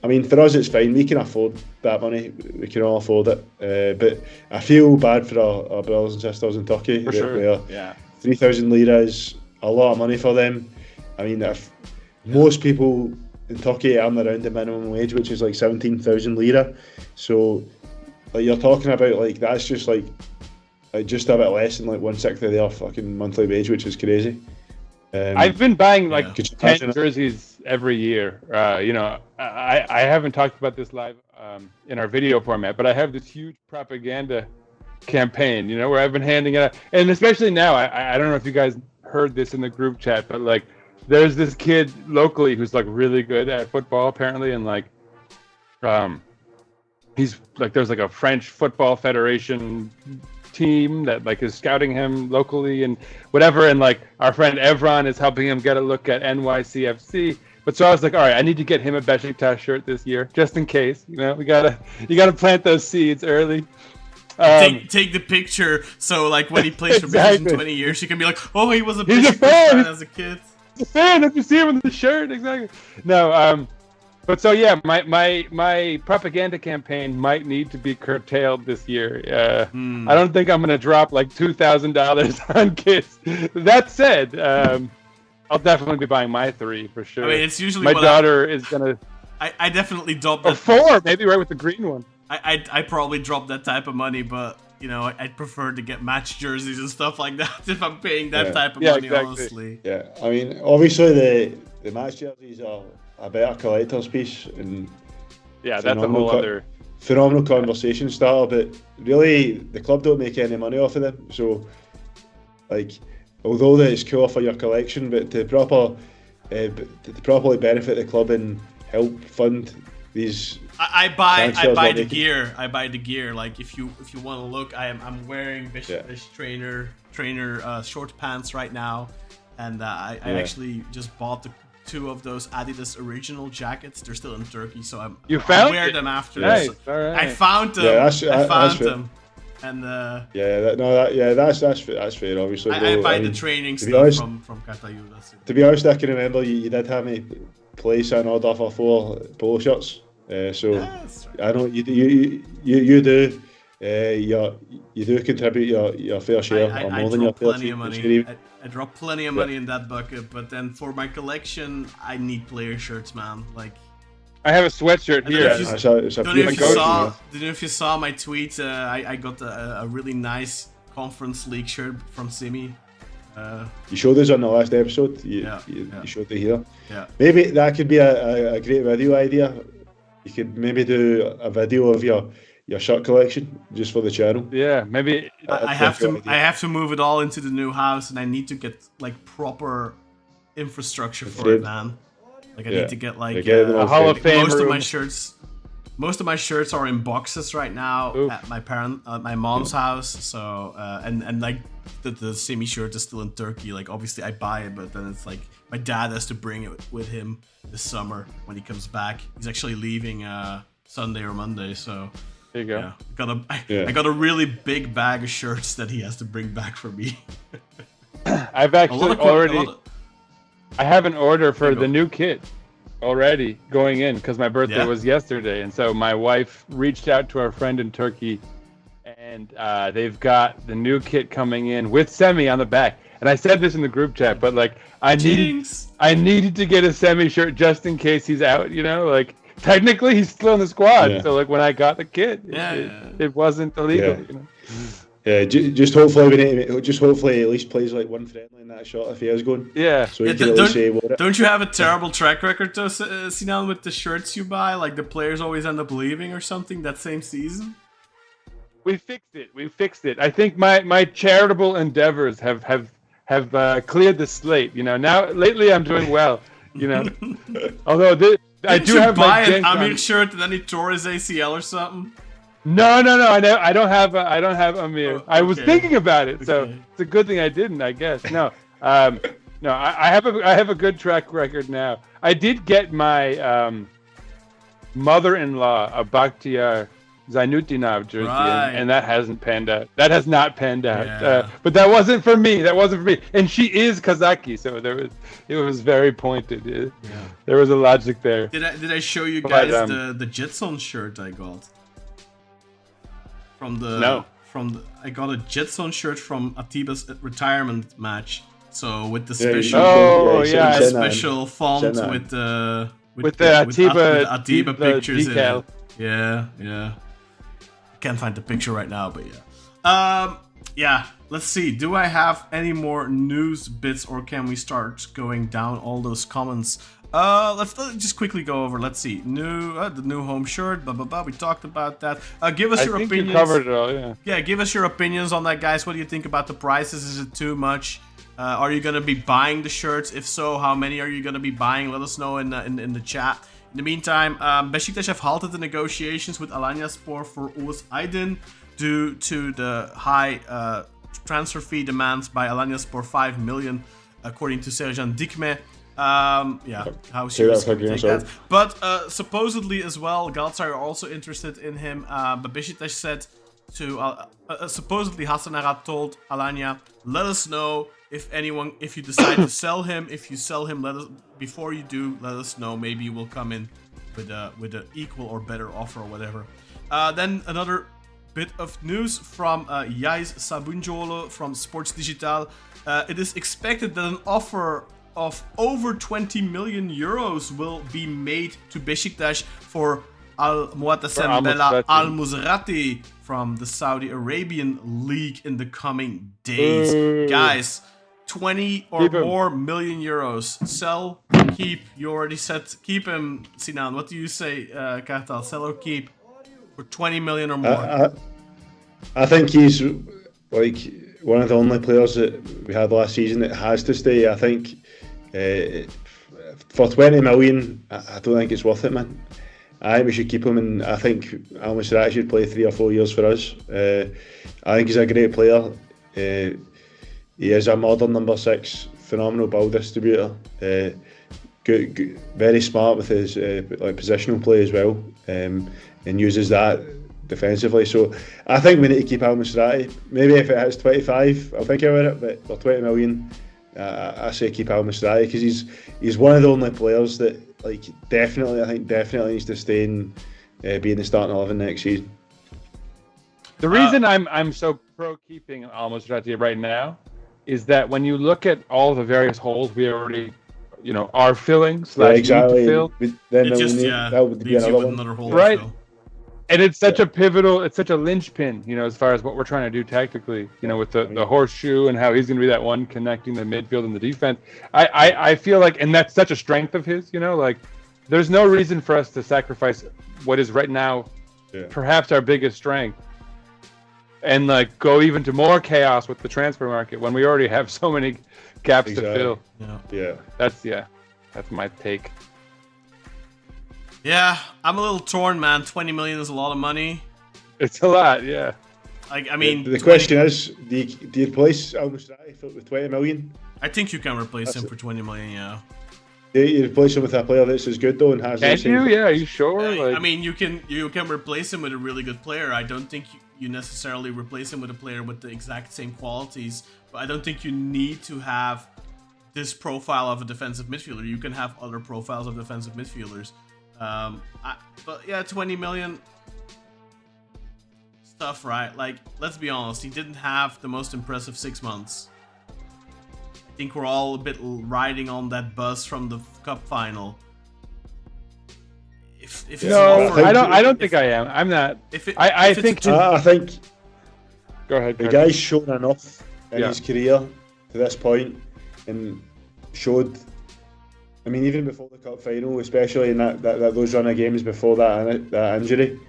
I mean, for us, it's fine. We can afford that money. We can all afford it. But I feel bad for our brothers and sisters in Turkey. For sure. 3,000 lira is a lot of money for them. I mean, if most people in Turkey earn around the minimum wage, which is like 17,000 lira. So like you're talking about like that's just like just a bit less than like 1/6 of their fucking monthly wage, which is crazy. I've been buying like Could you 10 imagine it? jerseys every year. You know, I haven't talked about this live in our video format, but I have this huge propaganda campaign, you know, where I've been handing it out. And especially now, I don't know if you guys heard this in the group chat, but like there's this kid locally who's like really good at football apparently, and like he's like there's like a French football federation team that like is scouting him locally and whatever, and like our friend Evron is helping him get a look at NYCFC. But so I was like, all right, I need to get him a Beşiktaş shirt this year, just in case. You know, you gotta plant those seeds early. Take the picture, so like when he plays for Beşiktaş in 20 years, you can be like, oh, he was a He's a Beşiktaş fan. fan as a kid. The fan, if you see him in the shirt, exactly. No, but so yeah, my propaganda campaign might need to be curtailed this year. I don't think I'm gonna drop like $2,000 on kids. That said, I'll definitely be buying my 3 for sure. I mean, it's usually my what daughter is gonna, I definitely dropped or that. 4 maybe, right, with the green one. I probably dropped that type of money, but you know, I'd prefer to get match jerseys and stuff like that if I'm paying that type of money, exactly. honestly. Yeah, I mean, obviously the match jerseys are a better collector's piece and Yeah, that's a whole other. phenomenal conversation starter. But really, the club don't make any money off of them. So, like, although that it's cool for your collection, but to properly benefit the club and help fund these. I buy transfers the that they can- gear. I buy the gear. Like if you want to look, I'm wearing Beşiktaş trainer short pants right now, and I actually just bought the 2 of those Adidas original jackets. They're still in Turkey, so I'll wear it? them after. Nice. this. All right. I found them. Yeah, I found fair. them, and that's fair. Obviously, I buy the training stuff from Kartal. To be honest, I can remember you did have me place an order for 4 polo shirts. So I know you do. You do contribute your fair share, or more than your fair plenty of money. I drop plenty of money in that bucket, but then for my collection, I need player shirts, man. Like I have a sweatshirt I don't know here. if you- It's a Don't know beautiful if you coat, saw. man. Don't know if you saw my tweet. I got a really nice Conference League shirt from Simi. You showed us on the last episode. You showed it here. Yeah. Maybe that could be a great video idea. You could maybe do a video of your shirt collection just for the channel. Yeah, maybe. I have to move it all into the new house, and I need to get like proper infrastructure for it, man. Like I need to get like a Hall of Fame most room. of my shirts. Most of my shirts are in boxes right now at my mom's house. So and like the Simi shirt is still in Turkey. Like obviously I buy it, but then it's like my dad has to bring it with him this summer when he comes back. He's actually leaving Sunday or Monday. So There you go. I got a really big bag of shirts that he has to bring back for me. I've actually I have an order for the new kit already going in because my birthday was yesterday, and so my wife reached out to our friend in Turkey, and they've got the new kit coming in with Semi on the back. And I said this in the group chat, but like I needed to get a Semi shirt just in case he's out. You know, like technically he's still in the squad, so like when I got the kit, it wasn't illegal. You know? Yeah, just hopefully we need to, just hopefully at least plays like one friendly in that shot if he is going. Yeah. So he can at least say what. Don't you have a terrible track record, though, Sinan, with the shirts you buy? Like the players always end up leaving or something that same season? We fixed it. I think my charitable endeavors have cleared the slate. You know, now lately I'm doing well. You know, although I do have buy my an Amir shirt and then he tore his ACL or something. No. I don't have Amir. Oh, I was thinking about it, so it's a good thing I didn't. I guess no. No, I have a good track record now. I did get my mother-in-law a Bakhtiar Zainuddinov jersey, and that hasn't panned out. That has not panned out. Yeah. But that wasn't for me. And she is Kazaki, so it was very pointed. There was a logic there. Did I show you guys the Jetson shirt I got? I got a Jetson shirt from Atiba's retirement match. So with the special, special font with the Atiba pictures. decal. Yeah. I can't find the picture right now, but yeah. Yeah, let's see. Do I have any more news bits, or can we start going down all those comments? Let's just quickly go over. Let's see. The new home shirt. Blah blah blah. We talked about that. Give us your opinions. You covered it all. Yeah. Yeah, give us your opinions on that, guys. What do you think about the prices? Is it too much? Are you gonna be buying the shirts? If so, how many are you gonna be buying? Let us know in the chat. In the meantime, Beşiktaş have halted the negotiations with Alanyaspor for Oğuz Aydın due to the high transfer fee demands by Alanyaspor, 5 million, according to Serjan Dikme. How serious can we take that? But supposedly as well, Galatasaray are also interested in him. But Beşiktaş said to supposedly Hasan Arat told Alanya, let us know if you decide to sell him. If you sell him, before you do, let us know. Maybe we'll come in with an equal or better offer or whatever. Then another bit of news from Yais Sabunjolo from Sports Digital. It is expected that an offer of over 20 million euros will be made to Beşiktaş for Al-Mu'tasim Bella Al-Muzrati from the Saudi Arabian League in the coming days. Guys, 20 or more million euros. Sell, keep. You already said keep him, Sinan. What do you say, Kartal? Sell or keep for 20 million or more? I think he's like one of the only players that we had last season that has to stay. I think for 20 million, I don't think it's worth it, man. I think we should keep him, and I think Al-Musrati should play 3 or 4 years for us. I think he's a great player. He is a modern number 6, phenomenal ball distributor. Good, very smart with his positional play as well, and uses that defensively. So I think we need to keep Al-Musrati. Maybe if it hits 25, I'll think about it. But for 20 million, I say keep Al-Musrati because he's one of the only players that definitely needs to stay and be in the starting 11 next season. The reason I'm so pro keeping Al-Musrati right now is that when you look at all the various holes we already, are filling / need to fill, that would be another hole, right? And it's such a pivotal, it's such a linchpin, as far as what we're trying to do tactically, with the horseshoe and how he's going to be that one connecting the midfield and the defense. I feel like, and that's such a strength of his, there's no reason for us to sacrifice what is right now perhaps our biggest strength and go even to more chaos with the transfer market when we already have so many gaps to fill. That's my take. Yeah, I'm a little torn, man. 20 million is a lot of money. It's a lot, yeah. The question is, do you replace Al-Musrati with 20 million? I think you can replace him for 20 million, yeah. Do you replace him with a player that's as good though and has? Can you? Yeah, are you sure? You can replace him with a really good player. I don't think you necessarily replace him with a player with the exact same qualities, but I don't think you need to have this profile of a defensive midfielder. You can have other profiles of defensive midfielders. But yeah, 20 million stuff, right? Let's be honest, he didn't have the most impressive 6 months. I think we're all a bit riding on that buzz from the cup final. I don't think I am. I'm not. I think. Go ahead. The guy's shown enough in his career to this point, and showed. I mean, even before the cup final, especially in that those run of games before that injury,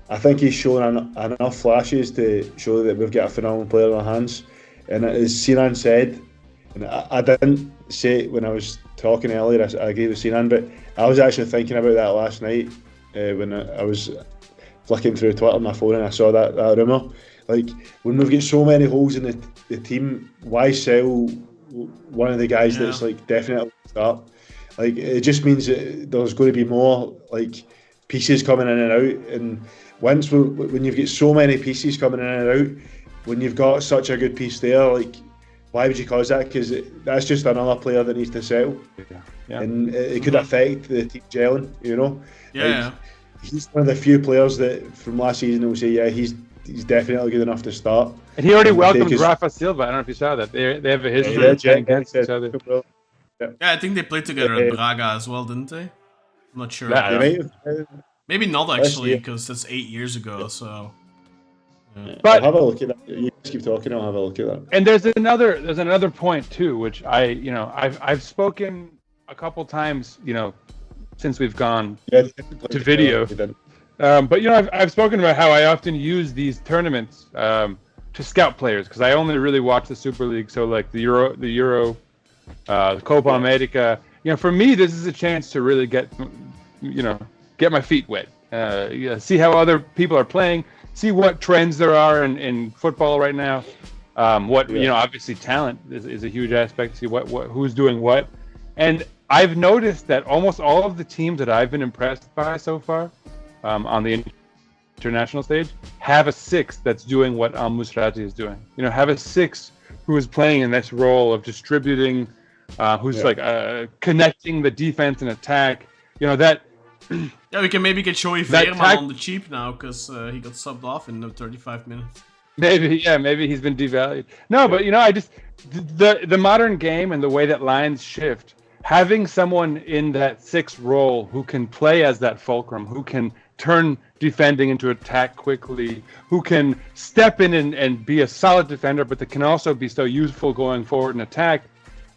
I think he's shown enough flashes to show that we've got a phenomenal player in our hands. And as Sinan said, and I didn't say it when I was talking earlier, I agree with Sinan, but I was actually thinking about that last night when I was flicking through Twitter on my phone and I saw that rumour. When we've got so many holes in the team, why sell one of the guys that's definitely start? It just means that there's going to be more pieces coming in and out, and when you've got so many pieces coming in and out, when you've got such a good piece there, why would you cause that? Because that's just another player that needs to settle, and it could affect the team gelling. He's one of the few players that from last season will say, he's definitely good enough to start. And he already welcomed Rafa Silva. I don't know if you saw that. They have a history of playing against each other. Yeah, I think they played together at Braga as well, didn't they? I'm not sure. Yeah, They might have, Maybe not actually, year. because that's 8 years ago. So But I'll have a look at that. You just keep talking. I'll have a look at that. and there's another point too, which I've spoken a couple times, since we've gone Yeah, to video. But I've spoken about how I often use these tournaments to scout players because I only really watch the Super League. So like the Euro, the Copa America. For me, this is a chance to really get my feet wet. See how other people are playing. See what trends there are in football right now. Obviously talent is a huge aspect. See what who's doing what, and I've noticed that almost all of the teams that I've been impressed by so far on the international stage have a six that's doing what Al Musrati is doing. Have a six who is playing in this role of distributing, who's connecting the defense and attack. That. Yeah, we can maybe get Joey Veerman on the cheap now because he got subbed off in the 35 minutes. Maybe he's been devalued. No, but I just the modern game and the way that lines shift, having someone in that sixth role who can play as that fulcrum, who can turn defending into attack quickly, who can step in and be a solid defender, but that can also be so useful going forward in attack.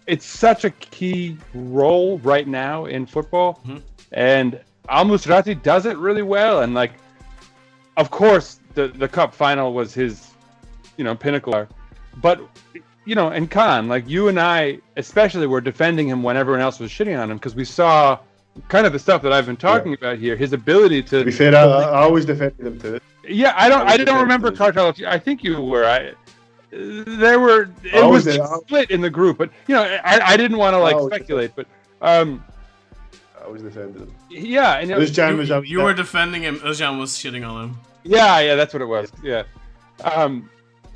It's such a key role right now in football, and Al Musrati does it really well. And of course, the cup final was his, pinnacle. But and Kaan, you and I especially were defending him when everyone else was shitting on him because we saw kind of the stuff that I've been talking about here. His ability to be fair, I always defended him too. Yeah, I don't remember Kartal. I think you were. It was split in the group, but I didn't want to speculate, but I was defending him. Yeah, and Özcan was you were defending him. Özcan was shitting on him. Yeah, that's what it was. Yeah,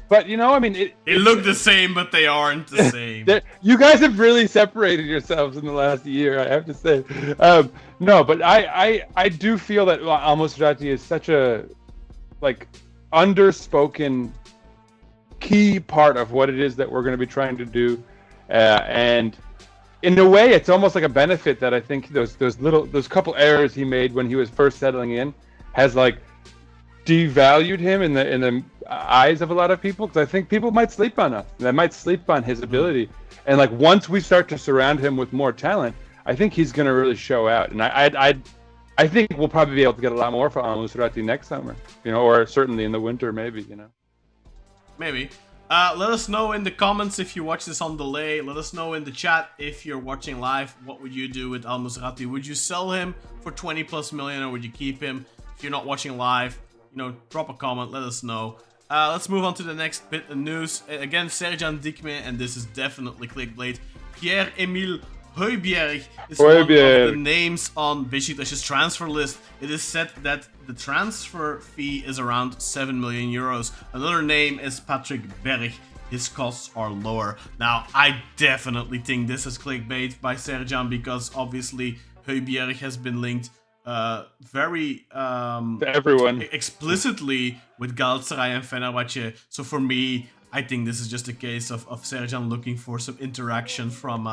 but it looked the same, but they aren't the same. You guys have really separated yourselves in the last year, I have to say. No, but I do feel that Al Musrati is such a underspoken key part of what it is that we're going to be trying to do, and in a way, it's almost like a benefit that I think those couple errors he made when he was first settling in has devalued him in the eyes of a lot of people, because I think people might sleep on us. They might sleep on his ability, and once we start to surround him with more talent, I think he's going to really show out. And I think we'll probably be able to get a lot more from Al Musrati next summer, or certainly in the winter, maybe. Maybe. Let us know in the comments if you watch this on delay. Let us know in the chat if you're watching live. What would you do with Al Musrati? Would you sell him for 20+ million, or would you keep him? If you're not watching live, drop a comment. Let us know. Let's move on to the next bit of news. Again, Serjan Dikme, and this is definitely clickbait. Pierre-Emile Højbjerg is one of the names on Beşiktaş's transfer list. It is said that the transfer fee is around 7 million euros. Another name is Patrick Berg. His costs are lower. Now, I definitely think this is clickbait by Serjan because obviously Højbjerg has been linked very to everyone explicitly with Galatasaray and Fenerbahce. So for me, I think this is just a case of Serjan looking for some interaction from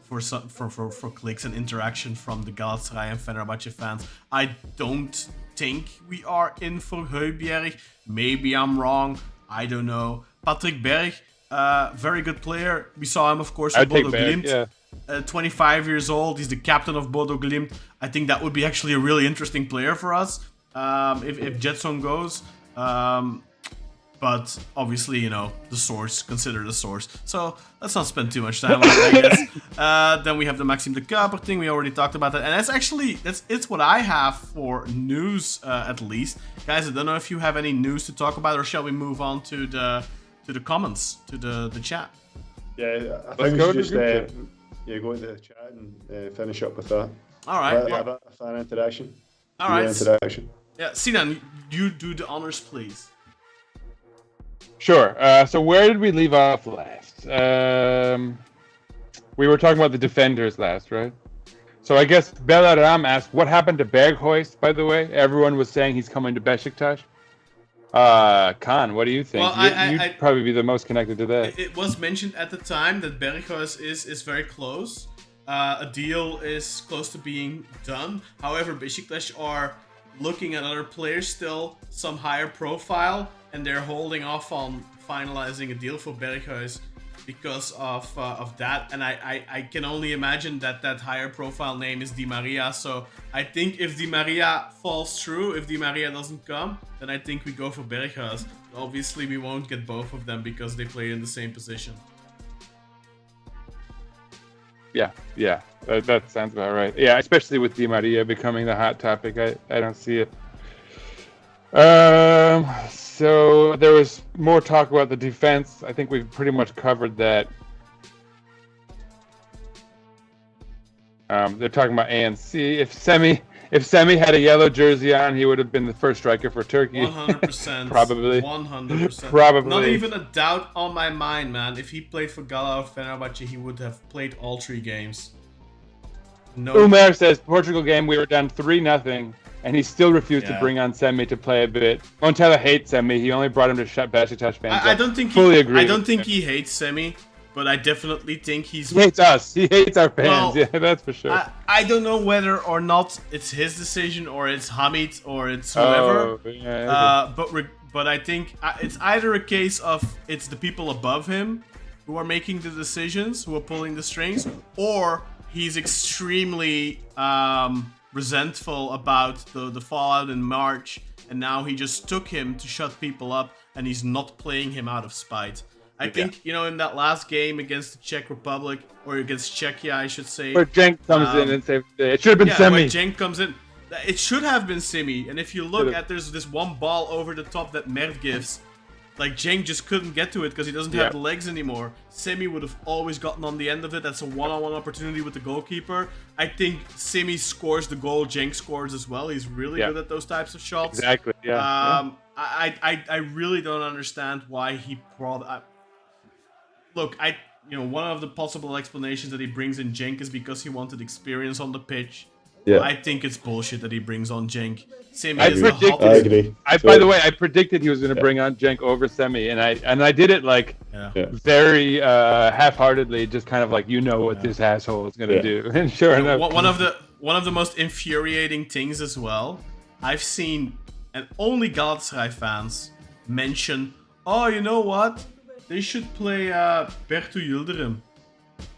for clicks and interaction from the Galatasaray and Fenerbahce fans. I don't think we are in for Højbjerg. Maybe I'm wrong. I don't know. Patrick Berg, very good player. We saw him, of course, with Bodo Glimt. Yeah. 25 years old. He's the captain of Bodo Glimt. I think that would be actually a really interesting player for us if Jetson goes. But obviously, the source, consider the source. So let's not spend too much time on it, I guess. Then we have the Maxime de Kuiper thing. We already talked about that. And it's what I have for news, at least. Guys, I don't know if you have any news to talk about, or shall we move on to the comments, to the chat? Yeah, I think we should just go into the chat and finish up with that. All right. Have a fan interaction. All right. Interaction. Yeah, Sinan, you do the honors, please. Sure. So where did we leave off last? We were talking about the defenders last, right? So I guess Belaram asked, what happened to Berghuis, by the way? Everyone was saying he's coming to Beşiktaş. Kaan, what do you think? Well, you'd probably be the most connected to that. It was mentioned at the time that Berghuis is very close. a deal is close to being done. However, Beşiktaş are looking at other players still, some higher profile, and they're holding off on finalizing a deal for Berghuis because of that. And I can only imagine that higher profile name is Di Maria. So I think if Di Maria falls through, if Di Maria doesn't come, then I think we go for Berghuis. Obviously, we won't get both of them because they play in the same position. Yeah, that sounds about right. Yeah, especially with Di Maria becoming the hot topic, I don't see it. So there was more talk about the defense. I think we've pretty much covered that. They're talking about ANC. If Semi had a yellow jersey on, he would have been the first striker for Turkey. 100%. Probably. 100%. Probably. Not even a doubt on my mind, man. If he played for Gala or Fenerbahce, he would have played all 3 games. No. Umar says, Portugal game, we were down 3-0, and he still refused to bring on Semi to play a bit. Montella hates Semi. He only brought him to shut Beşiktaş fans. I don't think fully agree. I don't think he hates Semi, but I definitely think he hates us. He hates our fans. Well, yeah, that's for sure. I don't know whether or not it's his decision or it's Hamid or it's whoever. But I think it's either a case of it's the people above him who are making the decisions, who are pulling the strings, or he's extremely resentful about the fallout in March, and now he just took him to shut people up, and he's not playing him out of spite. I think, in that last game against the Czech Republic, or against Czechia, I should say. Where Cenk comes in and saves the day. It should have been Semi. When Cenk comes in, it should have been Semi. And if you look at, there's this one ball over the top that Mert gives. Like, Cenk just couldn't get to it because he doesn't have the legs anymore. Semi would have always gotten on the end of it. That's a one-on-one opportunity with the goalkeeper. I think Semi scores the goal. Cenk scores as well. He's really good at those types of shots. Exactly, I really don't understand why he brought... Look, one of the possible explanations that he brings in Cenk is because he wanted experience on the pitch. Yeah. I think it's bullshit that he brings on Cenk. Semi is the hottest. I agree. By the way, I predicted he was going to bring on Cenk over Semi, and I did it very half-heartedly, just kind of like what this asshole is going to do. And sure enough, one of the most infuriating things as well, I've seen, and only Galatasaray fans mention, oh, you know what? They should play Bertu Yildirim.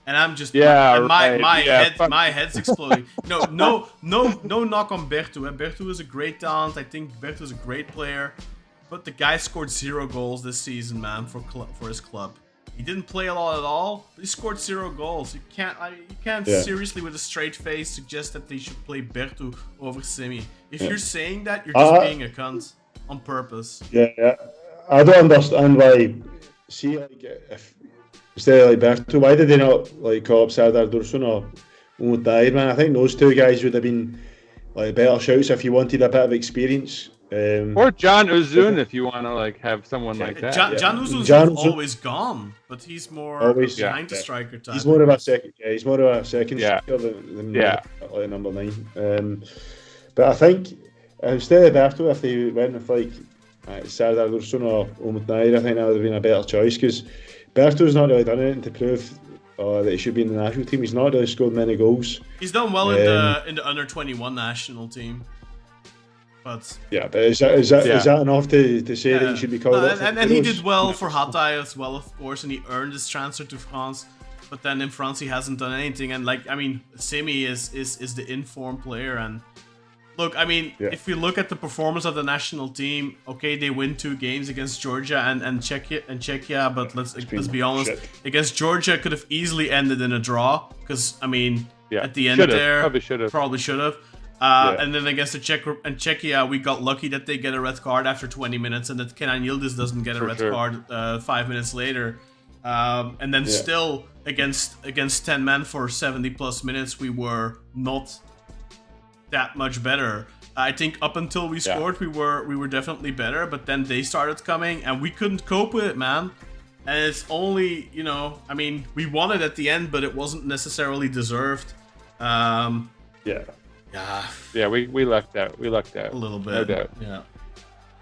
And I'm just my head's exploding. No knock on Bertu. Bertu is a great talent. I think Bertu is a great player, but the guy scored 0 goals this season, man, for his club. He didn't play a lot at all, but he scored 0 goals. You can't seriously with a straight face suggest that they should play Bertu over Semi. If you're saying that, you're just being a cunt on purpose. Yeah. I don't understand why. See, if instead of Berto, why did they not call up Serdar Dursun or Umut Dair, man? I think those 2 guys would have been better shouts if you wanted a bit of experience. Or Can Uzun if you want to have someone like that. Can Uzun's always gone, but he's more behind the striker type. He's more of a second. Yeah, he's more of a second striker than number 9. But I think instead of Berto, if they went with Serdar Dursun or Umut Dair, I think that would have been a better choice because Berto's not really done anything to prove that he should be in the national team. He's not really scored many goals. He's done well in the under 21 national team, but is that enough to say that he should be called up? And he did well for Hatay as well, of course, and he earned his transfer to France. But then in France he hasn't done anything, and Semi is the informed player. And look, if you look at the performance of the national team, okay, they win 2 games against Georgia and Czechia, but let's be honest, against Georgia could have easily ended in a draw because at the end probably should have. And then against the Czechia, we got lucky that they get a red card after 20 minutes, and that Kenan Yildiz doesn't get a red card 5 minutes later. And then still against 10 men for 70 plus minutes, we were not that much better. I think up until we scored, we were definitely better, but then they started coming and we couldn't cope with it, man. And it's only, we won it at the end, but it wasn't necessarily deserved. We lucked out. A little bit. No doubt. Yeah.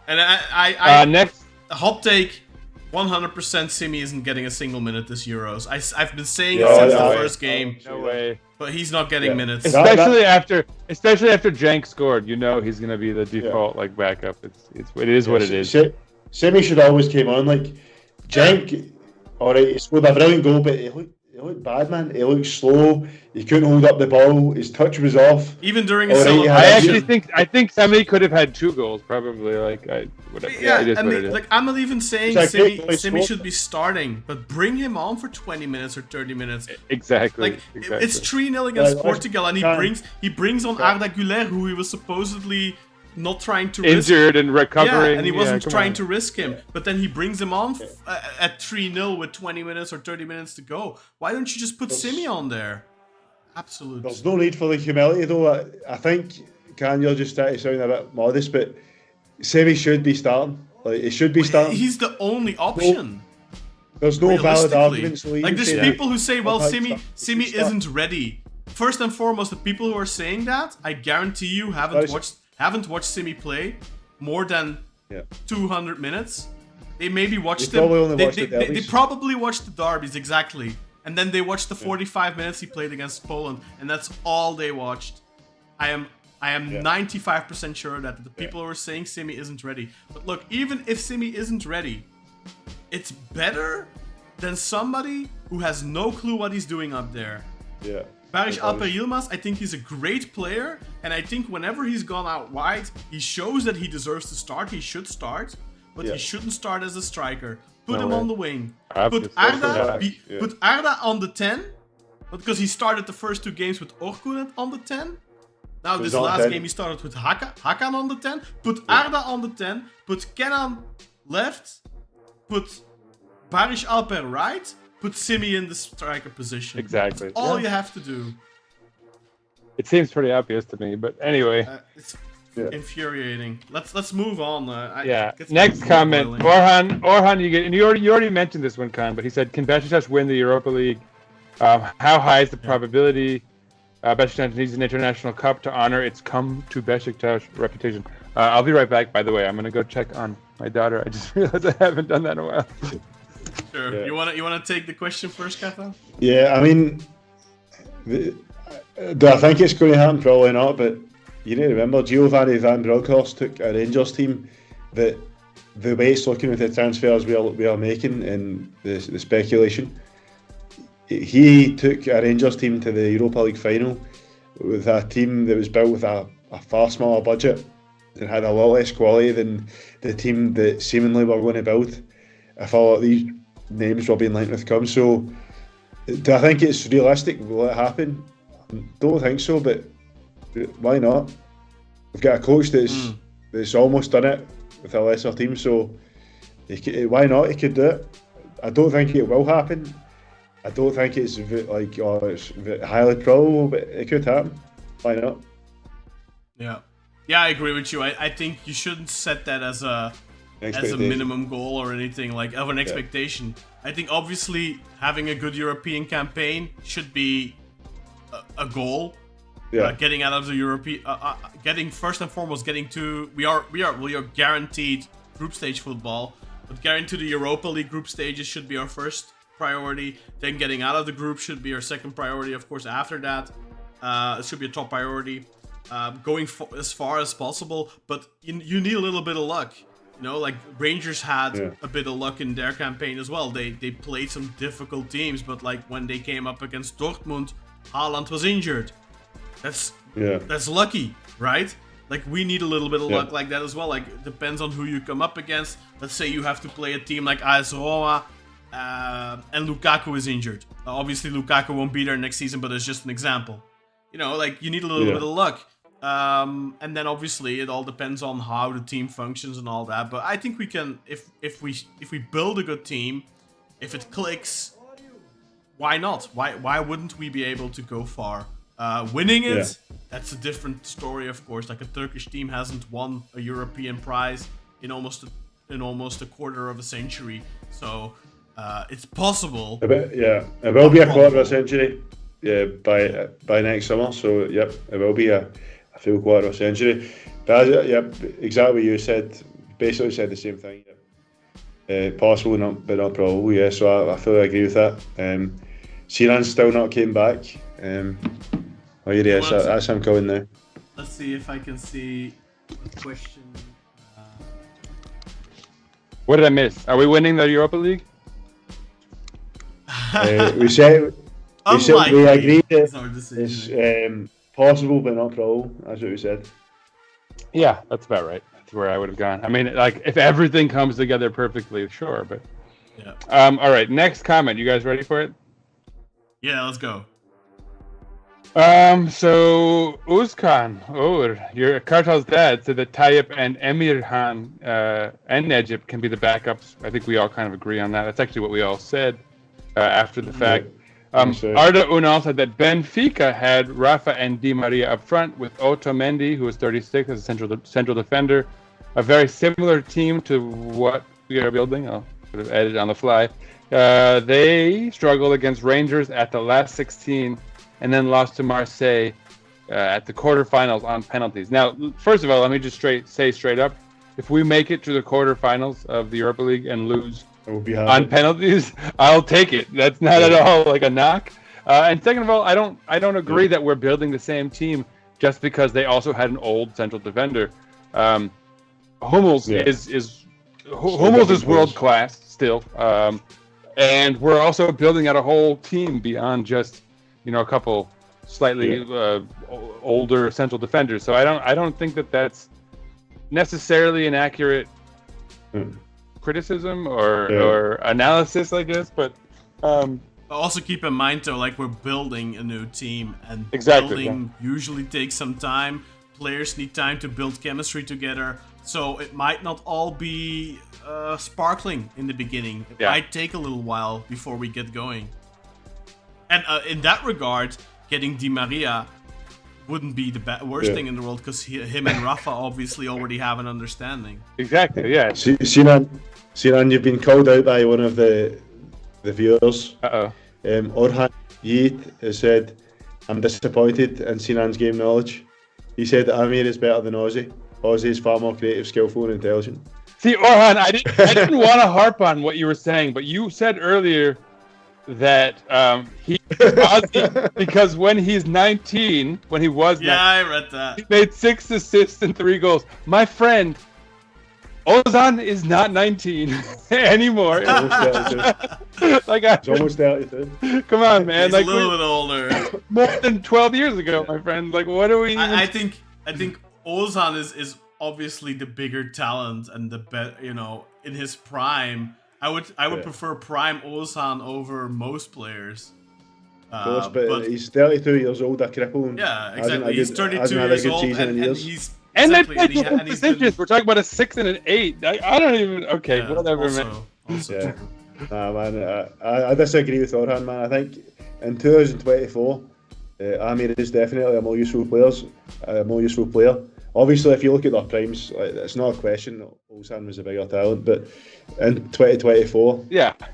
And I next a hot take. 100% Simi isn't getting a single minute this Euros. I've been saying it Yeah, since no the way. first game, No way. but he's not getting minutes. Especially after Jank scored, you know he's gonna be the default like backup. It is what it is. Semi should always came on like Jenk. All right, he scored a brilliant goal, but he looked bad, man. He looked slow. He couldn't hold up the ball. His touch was off. Even during his All right, celebration. I think Semi could have had 2 goals probably. Whatever. Yeah, it is and what it is. like I'm not even saying It's like Simi scored. should be starting, but bring him on for 20 minutes or 30 minutes. Exactly. Like exactly. it's 3-0 against Yeah, Portugal, and he brings on Arda Güler, who he was supposedly not trying to risk. Injured and recovering. Yeah, and he wasn't come trying on. to risk him. But then he brings him on at 3-0 with 20 minutes or 30 minutes to go. Why don't you just put Simi on there? Absolutely. There's no need for the humility, though. I think you're just trying to sound a bit modest, but Semi should be starting. Like, he should be starting. He's the only option. There's no valid Realistically. arguments. Like there's people who say, well, Simi start. isn't ready. First and foremost, the people who are saying that, I guarantee you haven't watched Simi play more than 200 minutes. They maybe watched him. Probably only They, watched they, the they, derbies. they probably watched the derbies, exactly. And then they watched the 45 minutes he played against Poland, and that's all they watched. I am 95% sure that the people who are saying Simi isn't ready. But look, even if Simi isn't ready, it's better than somebody who has no clue what he's doing up there. Yeah. Barış Alper Yilmaz, I think he's a great player, and I think whenever he's gone out wide, he shows that he deserves to start. He should start, but he shouldn't start as a striker. Put him on the wing. Put Arda on the 10, because he started the first 2 games with Orkun on the 10. Now this last game he started with Hakan on the 10. Put Arda on the 10. Put Kenan left. Put Barış Alper right. Put Simi in the striker position. Exactly. That's all you have to do. It seems pretty obvious to me, but anyway. It's infuriating. Let's move on. Next comment, Orhan, you already mentioned this one, Kaan, but he said, "Can Beşiktaş win the Europa League? How high is the probability? Beşiktaş needs an international cup to honor its come to Beşiktaş reputation." I'll be right back. By the way, I'm gonna go check on my daughter. I just realized I haven't done that in a while. Sure. Yeah. You wanna take the question first, Kartal? Yeah, I mean, do I think it's going to happen? Probably not, but you need to remember, Giovanni Van Bronckhorst took a Rangers team that the way it's looking at the transfers we are making and the speculation. He took a Rangers team to the Europa League final with a team that was built with a far smaller budget and had a lot less quality than the team that seemingly we're going to build if all of these names were being linked with come. So, do I think it's realistic? Will it happen? Don't think so, but why not? We've got a coach that's almost done it with a lesser team, so why not? He could do it. I don't think it will happen. I don't think it's highly probable, but it could happen. Why not? Yeah, I agree with you. I think you shouldn't set that as a minimum goal or anything of an expectation. I think obviously having a good European campaign should be a goal. Yeah. Getting out of the European, getting first and foremost, we are guaranteed group stage football, but getting to the Europa League group stages should be our first priority. Then getting out of the group should be our second priority. Of course, after that, it should be a top priority. Going as far as possible, but you need a little bit of luck. You know, like Rangers had a bit of luck in their campaign as well. They played some difficult teams, but like when they came up against Dortmund, Haaland was injured. That's lucky, right? Like we need a little bit of luck like that as well. Like it depends on who you come up against. Let's say you have to play a team like AS Roma, and Lukaku is injured. Obviously, Lukaku won't be there next season, but it's just an example. You know, like you need a little bit of luck. And then obviously it all depends on how the team functions and all that. But I think we can, if we build a good team, if it clicks, why not? Why wouldn't we be able to go far? Winning it, that's a different story, of course. Like a Turkish team hasn't won a European prize in almost a quarter of a century. So it's possible. It will be a quarter of a century. Yeah, by next summer. So it will be a full quarter of a century. But exactly what you said. Basically said the same thing. possible, but not probable. Yeah, so I fully agree with that. Sinan's still not came back. Oh yeah, yes, that's him coming now. Let's see if I can see the question. What did I miss? Are we winning the Europa League? We said we agreed It's our that decision. it's possible but not probable. That's what we said. Yeah, that's about right. That's where I would have gone. I mean, like, if everything comes together perfectly, sure, but... Yeah. All right, next comment. You guys ready for it? Yeah, let's go. So Uzkan, your Kartal's dad, said that Tayyip and Emirhan and Necip can be the backups. I think we all kind of agree on that. That's actually what we all said after the fact. Sure. Arda Unal said that Benfica had Rafa and Di Maria up front with Otamendi, who was 36 as a central defender. A very similar team to what we are building. I'll sort of edit on the fly. They struggled against Rangers at the last 16 and then lost to Marseille at the quarterfinals on penalties. Now, first of all, let me just say straight up, if we make it to the quarterfinals of the Europa League and lose on penalties, I'll take it. That's not at all like a knock. And second of all, I don't agree that we're building the same team just because they also had an old central defender. Hummels is world class still, and we're also building out a whole team beyond just a couple slightly older central defenders. So I don't think that that's necessarily an accurate criticism or analysis, I guess. But also keep in mind though, like, we're building a new team, and building usually takes some time. Players need time to build chemistry together, so it might not all be sparkling in the beginning. It might take a little while before we get going. And in that regard, getting Di Maria wouldn't be the worst thing in the world, because him and Rafa obviously already have an understanding. Exactly, yeah. Sinan, you've been called out by one of the viewers. Orhan Yiğit has said, "I'm disappointed in Sinan's game knowledge." He said that Amir is better than Ozzy. Ozzy is far more creative, skillful, and intelligent. See, Orhan, I didn't want to harp on what you were saying, but you said earlier that Ozzy, because when he's 19, when he was 19, I read that. he made 6 assists and 3 goals. My friend, Ozan is not 19 anymore. He's almost 32. Come on, man. He's a little bit older. More than 12 years ago, my friend. Like, what are we? I think Ozan is obviously the bigger talent and the in his prime. I would prefer prime Ozan over most players. Of course, but he's 32 years old, a cripple. Yeah, exactly. He's 32 years old, and he's... And exactly, they played different positions. We're talking about a 6 and an 8. I don't even... Okay, whatever, man. Also Nah, man, I disagree with Orhan, man. I think in 2024, Amir is definitely a more useful player. Obviously, if you look at their primes, it's not a question that Ozan was a bigger talent, but in 2024,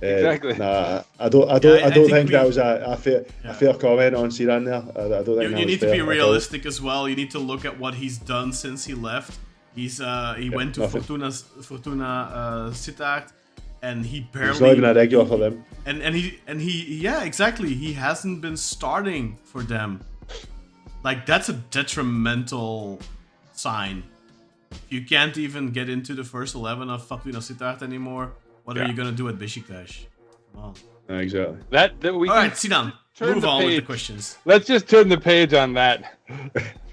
exactly. Nah, I don't think that was a fair comment on Sinan there. I don't think you need to be realistic as well. You need to look at what he's done since he left. He went to Fortuna Sittard, and he barely. He's not even a regular for them. And he exactly. He hasn't been starting for them. Like, that's a detrimental sign. You can't even get into the first 11 of Fortuna Sittard anymore. What are you gonna do at Beşiktaş? Come on. Exactly. All right, Sinan, move on with the questions. Let's just turn the page on that.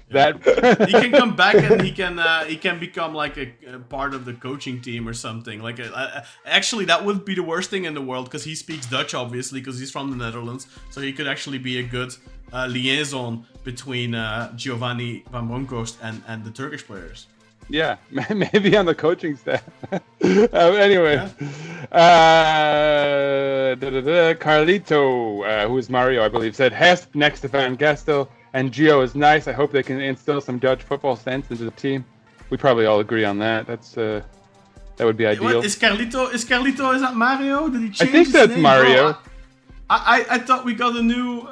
He can come back and he can become like a part of the coaching team or something. Like actually, that wouldn't be the worst thing in the world, because he speaks Dutch, obviously, because he's from the Netherlands. So he could actually be a good liaison between Giovanni Van Bronckhorst and the Turkish players. Yeah, maybe on the coaching staff. Anyway, Carlito, who is Mario, I believe, said Hesp next to Van Gestel, and Gio is nice. I hope they can instill some Dutch football sense into the team. We probably all agree on that. That would be ideal. What, is Carlito? Is that Mario? Did he change I think his that's name? Mario. Bro, I thought we got a new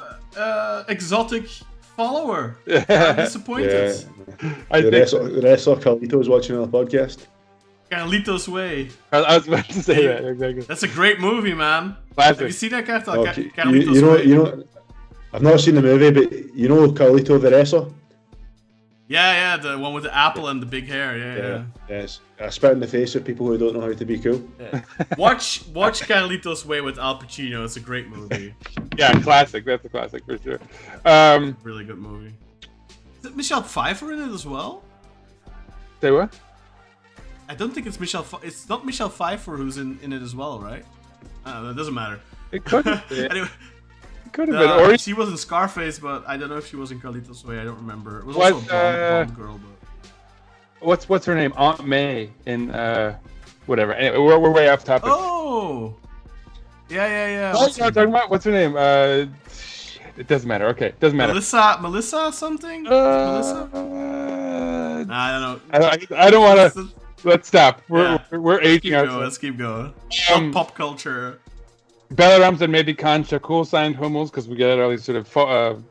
exotic follower. I'm disappointed. The wrestler Carlito is watching on the podcast. Carlitos Way. I was about to say that exactly. That's a great movie, man. Classic. Have you seen that, Kartal? Oh, Carlitos Way. you know, I've not seen the movie, but you know Carlito the wrestler? Yeah, the one with the apple and the big hair. Yeah. Yes. I spit in the face of people who don't know how to be cool. Watch Carlitos Way with Al Pacino. It's a great movie. Yeah, classic. That's a classic for sure. Really good movie. Is it Michelle Pfeiffer in it as well? Say what? I don't think it's Michelle. It's not Michelle Pfeiffer who's in it as well, right? I don't know. It doesn't matter. It could have been. Anyway, It could have been. Or she was in Scarface, but I don't know if she was in Carlitos Way. I don't remember. It was also a blonde girl, but what's her name? Aunt May in whatever. Anyway, we're way off topic. oh, yeah. What's talking about? What's her name? It doesn't matter. Okay, it doesn't matter. Melissa something? Melissa? Nah, I don't know. I don't want to. Let's stop. We're aging ourselves. ourselves. Let's keep going. Pop culture. Belaram said maybe Kaan Shakul signed Hummels because we get all these sort of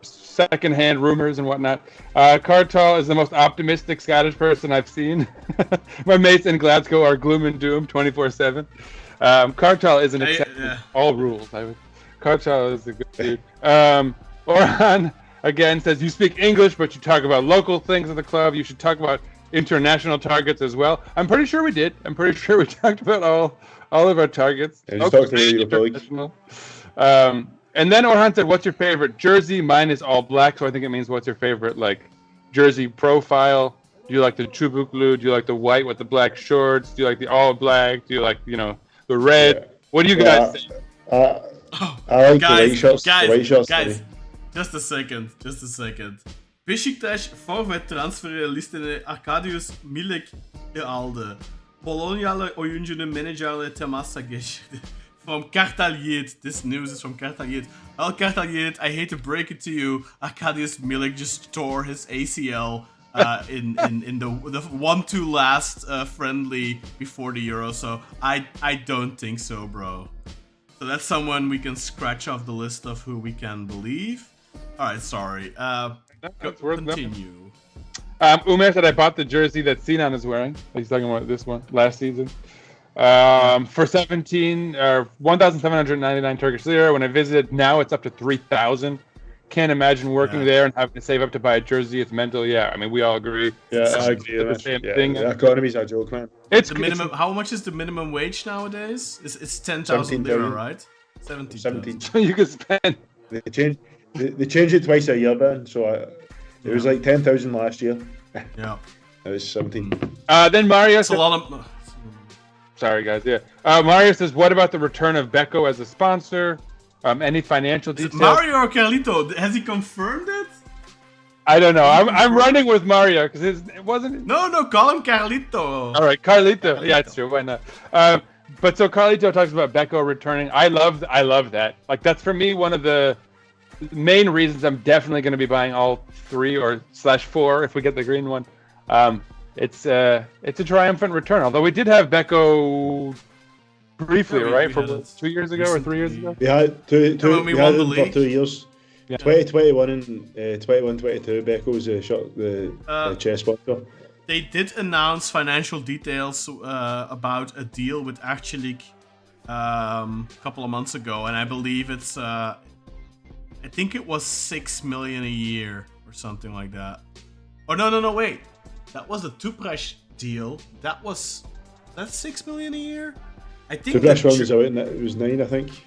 second-hand rumors and whatnot. Kartal is the most optimistic Scottish person I've seen. My mates in Glasgow are gloom and doom 24/7. Kartal is an exception to all rules. Kartal is a good dude. Orhan again says you speak English, but you talk about local things at the club. You should talk about international targets as well. I'm pretty sure we did. I'm pretty sure we talked about all of our targets. Yeah, just talked about international. And then Orhan said, "What's your favorite jersey?" Mine is all black, so I think it means what's your favorite jersey profile? Do you like the Chubuklu? Do you like the white with the black shorts? Do you like the all black? Do you like the red? Yeah. What do you guys think? I like the white shirts. Guys, just a second. Beşiktaş forvet transferi listede Arkadiusz Milik aldı. Polonyalı oyuncunun menajerle temasa geçti. From Kartal Yiğit. This news is from Kartal Yiğit. Well, Kartal Yiğit, I hate to break it to you, Arkadiusz Milik just tore his ACL in the 1-2 last friendly before the Euro, so I don't think so, bro. So that's someone we can scratch off the list of who we can believe. Alright, sorry. Continue. Umer said I bought the jersey that Sinan is wearing. He's talking about this one last season. For 1,799 Turkish lira. When I visited, now it's up to 3,000. Can't imagine working there and having to save up to buy a jersey. It's mental. Yeah, I mean we all agree. Yeah, I agree. The same thing. The economy's a joke, man. It's the minimum. How much is the minimum wage nowadays? It's 10,000 lira, right? 17. So you can spend. They change it twice a year, man. So it was like 10,000 last year. Yeah. It was 17. Then Mario. That's a lot of. Sorry, guys. Yeah. Mario says, "What about the return of Beko as a sponsor? Any financial details?" Mario or Carlito? Has he confirmed it? I don't know. I'm running with Mario because it wasn't. No. Call him Carlito. All right, Carlito. Yeah, it's true. Why not? But so Carlito talks about Beko returning. I love that. Like that's for me one of the main reasons I'm definitely going to be buying all 3 or /4 if we get the green one. It's a triumphant return. Although we did have Beko briefly, right? For 2 years ago or 3 years ago. We had two we had him for 2 years. Yeah. 2021 and 21-22. Beko's the chess sponsor. They did announce financial details about a deal with Arçelik a couple of months ago, and I believe it's I think it was 6 million a year or something like that. Oh no, wait. That was a Tüpraş deal. That's 6 million a year? I think Tüpraş one was out, it was 9, I think.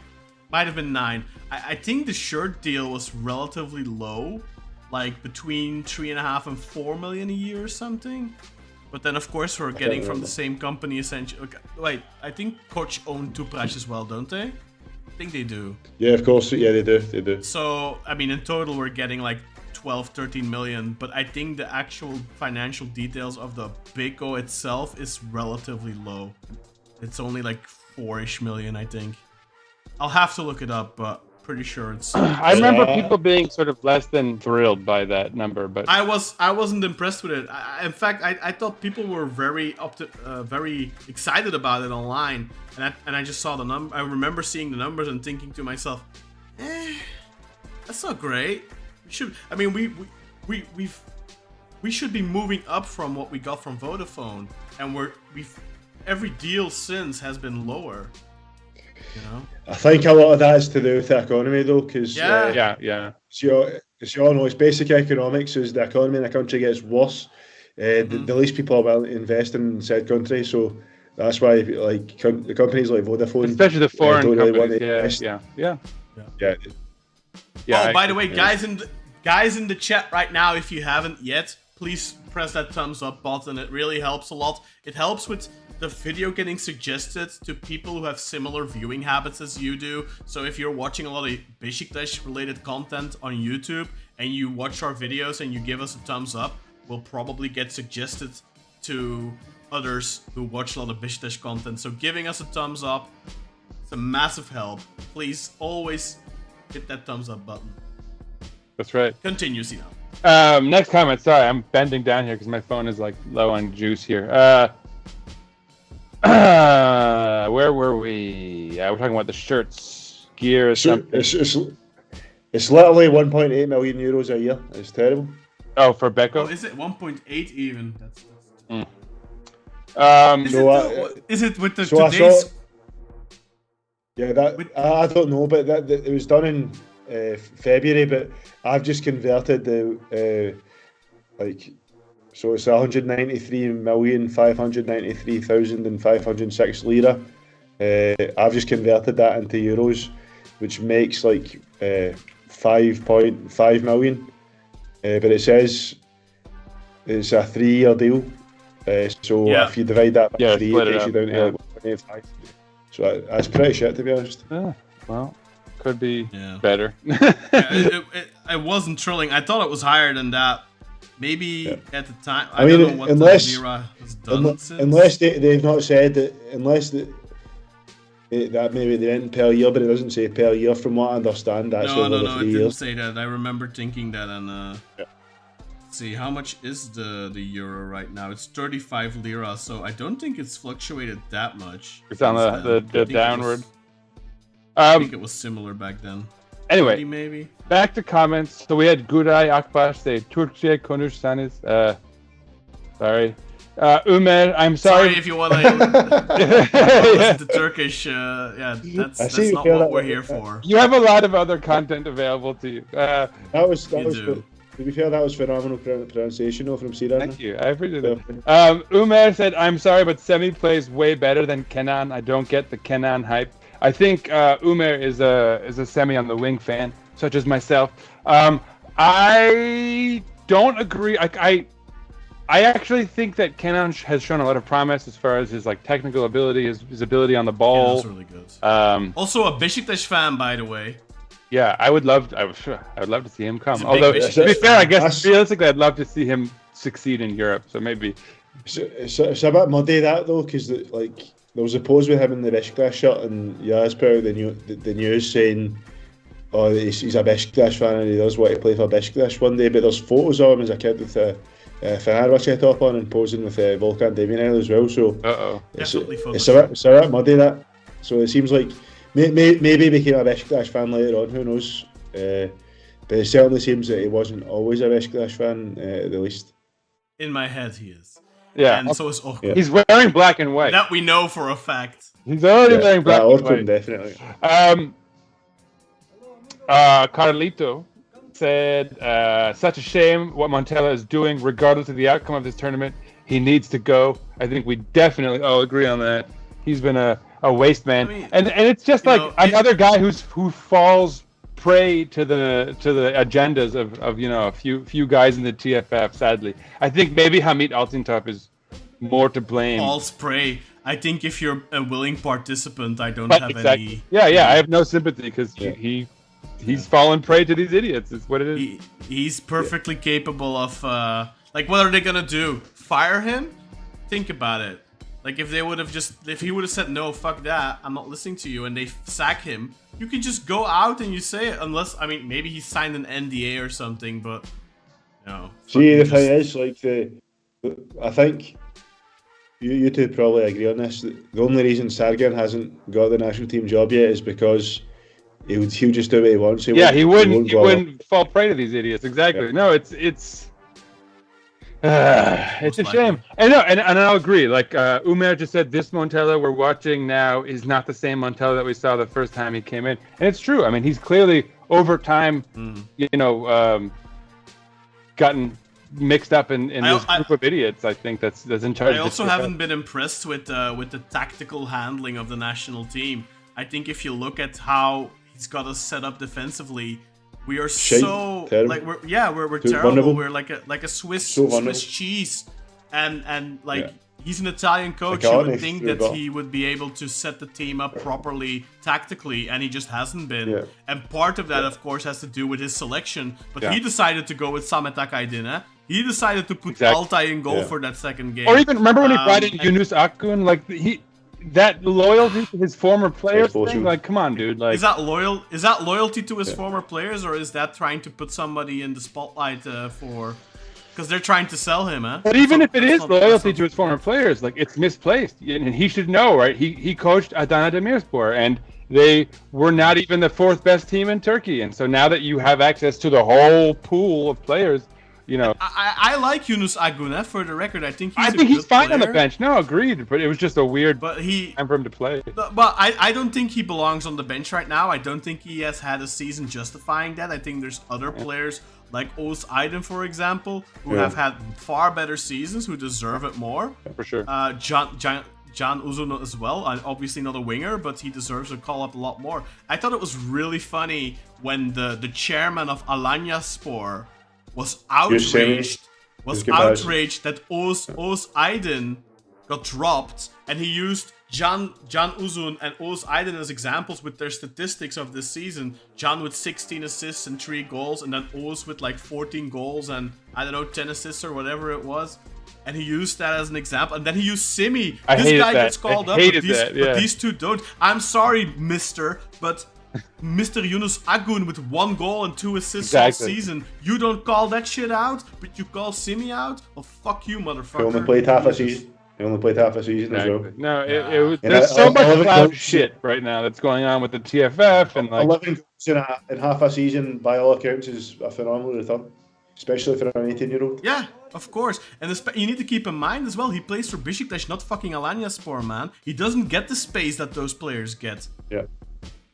Might have been 9. I think the shirt deal was relatively low, like between 3.5 and 4 million a year or something. But then, of course, we're getting from the same company essentially. Okay, wait, I think Koç owned Tüpraş as well, don't they? I think they do. Yeah, of course. Yeah, they do. So, I mean, in total, we're getting like 12, 13 million. But I think the actual financial details of the Beko itself is relatively low. It's only like 4-ish million, I think. I'll have to look it up, but pretty sure it's. I remember people being sort of less than thrilled by that number, but I wasn't impressed with it. In fact, I thought people were very very excited about it online, and I just saw the number. I remember seeing the numbers and thinking to myself, that's not great. We should. I mean, we've we should be moving up from what we got from Vodafone, and every deal since has been lower. You know, I think a lot of that is to do with the economy, though, because Yeah. as you all know, it's basic economics. As the economy in a country gets worse, the least people are willing to invest in said country. So that's why, like, the companies like Vodafone, Especially the foreign don't really want companies. to invest. Yeah. By the way, guys in the chat right now, if you haven't yet, please press that thumbs up button. It really helps a lot. It helps with the video getting suggested to people who have similar viewing habits as you do. So if you're watching a lot of Beşiktaş related content on YouTube and you watch our videos and you give us a thumbs up, we'll probably get suggested to others who watch a lot of Beşiktaş content. So giving us a thumbs up, it's a massive help. Please always hit that thumbs up button. That's right. Continue, Sinan. Next comment. Sorry, I'm bending down here because my phone is like low on juice here. Where were we? We're talking about the shirts, gear, or something. It's literally 1.8 million euros a year. It's terrible. Oh, for Beko? Oh, is it 1.8 even? That's Is it with the today's? I don't know, but it was done in February. But I've just converted the so it's 193,593,506 lira. I've just converted that into euros, which makes like 5.5 million. But it says it's a 3-year deal. So if you divide that by 3, it takes you down to 1.85. So that's pretty shit, to be honest. Well, could be better. It wasn't thrilling. I thought it was higher than that. Maybe at the time. I mean, don't know what the lira has done since. Unless they've not said that, that maybe they went per year, but it doesn't say per year from what I understand. That's over the 3 it years. didn't say that. I remember thinking that. And let's see, how much is the euro right now? It's 35 lira, so I don't think it's fluctuated that much. It's on the downward. I think it was similar back then. Anyway, 30 maybe. Back to comments. So we had Guray Akbaş say Türkçe konuşsanız. Sorry. Umer, I'm sorry if you want to listen to Turkish. That's not what we're here for. You have a lot of other content available to you. To be fair, that was phenomenal pronunciation from Sinan. Thank you. I appreciate it. Umer said, I'm sorry, but Semi plays way better than Kenan. I don't get the Kenan hype. I think Umer is a Semi on the wing fan, such as myself. I don't agree. I actually think that Kenan has shown a lot of promise as far as his technical ability, his ability on the ball. Yeah, that's really good. Also a Beşiktaş fan, by the way. Yeah, I would love to see him come. Although, to be fair, I guess realistically, I'd love to see him succeed in Europe. So maybe it's a bit muddy that though, because there was a pose with him in the Beşiktaş shirt, and Yaz put out the news saying, "Oh, he's a Beşiktaş fan and he does want to play for Beşiktaş one day." But there's photos of him as a kid with a Fenerbahçe top on and posing with Volkan Demirel as well. So it's a bit muddy that. So it seems like maybe became a Beşiktaş fan later on. Who knows? But it certainly seems that he wasn't always a Beşiktaş fan, at the least. In my head, he is. Yeah, and so is Orkun. Yeah. He's wearing black and white. That we know for a fact. He's already wearing black and white. Definitely. Carlito said, such a shame what Montella is doing, regardless of the outcome of this tournament. He needs to go. I think we definitely all agree on that. He's been a waste man. I mean, and it's just another guy who falls prey to the agendas of a few guys in the TFF. Sadly, I think maybe Hamit Altintop is more to blame. False prey. I think if you're a willing participant, I don't have any. Yeah. I have no sympathy because he's fallen prey to these idiots. It's what it is. He's perfectly capable of what are they gonna do? Fire him? Think about it. If he would have said no, fuck that, I'm not listening to you, and they sack him, you can just go out and you say it. Unless, maybe he signed an NDA or something, but no. See, the thing is, I think you two probably agree on this. The only reason Sergen hasn't got the national team job yet is because he'll just do what he wants. He wouldn't fall prey to these idiots. Exactly. Yeah. No, it's It's a shame. And I'll agree. Like Umer just said, this Montella we're watching now is not the same Montella that we saw the first time he came in, and it's true. I mean, he's clearly over time, gotten mixed up in this group of idiots. I think that's in charge. I also haven't been impressed with the tactical handling of the national team. I think if you look at how he's got us set up defensively, we are so terrible. like we're terrible. Vulnerable. We're like a Swiss vulnerable. cheese, and he's an Italian coach. Like You would honest, think you're that wrong. he would be able to set the team up properly tactically, and he just hasn't been. Yeah. And part of that, of course, has to do with his selection. But Yeah. he decided to go with Samet Akaydin. He decided to put Exactly. Altay in goal Yeah. for that second game. Or even remember when he brought in and- Yunus Akgün, like that loyalty to his former players Exposure. thing. Like, come on, dude. Like, Is that loyalty to his former players, or is that trying to put somebody in the spotlight for? Because they're trying to sell him, huh? but even if it That's is not- loyalty that's not- to his former players, like it's misplaced, and he should know, right? He coached Adana Demirspor, and they were not even the fourth best team in Turkey, and so now that you have access to the whole pool of players, I like Yunus Akgün, for the record. I think he's good fine on the player, bench. No, agreed, but it was just a weird But he, time for him to play. but I don't think he belongs on the bench right now. I don't think he has had a season justifying that. I think there's other players like Oğuz Aydın, for example, who have had far better seasons, who deserve it more. For sure. Can Uzun as well. Obviously not a winger, but he deserves a call up a lot more. I thought it was really funny when the chairman of Alanyaspor was outraged that Oğuz Aydın got dropped, and he used Can Uzun and Oğuz Aydın as examples with their statistics of this season. Can with 16 assists and 3 goals, and then Oğuz with like 14 goals and 10 assists or whatever it was. And he used that as an example. And then he used Simi. I This hated guy that. gets called I up, hated that, yeah. but these two don't. I'm sorry, mister, but Mr. Yunus Akgün with 1 goal and 2 assists all Exactly. season, you don't call that shit out, but you call Simi out? Well, fuck you, motherfucker. He only played half a season. He only played half a season as well. Exactly. No, it was, And there's so much 11 cloud goals. shit right now that's going on with the TFF and like 11 goals in half a season, by all accounts, is a phenomenal return, especially for an 18-year-old. Yeah, of course. And you need to keep in mind as well, he plays for Beşiktaş, not fucking Alanyaspor, man. He doesn't get the space that those players get. Yeah.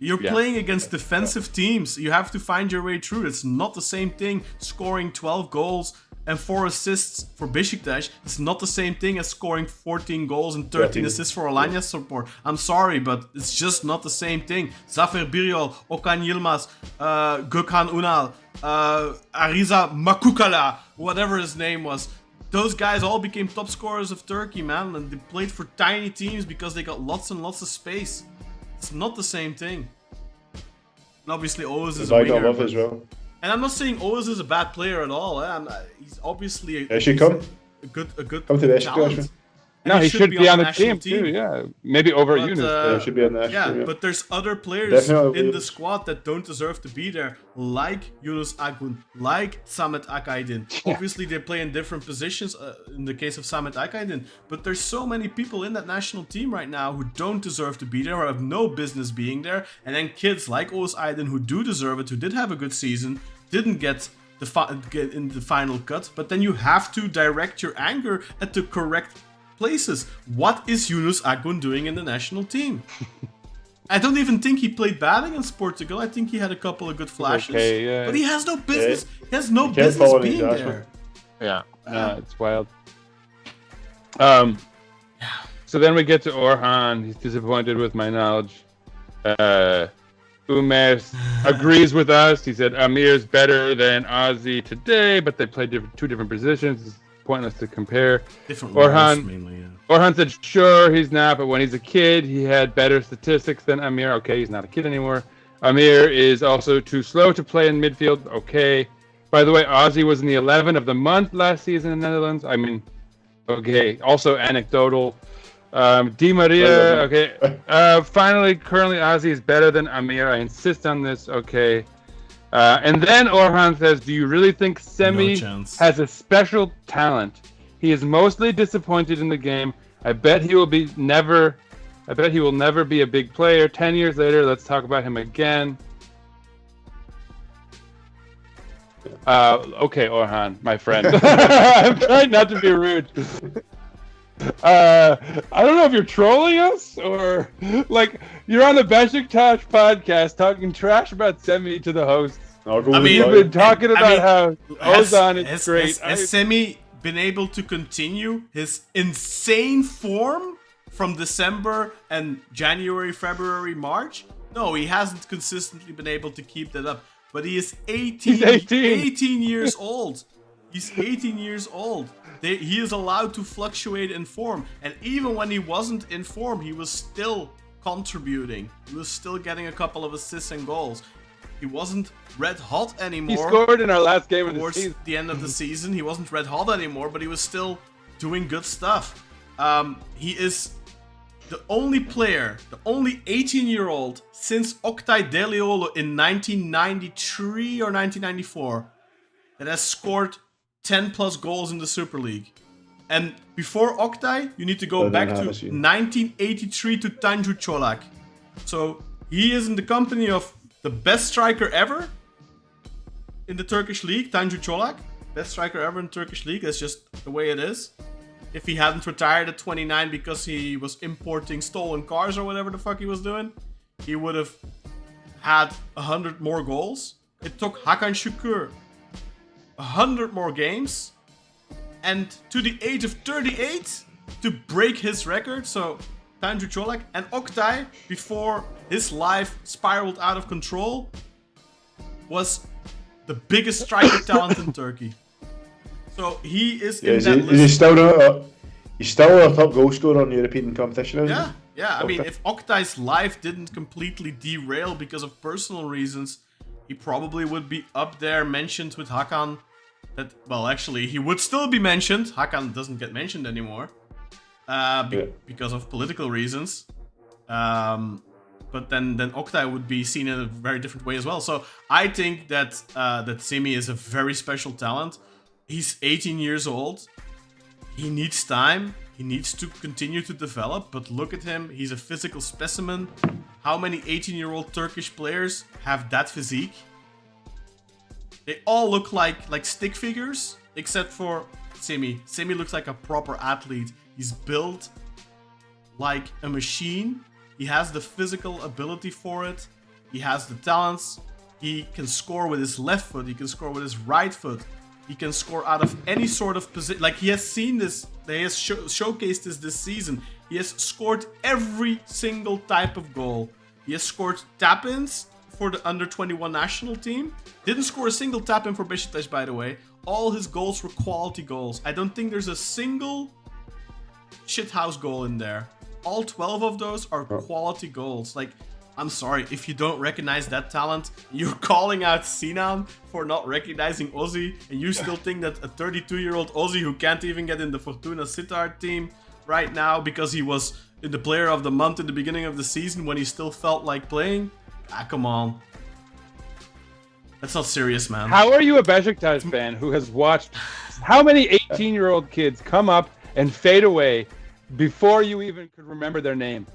You're playing against defensive teams. You have to find your way through. It's not the same thing scoring 12 goals and 4 assists for Beşiktaş. It's not the same thing as scoring 14 goals and 13 assists for Alanyaspor. I'm sorry, but it's just not the same thing. Zafer Biryol, Okan Yilmaz, Gökhan Ünal, Ariza Makukala, whatever his name was. Those guys all became top scorers of Turkey, man. And they played for tiny teams because they got lots and lots of space. It's not the same thing. And obviously, Oğuz is a I got winger. love as well. And I'm not saying Oğuz is a bad player at all. He's obviously Should come. a good Come to Beşiktaş, talent. man. And no, he should be on the national team too. Yeah, maybe over But, Yunus. Yeah, should be on the national yeah, team, yeah. but there's other players Definitely. in the squad that don't deserve to be there, like Yunus Akgün, like Samet Akaydin. Obviously, they play in different positions in the case of Samet Akaydin, but there's so many people in that national team right now who don't deserve to be there or have no business being there. And then kids like Oğuz Aydın who do deserve it, who did have a good season, didn't get in the final cut. But then you have to direct your anger at the correct places. What is Yunus Akgün doing in the national team? I don't even think he played bad against Portugal. I think he had a couple of good flashes. Okay, yeah. But he has no business. He has no can't business follow his being judgment. there. Yeah, it's wild. So then we get to Orhan. He's disappointed with my knowledge. Umer agrees with us. He said Amir's better than Ozzy today, but they play two different positions. It's pointless to compare. Different Orhan- roles mainly, yeah. Orhan said, sure, he's not, but when he's a kid, he had better statistics than Amir. Okay, he's not a kid anymore. Amir is also too slow to play in midfield. Okay. By the way, Ozzy was in the 11 of the month last season in the Netherlands. I mean, okay. Also anecdotal. Di Maria, okay. Finally, currently, Ozzy is better than Amir. I insist on this. Okay. And then Orhan says, do you really think Semi No chance. has a special talent? He is mostly disappointed in the game. I bet he will never be a big player. 10 years later, let's talk about him again. Okay, Orhan, my friend. I'm trying not to be rude. I don't know if you're trolling us or like you're on the Beşiktaş podcast talking trash about Semi to the hosts. I mean, you've been talking about how Ozan is great. Has Semi been able to continue his insane form from December and January, February, March? No, he hasn't consistently been able to keep that up. But he is 18 years old. He's 18 years old. He is allowed to fluctuate in form. And even when he wasn't in form, he was still contributing. He was still getting a couple of assists and goals. He wasn't red hot anymore. He scored in our last game of the towards season. the end of the season. He wasn't red hot anymore, but he was still doing good stuff. He is the only player, the only 18-year-old since Oktay Deliolo in 1993 or 1994 that has scored 10 plus goals in the Super League. And before Oktay, you need to go back to 1983 to Tanju Çolak. So he is in the company of the best striker ever in the Turkish league, Tanju Çolak. Best striker ever in the Turkish league. That's just the way it is. If he hadn't retired at 29 because he was importing stolen cars or whatever the fuck he was doing, he would have had 100 more goals. It took Hakan Şükür 100 more games and to the age of 38 to break his record. So Tanju Çolak and Oktay, before his life spiraled out of control, was the biggest striker talent in Turkey. So he is in that list. He's still a top goal scorer on European competition, isn't he? Yeah. I mean, if Oktay's life didn't completely derail because of personal reasons, he probably would be up there mentioned with Hakan. Actually, he would still be mentioned. Hakan doesn't get mentioned anymore because of political reasons. But then Oktay would be seen in a very different way as well. So I think that Semi is a very special talent. He's 18 years old. He needs time. He needs to continue to develop. But look at him. He's a physical specimen. How many 18-year-old Turkish players have that physique? They all look like stick figures, except for Semi. Semi looks like a proper athlete. He's built like a machine. He has the physical ability for it. He has the talents. He can score with his left foot. He can score with his right foot. He can score out of any sort of position. Like, he has seen this. He has showcased this season. He has scored every single type of goal. He has scored tap-ins for the under-21 national team. Didn't score a single tap-in for Beşiktaş, by the way. All his goals were quality goals. I don't think there's a single shithouse goal in there. All 12 of those are quality goals. Like, I'm sorry, if you don't recognize that talent, you're calling out Sinan for not recognizing Ozzy, and you still think that a 32-year-old Ozzy who can't even get in the Fortuna Sittard team right now because he was in the player of the month in the beginning of the season when he still felt like playing? Come on. That's not serious, man. How are you a Beşiktaş fan who has watched how many 18-year-old kids come up and fade away before you even could remember their name?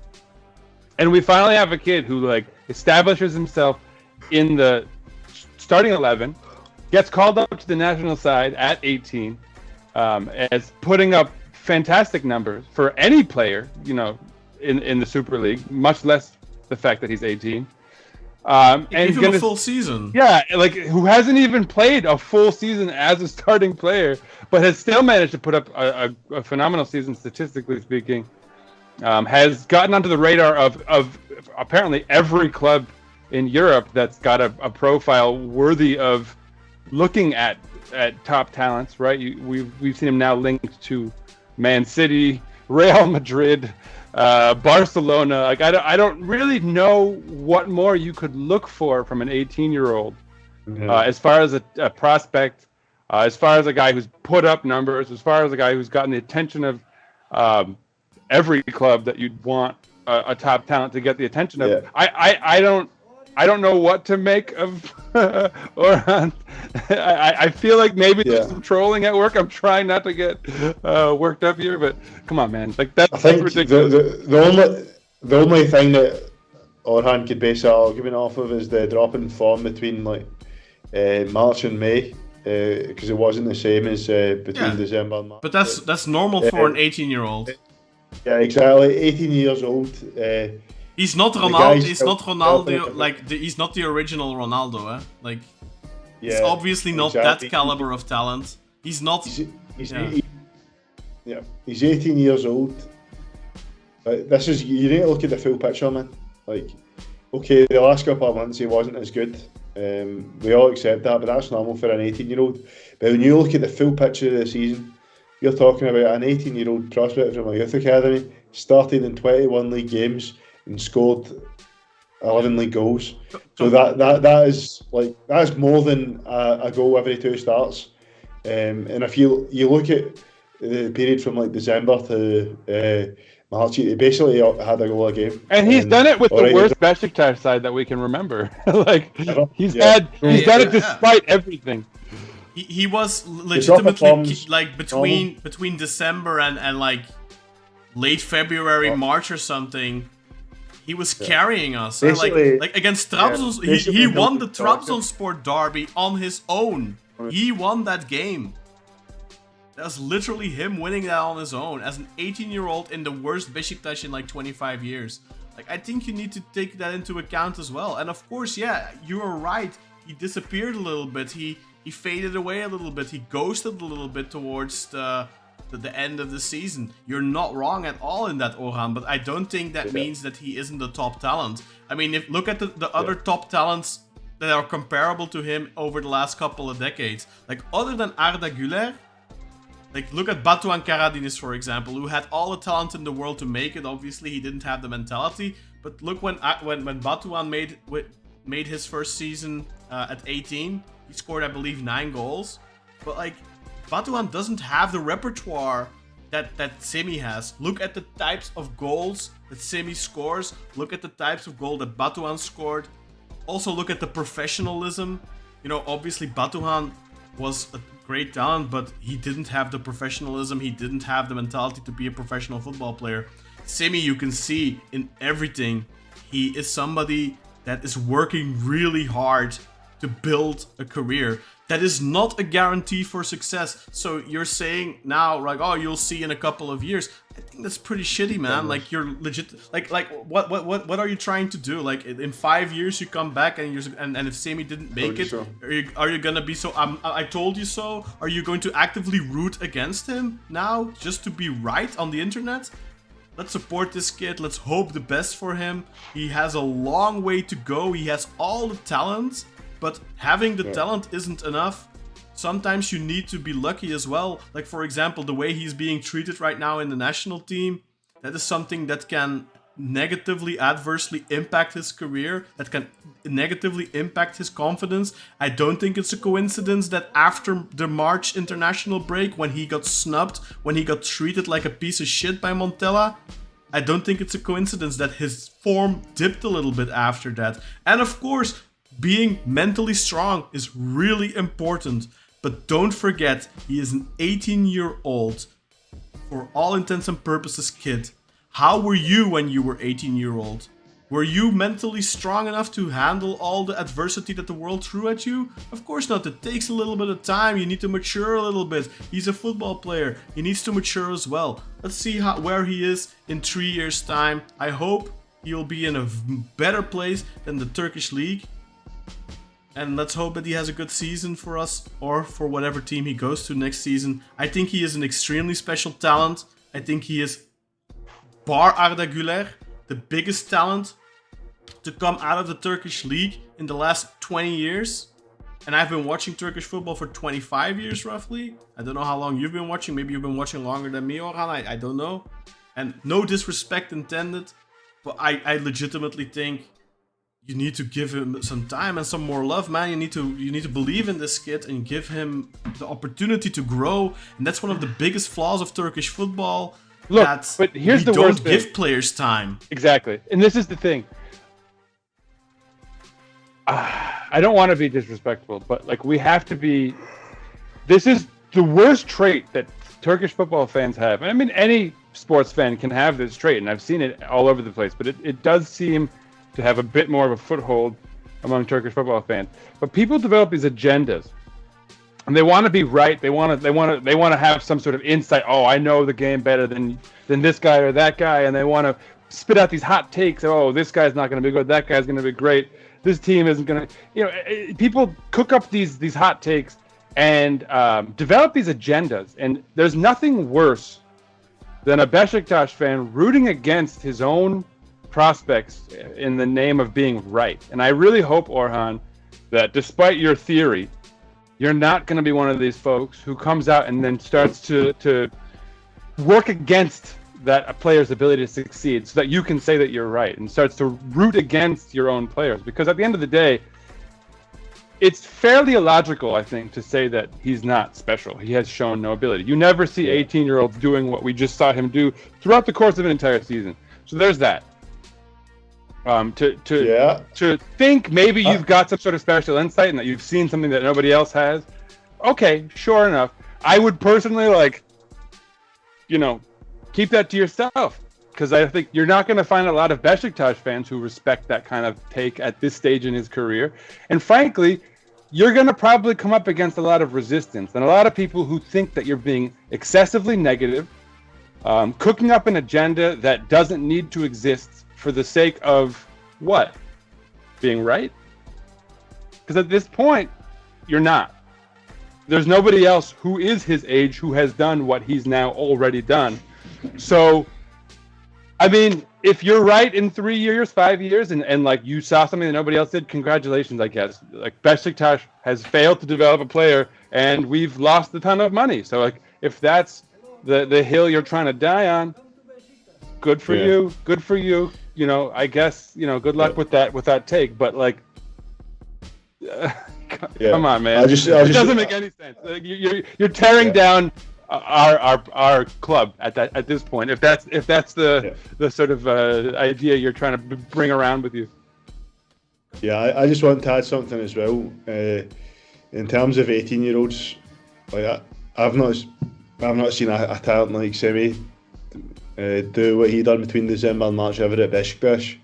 And we finally have a kid who establishes himself in the starting 11, gets called up to the national side at 18, as putting up fantastic numbers for any player, in the Super League, much less the fact that he's 18. And even a full season. Yeah, who hasn't even played a full season as a starting player, but has still managed to put up a phenomenal season, statistically speaking. Has gotten onto the radar of apparently every club in Europe that's got a profile worthy of looking at top talents, right? We've seen him now linked to Man City, Real Madrid, Barcelona. I don't really know what more you could look for from an 18-year-old, as far as a prospect, as far as a guy who's put up numbers, as far as a guy who's gotten the attention of every club that you'd want a top talent to get the attention of. Yeah. I don't know what to make of Orhan. I feel like maybe there's some trolling at work. I'm trying not to get worked up here, but come on, man. That's ridiculous. The only thing that Orhan could base that argument off of is the drop in form between March and May. because it wasn't the same as between December and March. But that's normal for an 18-year-old. Yeah, exactly. 18 years old. He's not Ronaldo. He's not Ronaldo. Like he's not the original Ronaldo. Like he's obviously not that caliber of talent. He's not. He's 18 years old. This is, you need to look at the full picture, man. Like, okay, the last couple of months he wasn't as good. We all accept that, but that's normal for an 18-year-old. But when you look at the full picture of the season, you're talking about an 18-year-old prospect from a youth academy, started in 21 league games and scored 11 league goals. So that is like, that's more than a goal every 2 starts. And if you look at the period from like December to March, he basically had a goal a game. And he's done it with the worst Beşiktaş side that we can remember. Like he's done it despite everything. He was legitimately like between December and like late February, March or something. He was carrying us. Like against Trabzon, he won the Trabzonspor derby on his own. He won that game. That was literally him winning that on his own as an 18-year-old in the worst Beşiktaş in like 25 years. Like, I think you need to take that into account as well. And of course, yeah, you are right. He disappeared a little bit. He faded away a little bit. He ghosted a little bit towards the end of the season. You're not wrong at all in that, Orhan, but I don't think that means that he isn't the top talent. I mean, if look at the other top talents that are comparable to him over the last couple of decades. Like, other than Arda Güler, like, look at Batuhan Karadeniz, for example, who had all the talent in the world to make it. Obviously, he didn't have the mentality. But look, when Batuhan made his first season at 18, he scored, I believe, 9 goals. But, like, Batuhan doesn't have the repertoire that Semi has. Look at the types of goals that Semi scores. Look at the types of goals that Batuhan scored. Also, look at the professionalism. You know, obviously, Batuhan was a great talent, but he didn't have the professionalism. He didn't have the mentality to be a professional football player. Semi, you can see in everything, he is somebody that is working really hard to build a career. That is not a guarantee for success. So you're saying now, like, oh, you'll see in a couple of years. I think that's pretty shitty, man. Like, you're legit. Like, what are you trying to do? Like, in 5 years you come back and if Semi didn't make it, are you gonna be so? I told you so. Are you going to actively root against him now just to be right on the internet? Let's support this kid. Let's hope the best for him. He has a long way to go. He has all the talent. But having the talent isn't enough. Sometimes you need to be lucky as well. Like, for example, the way he's being treated right now in the national team, that is something that can negatively, adversely impact his career, that can negatively impact his confidence. I don't think it's a coincidence that after the March international break, when he got snubbed, when he got treated like a piece of shit by Montella, I don't think it's a coincidence that his form dipped a little bit after that. And of course, being mentally strong is really important, but don't forget, he is an 18-year-old, for all intents and purposes, kid. How were you when you were 18-year-old? Were you mentally strong enough to handle all the adversity that the world threw at you? Of course not. It takes a little bit of time. You need to mature a little bit. He's a football player. He needs to mature as well. Let's see where he is in 3 years' time. I hope he'll be in a better place than the Turkish league. And let's hope that he has a good season for us, or for whatever team he goes to next season. I think he is an extremely special talent. I think he is, bar Arda Güler, the biggest talent to come out of the Turkish league in the last 20 years. And I've been watching Turkish football for 25 years, roughly. I don't know how long you've been watching. Maybe you've been watching longer than me, Orhan. I don't know. And no disrespect intended, but I legitimately think you need to give him some time and some more love, man. You need to believe in this kid and give him the opportunity to grow. And that's one of the biggest flaws of Turkish football. Look, but here's the worst thing. Don't give players time. Exactly. And this is the thing. I don't want to be disrespectful, but like, we have to be. This is the worst trait that Turkish football fans have. And I mean, any sports fan can have this trait, and I've seen it all over the place. But it does seem to have a bit more of a foothold among Turkish football fans. But people develop these agendas. and they want to be right. They want to have some sort of insight. Oh, I know the game better than this guy or that guy, and they want to spit out these hot takes. Oh, this guy's not going to be good. That guy's going to be great. This team isn't going to. People cook up these hot takes and develop these agendas. And there's nothing worse than a Beşiktaş fan rooting against his own prospects in the name of being right. And I really hope, Orhan, that despite your theory, you're not going to be one of these folks who comes out and then starts to work against that player's ability to succeed so that you can say that you're right, and starts to root against your own players. Because at the end of the day, it's fairly illogical, I think, to say that he's not special. He has shown no ability. You never see 18-year-olds doing what we just saw him do throughout the course of an entire season. So there's that. To think maybe you've got some sort of special insight and that you've seen something that nobody else has. Okay, sure enough. I would personally keep that to yourself, because I think you're not going to find a lot of Beşiktaş fans who respect that kind of take at this stage in his career. And frankly, you're going to probably come up against a lot of resistance and a lot of people who think that you're being excessively negative, cooking up an agenda that doesn't need to exist for the sake of what? Being right? Because at this point, you're not. There's nobody else who is his age who has done what he's now already done. So, I mean, if you're right in 3 years, 5 years, and like you saw something that nobody else did, congratulations, I guess. Like Beşiktaş has failed to develop a player, and we've lost a ton of money. So, like, if that's the hill you're trying to die on, good for you. Good for you. I guess, good luck with that take. But like, come on, man. It doesn't make any sense. Like, you're tearing down our club at this point. If that's the sort of idea you're trying to bring around with you. Yeah, I just want to add something as well. In terms of 18-year-olds, like I've not seen a talent like Semi do what he done between December and March ever at Beşiktaş.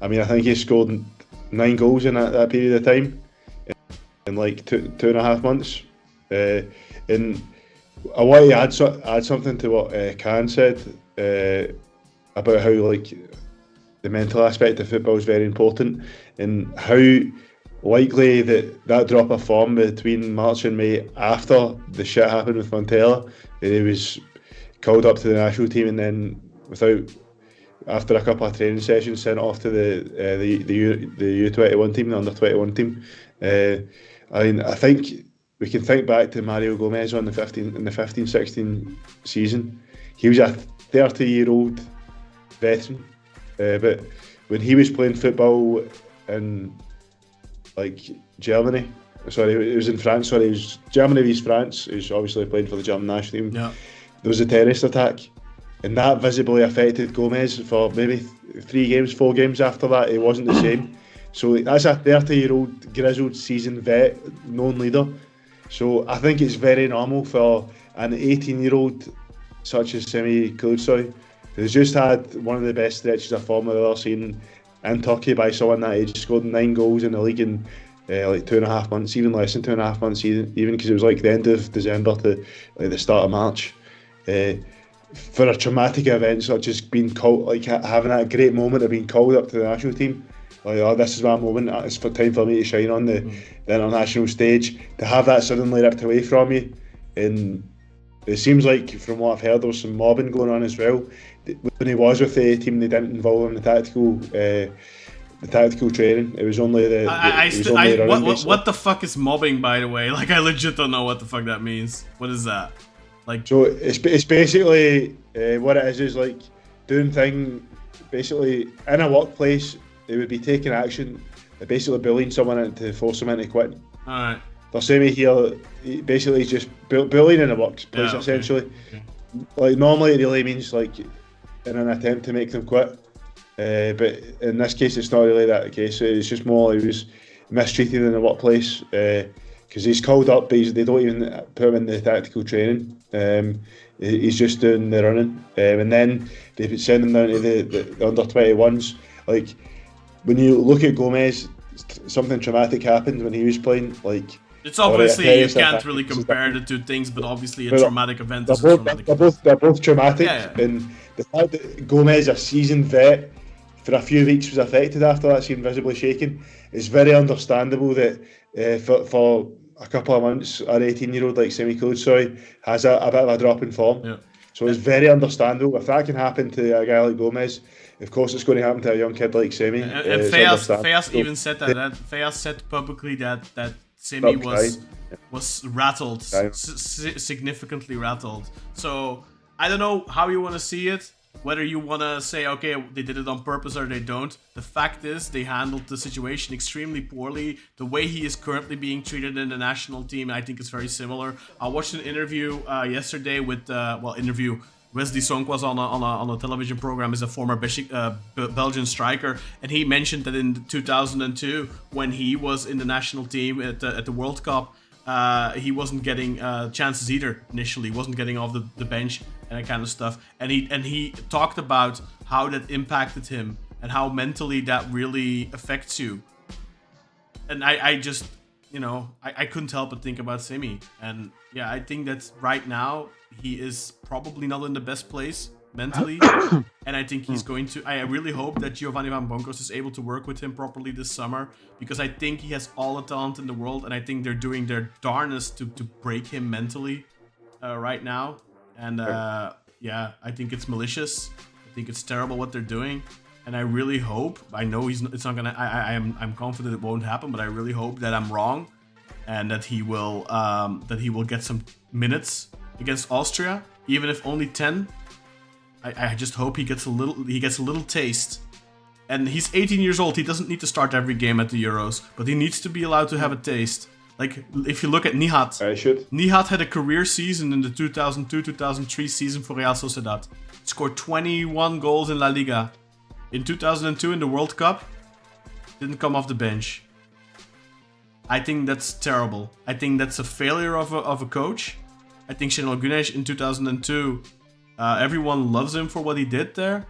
I mean, I think he scored 9 goals in that period of time in like two and a half months. And I want to add something to what Kaan said about how like the mental aspect of football is very important, and how likely that drop of form between March and May after the shit happened with Montella, he was called up to the national team and then after a couple of training sessions sent off to the U21 team, the under 21 team. I think we can think back to Mario Gomez in the 15-16 season. He was a 30-year-old veteran, but when he was playing football in like Germany, it was in France. It was Germany vs France. He was obviously playing for the German national team. Yeah. There was a terrorist attack, and that visibly affected Gomez for maybe 4 games after that. It wasn't the same. So that's a 30-year-old grizzled seasoned vet, known leader. So I think it's very normal for an 18-year-old such as Semi Kılıçsoy, who's just had one of the best stretches of form I've ever seen in Turkey by someone that age, scored 9 goals in the league in like 2.5 months, even less than 2.5 months, even because it was like the end of December to like the start of March. For a traumatic event such as being called, like having that great moment of being called up to the national team, like, oh, this is my moment, it's for time for me to shine on the international stage, to have that suddenly ripped away from you. And it seems like, from what I've heard, there was some mobbing going on as well. When he was with the team, they didn't involve him in the tactical training. It was only what the fuck is mobbing, by the way? Like, I legit don't know what the fuck that means. What is that? Like, so it's basically what it is like doing thing basically in a workplace. They would be taking action, basically bullying someone to force them into quitting. Alright. The same here, basically just bullying in a workplace, essentially. Okay. Like, normally it really means like in an attempt to make them quit, but in this case it's not really that the case. It's just more he was mistreated in the workplace because he's called up, but they don't even put him in the tactical training. He's just doing the running, and then they send him down to the under 21s. Like, when you look at Gomez, something traumatic happened when he was playing. Like, It's obviously Alright, you okay, can't so- really compare the two things, but obviously a Well, traumatic event is a traumatic event. They're both traumatic, Yeah, yeah. and the fact that Gomez, a seasoned vet, for a few weeks was affected after that, seemed visibly shaken, it's very understandable that for a couple of months, an 18-year-old like Semi Khedira has a bit of a drop in form. Yeah. So it's very understandable. If that can happen to a guy like Gomez, of course it's going to happen to a young kid like Semi. And It's Feas understandable. even said that Feas said publicly that Semi Stop was rattled, Crying. significantly rattled. So I don't know how you want to see it. Whether you want to say, okay, they did it on purpose or they don't. The fact is, they handled the situation extremely poorly. The way he is currently being treated in the national team, I think is very similar. I watched an interview yesterday with, Wesley Sonk was on a television program, is a former Belgian striker, and he mentioned that in 2002, when he was in the national team at the World Cup, he wasn't getting chances either initially, wasn't getting off the bench and that kind of stuff. And he talked about how that impacted him and how mentally that really affects you. And I just, I couldn't help but think about Simi. And yeah, I think that right now he is probably not in the best place mentally. And I think he's going to, I really hope that Giovanni Van Bronckhorst is able to work with him properly this summer, because I think he has all the talent in the world, and I think they're doing their darnest to break him mentally right now. And yeah, I think it's malicious. I think it's terrible what they're doing. And I really hope, I know it's not gonna, I'm confident it won't happen, but I really hope that I'm wrong and that he will get some minutes against Austria, even if only 10. I just hope he gets a little taste. And he's 18 years old. He doesn't need to start every game at the Euros, but he needs to be allowed to have a taste. Like, if you look at Nihat, Nihat had a career season in the 2002-2003 season for Real Sociedad. Scored 21 goals in La Liga. In 2002 in the World Cup, didn't come off the bench. I think that's terrible. I think that's a failure of a coach. I think Şenol Güneş in 2002, everyone loves him for what he did there.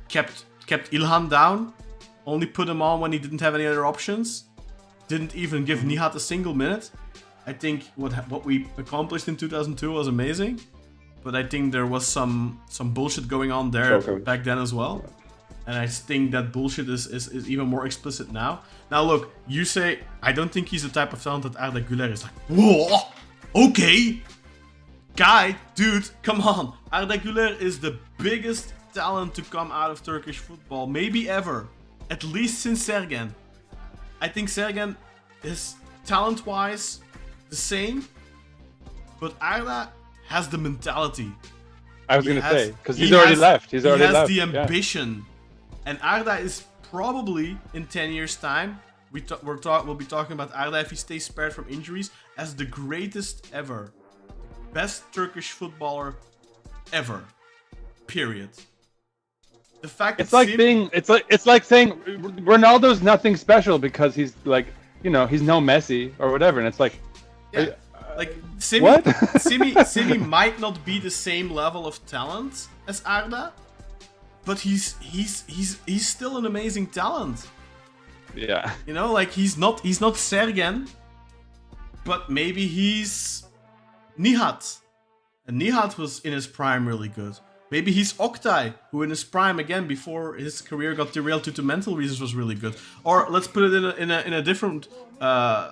Kept Ilhan down. Only put him on when he didn't have any other options. Didn't even give Nihat a single minute. I think what we accomplished in 2002 was amazing. But I think there was some bullshit going on there back then as well. And I think that bullshit is even more explicit now. Now look, you say, I don't think he's the type of talent that Arda Güler is like, whoa, okay. Guy, dude, come on. Arda Güler is the biggest talent to come out of Turkish football, maybe ever. At least since Sergen. I think Sergen is talent-wise the same, but Arda has the mentality. I was going to say, because he's already left. He has the ambition. Yeah. And Arda is probably, in 10 years' time, we'll be talking about Arda, if he stays spared from injuries, as the greatest ever. Best Turkish footballer ever. Period. The fact it's like saying Ronaldo's nothing special because he's like, he's no Messi or whatever, and it's like, yeah, like Simi might not be the same level of talent as Arda, but he's still an amazing talent. Yeah. Like he's not Sergen, but maybe he's Nihat. And Nihat was in his prime really good. Maybe he's Oktay, who in his prime, again, before his career got derailed due to mental reasons, was really good. Or let's put it in a different...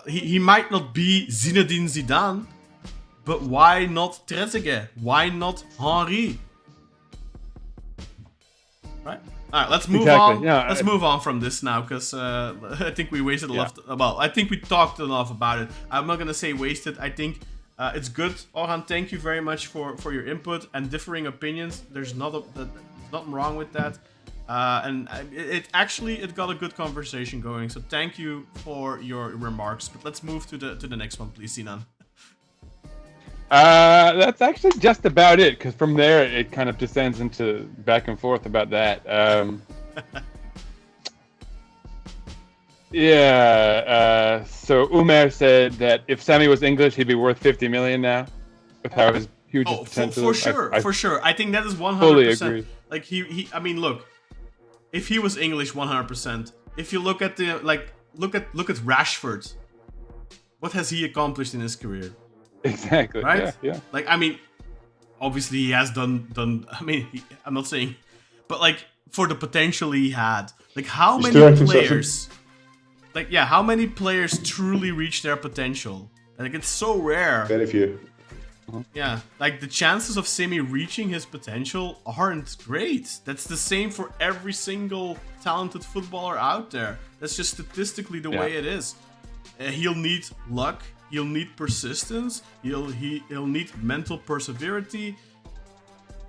he might not be Zinedine Zidane, but why not Trezeguet? Why not Henry? Right? Alright, let's move on. Yeah, let's move on from this now, because I think we wasted a lot. Well, I think we talked enough about it. I'm not going to say wasted. I think... it's good. Orhan, thank you very much for your input and differing opinions. There's nothing wrong with that. And it got a good conversation going. So thank you for your remarks. But let's move to the next one, please, Sinan. That's actually just about it, because from there it kind of descends into back and forth about that. Yeah, so Umer said that if Sammy was English, he'd be worth 50 million now, with how his huge potential. For sure. I think that is 100%. Fully agree. Like I mean, look, if he was English, 100%. If you look at look at Rashford, what has he accomplished in his career? Exactly. Right? Yeah. Like, I mean, obviously he has done. I mean, I'm not saying, but like for the potential he had, like how He's many still players, like how many players truly reach their potential? Like it's so rare. Very few. Yeah, like the chances of Simi reaching his potential aren't great. That's the same for every single talented footballer out there. That's just statistically the way it is. He'll need luck. He'll need persistence. He'll need mental perseverance.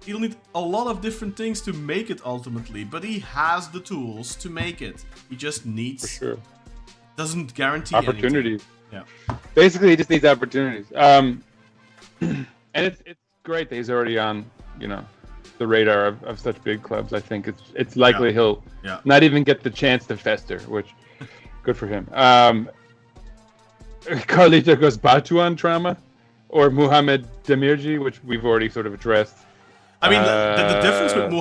He'll need a lot of different things to make it ultimately. But he has the tools to make it. He just needs. For sure. Doesn't guarantee Opportunities. anything. Yeah. Basically, he just needs opportunities. And it's great that he's already on, the radar of such big clubs. I think it's likely he'll not even get the chance to fester, which good for him. Carlito goes Batuan trauma, or Muhammad Demirci, which we've already sort of addressed. I mean, the difference with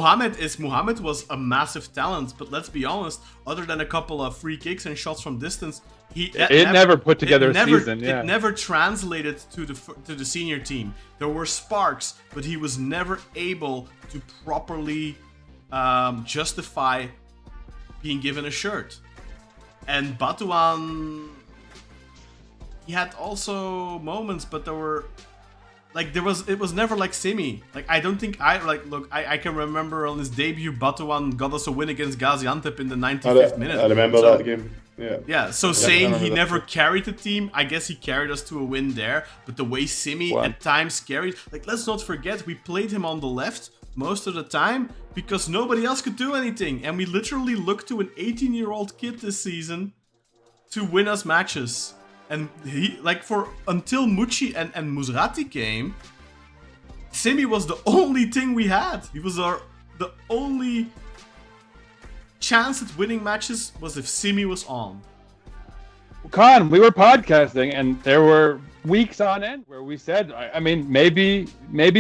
Muhammad was a massive talent, but let's be honest, other than a couple of free kicks and shots from distance, it never put together a season. Yeah. It never translated to the senior team. There were sparks, but he was never able to properly justify being given a shirt. And Batuan, he had also moments, but it was never like Simi. Like I don't think I can remember on his debut Batuan got us a win against Gaziantep in the 95th minute. I remember that game. Yeah, so saying he never carried the team, I guess he carried us to a win there. But the way Simi at times carried, like let's not forget, we played him on the left most of the time because nobody else could do anything. And we literally looked to an 18-year-old kid this season to win us matches. And he, until Mucci and Musrati came, Simi was the only thing we had. He was the only chance at winning matches was if Simi was on. Kaan, we were podcasting, and there were weeks on end where we said, I mean, maybe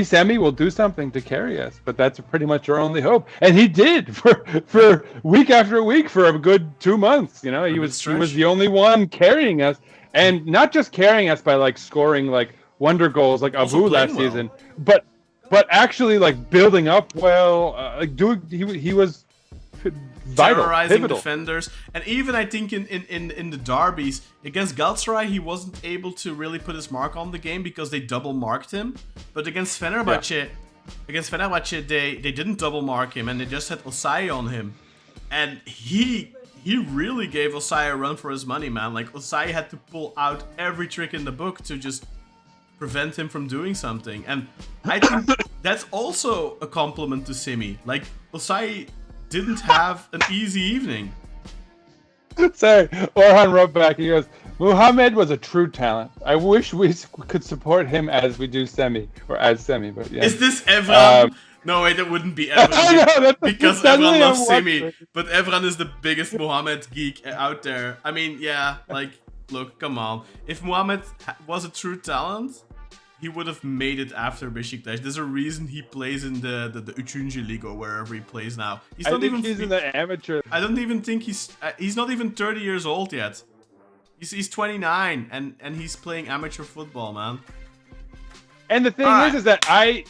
Semi will do something to carry us, but that's pretty much our only hope. And he did for week after week for a good 2 months. He was the only one carrying us, and not just carrying us by scoring wonder goals like Abu last season, but actually building up well. He was vital, terrorizing pivotal. defenders, and even I think in the derbies against Galatasaray, he wasn't able to really put his mark on the game because they double marked him. But against Fenerbahce, they didn't double mark him and they just had Osayi on him, and he really gave Osayi a run for his money, man. Osayi had to pull out every trick in the book to just prevent him from doing something, and I think that's also a compliment to Simi. Osayi didn't have an easy evening. Sorry, Orhan wrote back. He goes, Muhammad was a true talent. I wish we could support him as we do Semi, but yeah. Is this Evran? No, wait, that wouldn't be Evran. Because Evran loves Simi, but Evran is the biggest Muhammad geek out there. I mean, yeah, look, come on. If Muhammad was a true talent, he would have made it after Beşiktaş. There's a reason he plays in the Üçüncü League or wherever he plays now. He's in the amateur. I don't even think he's not even 30 years old yet. He's 29 and he's playing amateur football, man. And the thing is that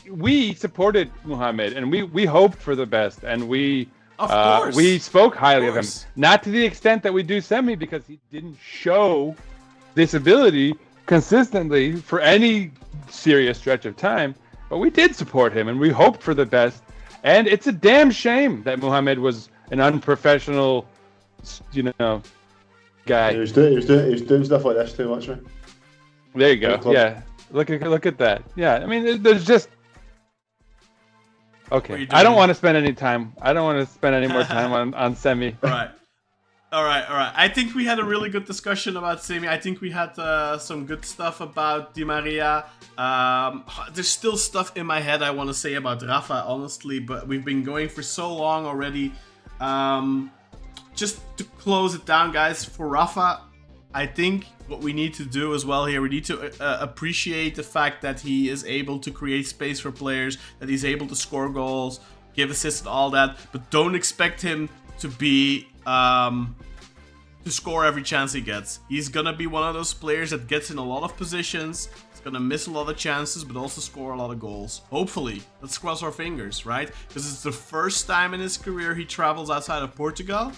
we supported Muhammad and we hoped for the best, and we spoke highly of him. Not to the extent that we do Semi, because he didn't show this ability consistently for any serious stretch of time, but we did support him and we hoped for the best. And it's a damn shame that Muhammad was an unprofessional, guy. He was doing stuff like this too much, man. There you go. Yeah, look at that. Yeah, I mean, there's just okay. I don't want to spend any more time on Semi. All right. I think we had a really good discussion about Semi. I think we had some good stuff about Di Maria. There's still stuff in my head I want to say about Rafa, honestly, but we've been going for so long already. Just to close it down, guys, for Rafa, I think what we need to do as well here, we need to appreciate the fact that he is able to create space for players, that he's able to score goals, give assists and all that, but don't expect him to be to score every chance he gets. He's gonna be one of those players that gets in a lot of positions. He's gonna miss a lot of chances, but also score a lot of goals. Hopefully. Let's cross our fingers, right? Because it's the first time in his career he travels outside of Portugal.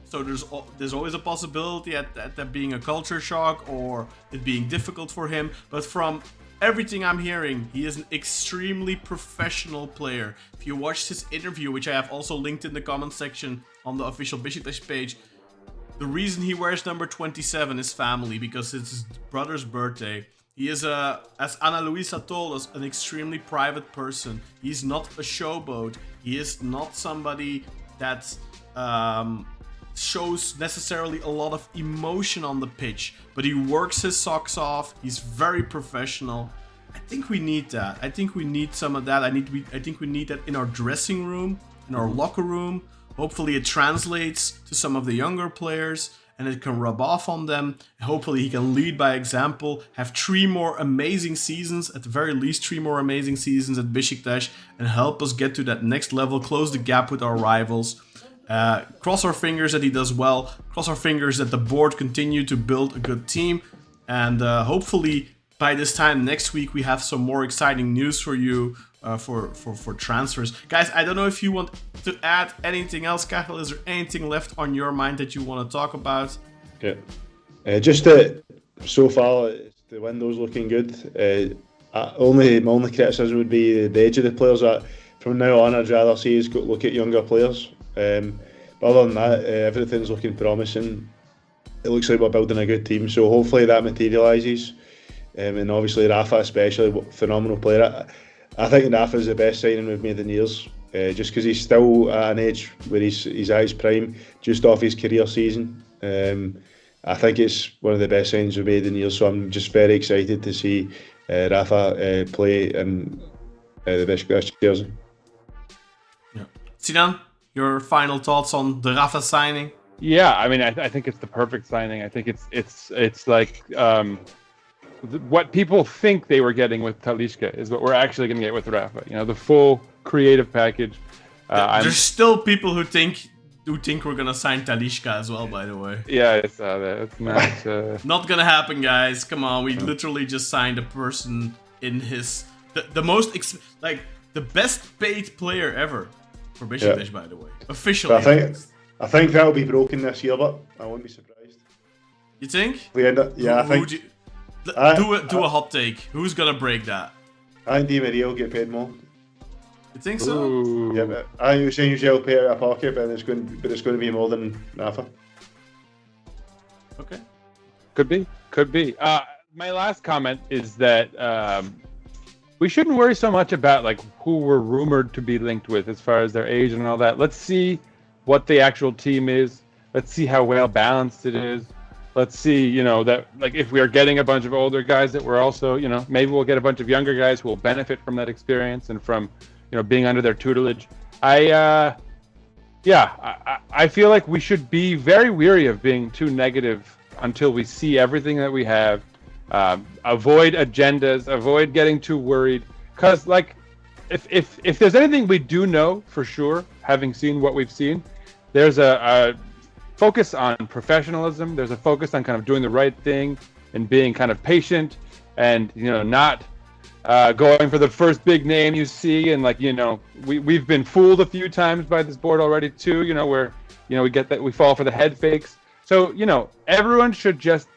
So there's always a possibility at that being a culture shock or it being difficult for him. But from everything I'm hearing, he is an extremely professional player. If you watched his interview, which I have also linked in the comment section on the official Beşiktaş page, the reason he wears number 27 is family, because it's his brother's birthday. He is, as Ana Luisa told us, an extremely private person. He's not a showboat. He is not somebody that shows necessarily a lot of emotion on the pitch, but he works his socks off. He's very professional. I think we need that. I think we need some of that. I think we need that in our dressing room, in our locker room. Hopefully it translates to some of the younger players and it can rub off on them. Hopefully he can lead by example, have 3 more amazing seasons, at the very least 3 more amazing seasons at Beşiktaş, and help us get to that next level, close the gap with our rivals. Cross our fingers that he does well. Cross our fingers that the board continue to build a good team. And hopefully by this time next week we have some more exciting news for you for transfers. Guys, I don't know if you want to add anything else. Kartal, is there anything left on your mind that you want to talk about? Yeah. Just that so far the window's looking good. My only criticism would be the age of the players. That from now on I'd rather see us look at younger players. But other than that, everything's looking promising. It looks like we're building a good team, so hopefully that materialises. And obviously Rafa especially, phenomenal player. I think Rafa's the best signing we've made in years, just because he's still at an age where he's at his prime, just off his career season. I think it's one of the best signings we've made in years, so I'm just very excited to see Rafa play in the Beşiktaş jersey. Yeah. Sinan, your final thoughts on the Rafa signing? Yeah, I mean, I think it's the perfect signing. I think it's like what people think they were getting with Talisca is what we're actually going to get with Rafa. You know, the full creative package. There's still people who think we're gonna sign Talisca as well. By the way. Yeah, it's not not gonna happen, guys. Come on, we literally just signed a person in his the most the best paid player ever for Beşiktaş, by the way, officially. I think that'll be broken this year, but I won't be surprised. You think? We end up, yeah, I think. Do a hot take. Who's gonna break that? I think Di Maria will get paid more. You think so? Ooh. Yeah, but I think Hüseyin Yücel will pay out of pocket, but it's going to be more than Rafa. Okay. Could be. My last comment is that we shouldn't worry so much about like who we're rumored to be linked with as far as their age and all that. Let's see what the actual team is. Let's see how well balanced it is. Let's see, you know, that like if we are getting a bunch of older guys that we're also, you know, maybe we'll get a bunch of younger guys who will benefit from that experience and from, you know, being under their tutelage. I feel like we should be very weary of being too negative until we see everything that we have. Avoid agendas, avoid getting too worried. Because like if there's anything we do know for sure, having seen what we've seen, there's a focus on professionalism. There's a focus on kind of doing the right thing and being kind of patient and, you know, not going for the first big name you see. And like, you know, we've been fooled a few times by this board already too, you know, where, you know, we get that we fall for the head fakes. So, you know, everyone should just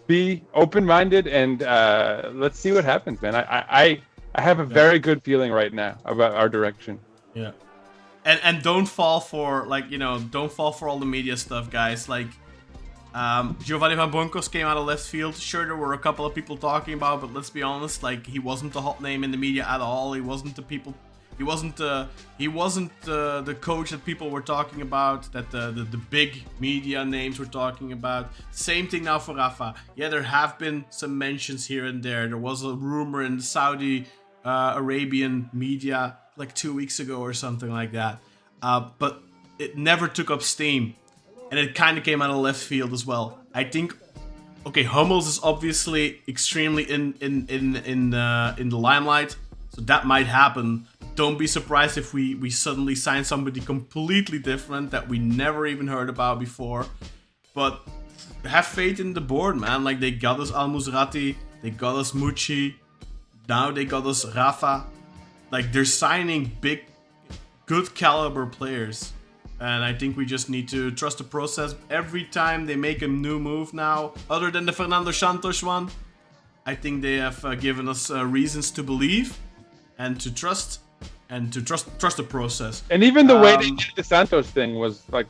be open-minded and let's see what happens, man. I have a very good feeling right now about our direction. Yeah. And don't fall for, like, you know, don't fall for all the media stuff, guys. Like, Giovanni Van Bronckhorst came out of left field. Sure, there were a couple of people talking about, but let's be honest, like, he wasn't the hot name in the media at all. He wasn't the people. He wasn't the coach that people were talking about, that the big media names were talking about. Same thing now for Rafa. Yeah, there have been some mentions here and there. There was a rumor in the Saudi Arabian media like 2 weeks ago or something like that. But it never took up steam. And it kind of came out of left field as well. I think, okay, Hummels is obviously extremely in the limelight. So that might happen. Don't be surprised if we suddenly sign somebody completely different that we never even heard about before. but have faith in the board, man. Like, they got us Al Musrati, they got us Mucci, now they got us Rafa. Like, they're signing big, good caliber players. And I think we just need to trust the process. Every time they make a new move now, other than the Fernando Santos one, I think they have given us reasons to believe and to trust the process. And even the way they did the Santos thing was like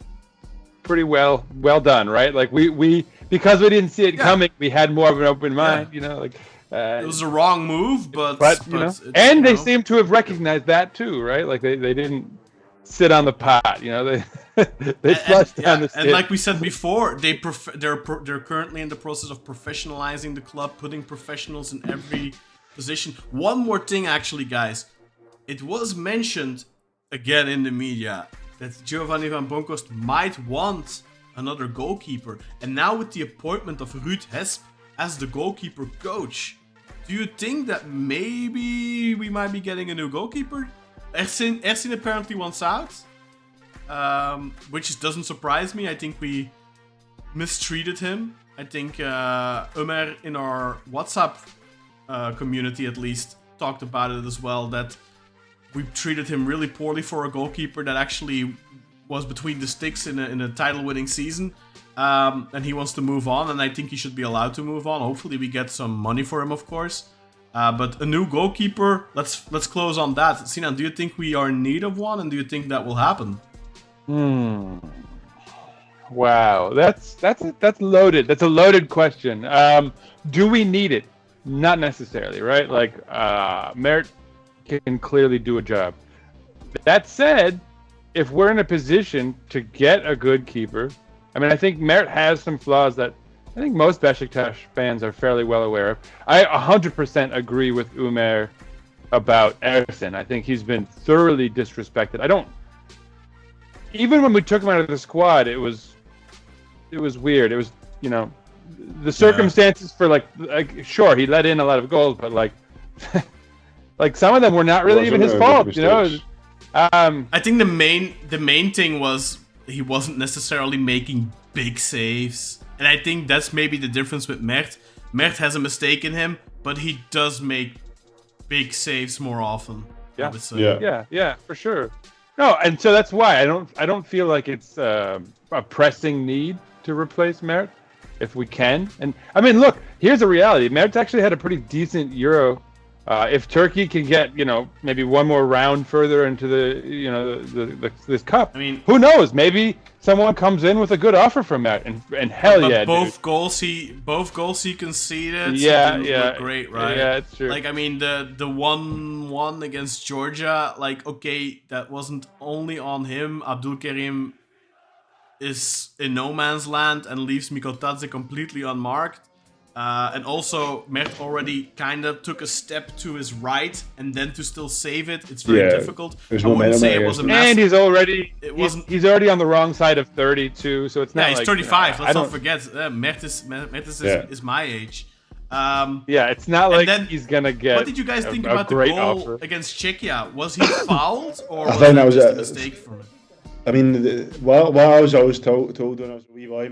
pretty well done, right? Like we because we didn't see it coming, we had more of an open mind, you know. Like it was a wrong move, but you know, and they seem to have recognized that too, right? Like they didn't sit on the pot, you know. They flushed down the stick. And like we said before, they're currently in the process of professionalizing the club, putting professionals in every position. One more thing, actually, guys. It was mentioned again in the media that Giovanni van Bronckhorst might want another goalkeeper. And now with the appointment of Ruud Hesp as the goalkeeper coach, do you think that maybe we might be getting a new goalkeeper? Ersin apparently wants out, which doesn't surprise me. I think we mistreated him. I think Ömer in our WhatsApp community at least talked about it as well, that we treated him really poorly for a goalkeeper that actually was between the sticks in a title-winning season. And he wants to move on, and I think he should be allowed to move on. Hopefully we get some money for him, of course. But a new goalkeeper, let's close on that. Sinan, do you think we are in need of one, and do you think that will happen? Wow, that's loaded. That's a loaded question. Do we need it? Not necessarily, right? Like Mert can clearly do a job. That said, if we're in a position to get a good keeper, I mean, I think Mert has some flaws that I think most Beşiktaş fans are fairly well aware of. I 100% agree with Ömer about Ersin. I think he's been thoroughly disrespected. Even when we took him out of the squad, it was weird. It was, you know, the circumstances for like sure, he let in a lot of goals, but like like some of them were not really even his fault, you know. I think the main thing was he wasn't necessarily making big saves. And I think that's maybe the difference with Mert. Mert has a mistake in him, but he does make big saves more often. Yeah, I would say. Yeah, for sure. No, and so that's why I don't feel like it's a pressing need to replace Mert if we can. And I mean, look, here's the reality. Mert's actually had a pretty decent Euro. If Turkey can get, you know, maybe one more round further into the, you know, this cup, I mean, who knows? Maybe someone comes in with a good offer from that, and hell but yeah, both dude. goals he conceded, look great, right? Yeah, it's true. Like, I mean, the 1-1 against Georgia, like, okay, that wasn't only on him. Abdul Karim is in no man's land and leaves Mikotadze completely unmarked. And also, Mert already kind of took a step to his right, and then to still save it, it's very difficult. I wouldn't say it was a massive... And he's already on the wrong side of 32, so it's not. Yeah, he's 35. Let's not forget. Mert is my age. It's not like he's gonna get. What did you guys think about the goal against Czechia? Was he fouled, or was that it was just a mistake from him? I mean, what I was always told when I was a wee boy,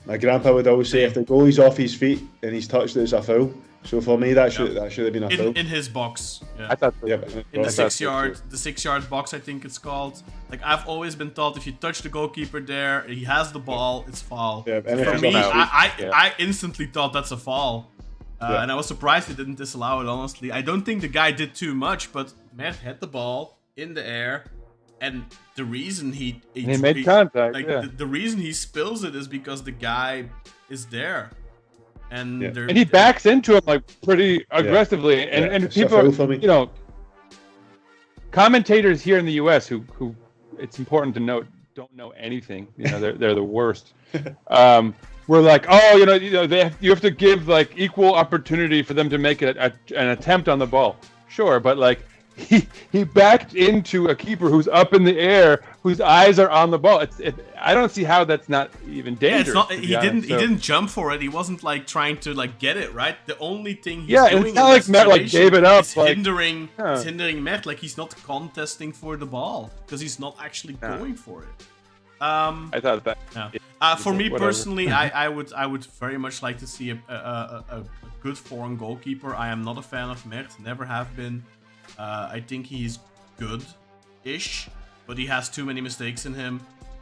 my grandpa would always say, if the goalie's off his feet and he's touched it, it's a foul. So for me, that should have been a foul. In his box. Yeah. I thought so. In the 6-yard box, I think it's called. Like, I've always been taught, if you touch the goalkeeper there, he has the ball, it's foul. Yeah, and for me, I instantly thought that's a foul. And I was surprised he didn't disallow it, honestly. I don't think the guy did too much, but Mert had the ball in the air. And the reason he made contact, the reason he spills it is because the guy is there, and he backs into him like pretty aggressively, and people, you know, commentators here in the U.S. who it's important to note don't know anything. You know, they're the worst. We're like, oh, you know, you have to give like equal opportunity for them to make an attempt on the ball. Sure, but like. He backed into a keeper who's up in the air, whose eyes are on the ball. I don't see how that's not even dangerous. Yeah, he didn't jump for it. He wasn't like trying to like get it right. The only thing he's doing it's not like Mert like gave it up. He's hindering Mert. Like, he's not contesting for the ball because he's not actually going for it. I thought that Yeah. For me whatever. personally, I would very much like to see a good foreign goalkeeper. I am not a fan of Mert, never have been. I think he's good-ish, but he has too many mistakes in him.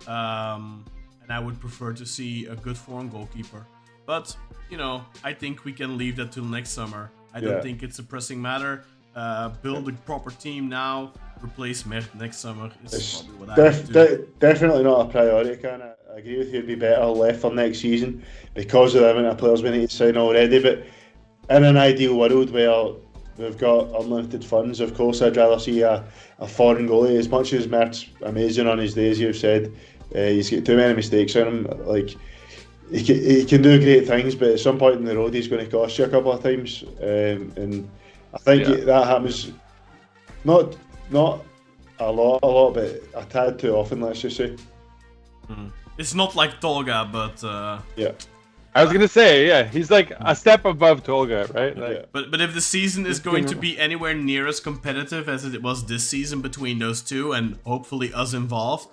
And I would prefer to see a good foreign goalkeeper. But, you know, I think we can leave that till next summer. I don't think it's a pressing matter. Build a proper team now. Replace Mert next summer is probably what I would do. Definitely not a priority, Kaan. I agree with you, it'd be better left for next season because of the amount of players we need to sign already. But in an ideal world where we've got unlimited funds, of course I'd rather see a foreign goalie. As much as Mert's amazing on his days, you've said, he's got too many mistakes on him. Like, he can do great things, but at some point in the road he's going to cost you a couple of times. And I think that happens not a lot, but a tad too often, let's just say. It's not like Tolga, but I was gonna say, he's like a step above Tolga, right? Like, But if the season is going to be anywhere near as competitive as it was this season between those two, and hopefully us involved,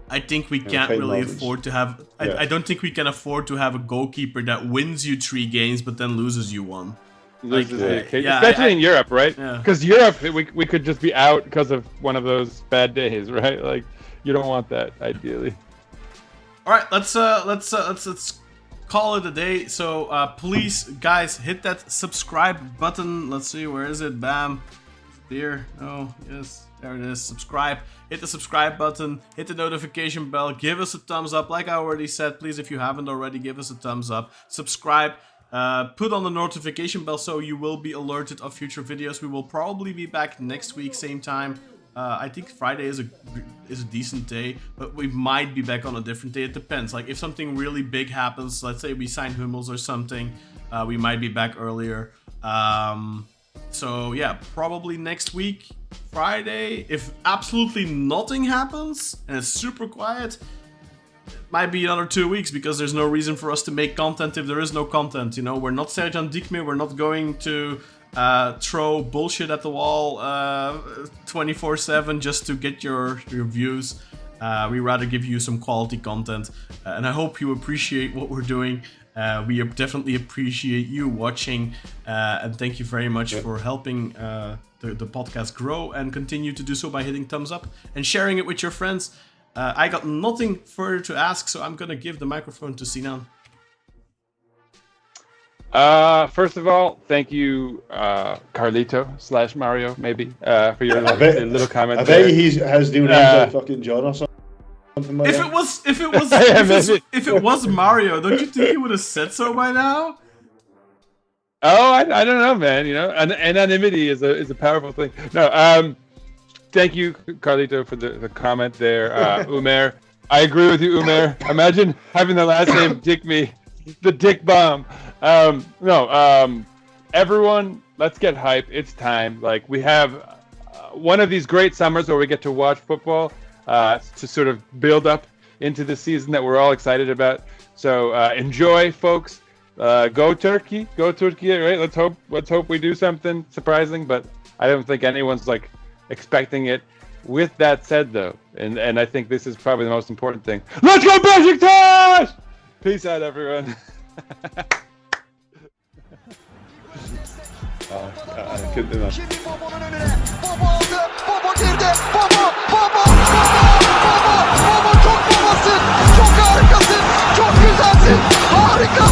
I think we can't really afford to have. I don't think we can afford to have a goalkeeper that wins you 3 games but then loses you 1. especially in Europe, right? Because Europe, we could just be out because of one of those bad days, right? Like, you don't want that, ideally. All right, let's call it a day. So please, guys, hit that subscribe button. Let's see, where is it? Bam, here. Oh, yes, there it is. Subscribe. Hit the subscribe button. Hit the notification bell. Give us a thumbs up. Like I already said, please, if you haven't already, give us a thumbs up. Subscribe. Put on the notification bell so you will be alerted of future videos. We will probably be back next week, same time. I think Friday is a decent day, but we might be back on a different day. It depends. Like, if something really big happens, let's say we sign Hummels or something, we might be back earlier. So yeah, probably next week, Friday. If absolutely nothing happens and it's super quiet, it might be another 2 weeks, because there's no reason for us to make content if there is no content. You know, we're not Serjan Dikme. We're not going to throw bullshit at the wall 24/7 just to get your views. We rather give you some quality content, and I hope you appreciate what we're doing. We definitely appreciate you watching, and thank you very much for helping the podcast grow, and continue to do so by hitting thumbs up and sharing it with your friends. I got nothing further to ask, so I'm gonna give the microphone to Sinan. First of all, thank you, Carlito/Mario, maybe, for your little comment. I bet he has new names like fucking John or something like that. If it was Mario, don't you think he would have said so by now? Oh, I don't know, man. You know, anonymity is a powerful thing. No, thank you, Carlito, for the comment there. Umer, I agree with you, Umer. Imagine having the last name Dickme, the Dick Bomb. Everyone, let's get hype. It's time. Like, we have one of these great summers where we get to watch football to sort of build up into the season that we're all excited about. So enjoy, folks. Go Turkey, right? Let's hope we do something surprising, but I don't think anyone's like expecting it. With that said, though, and I think this is probably the most important thing. Let's go Beşiktaş! Peace out, everyone. I couldn't do that. Şimdi Bobo'nun önüne. Bobo aldı. Bobo girdi. Bobo çok babasın. Çok harikasın. Çok güzelsin. Harika.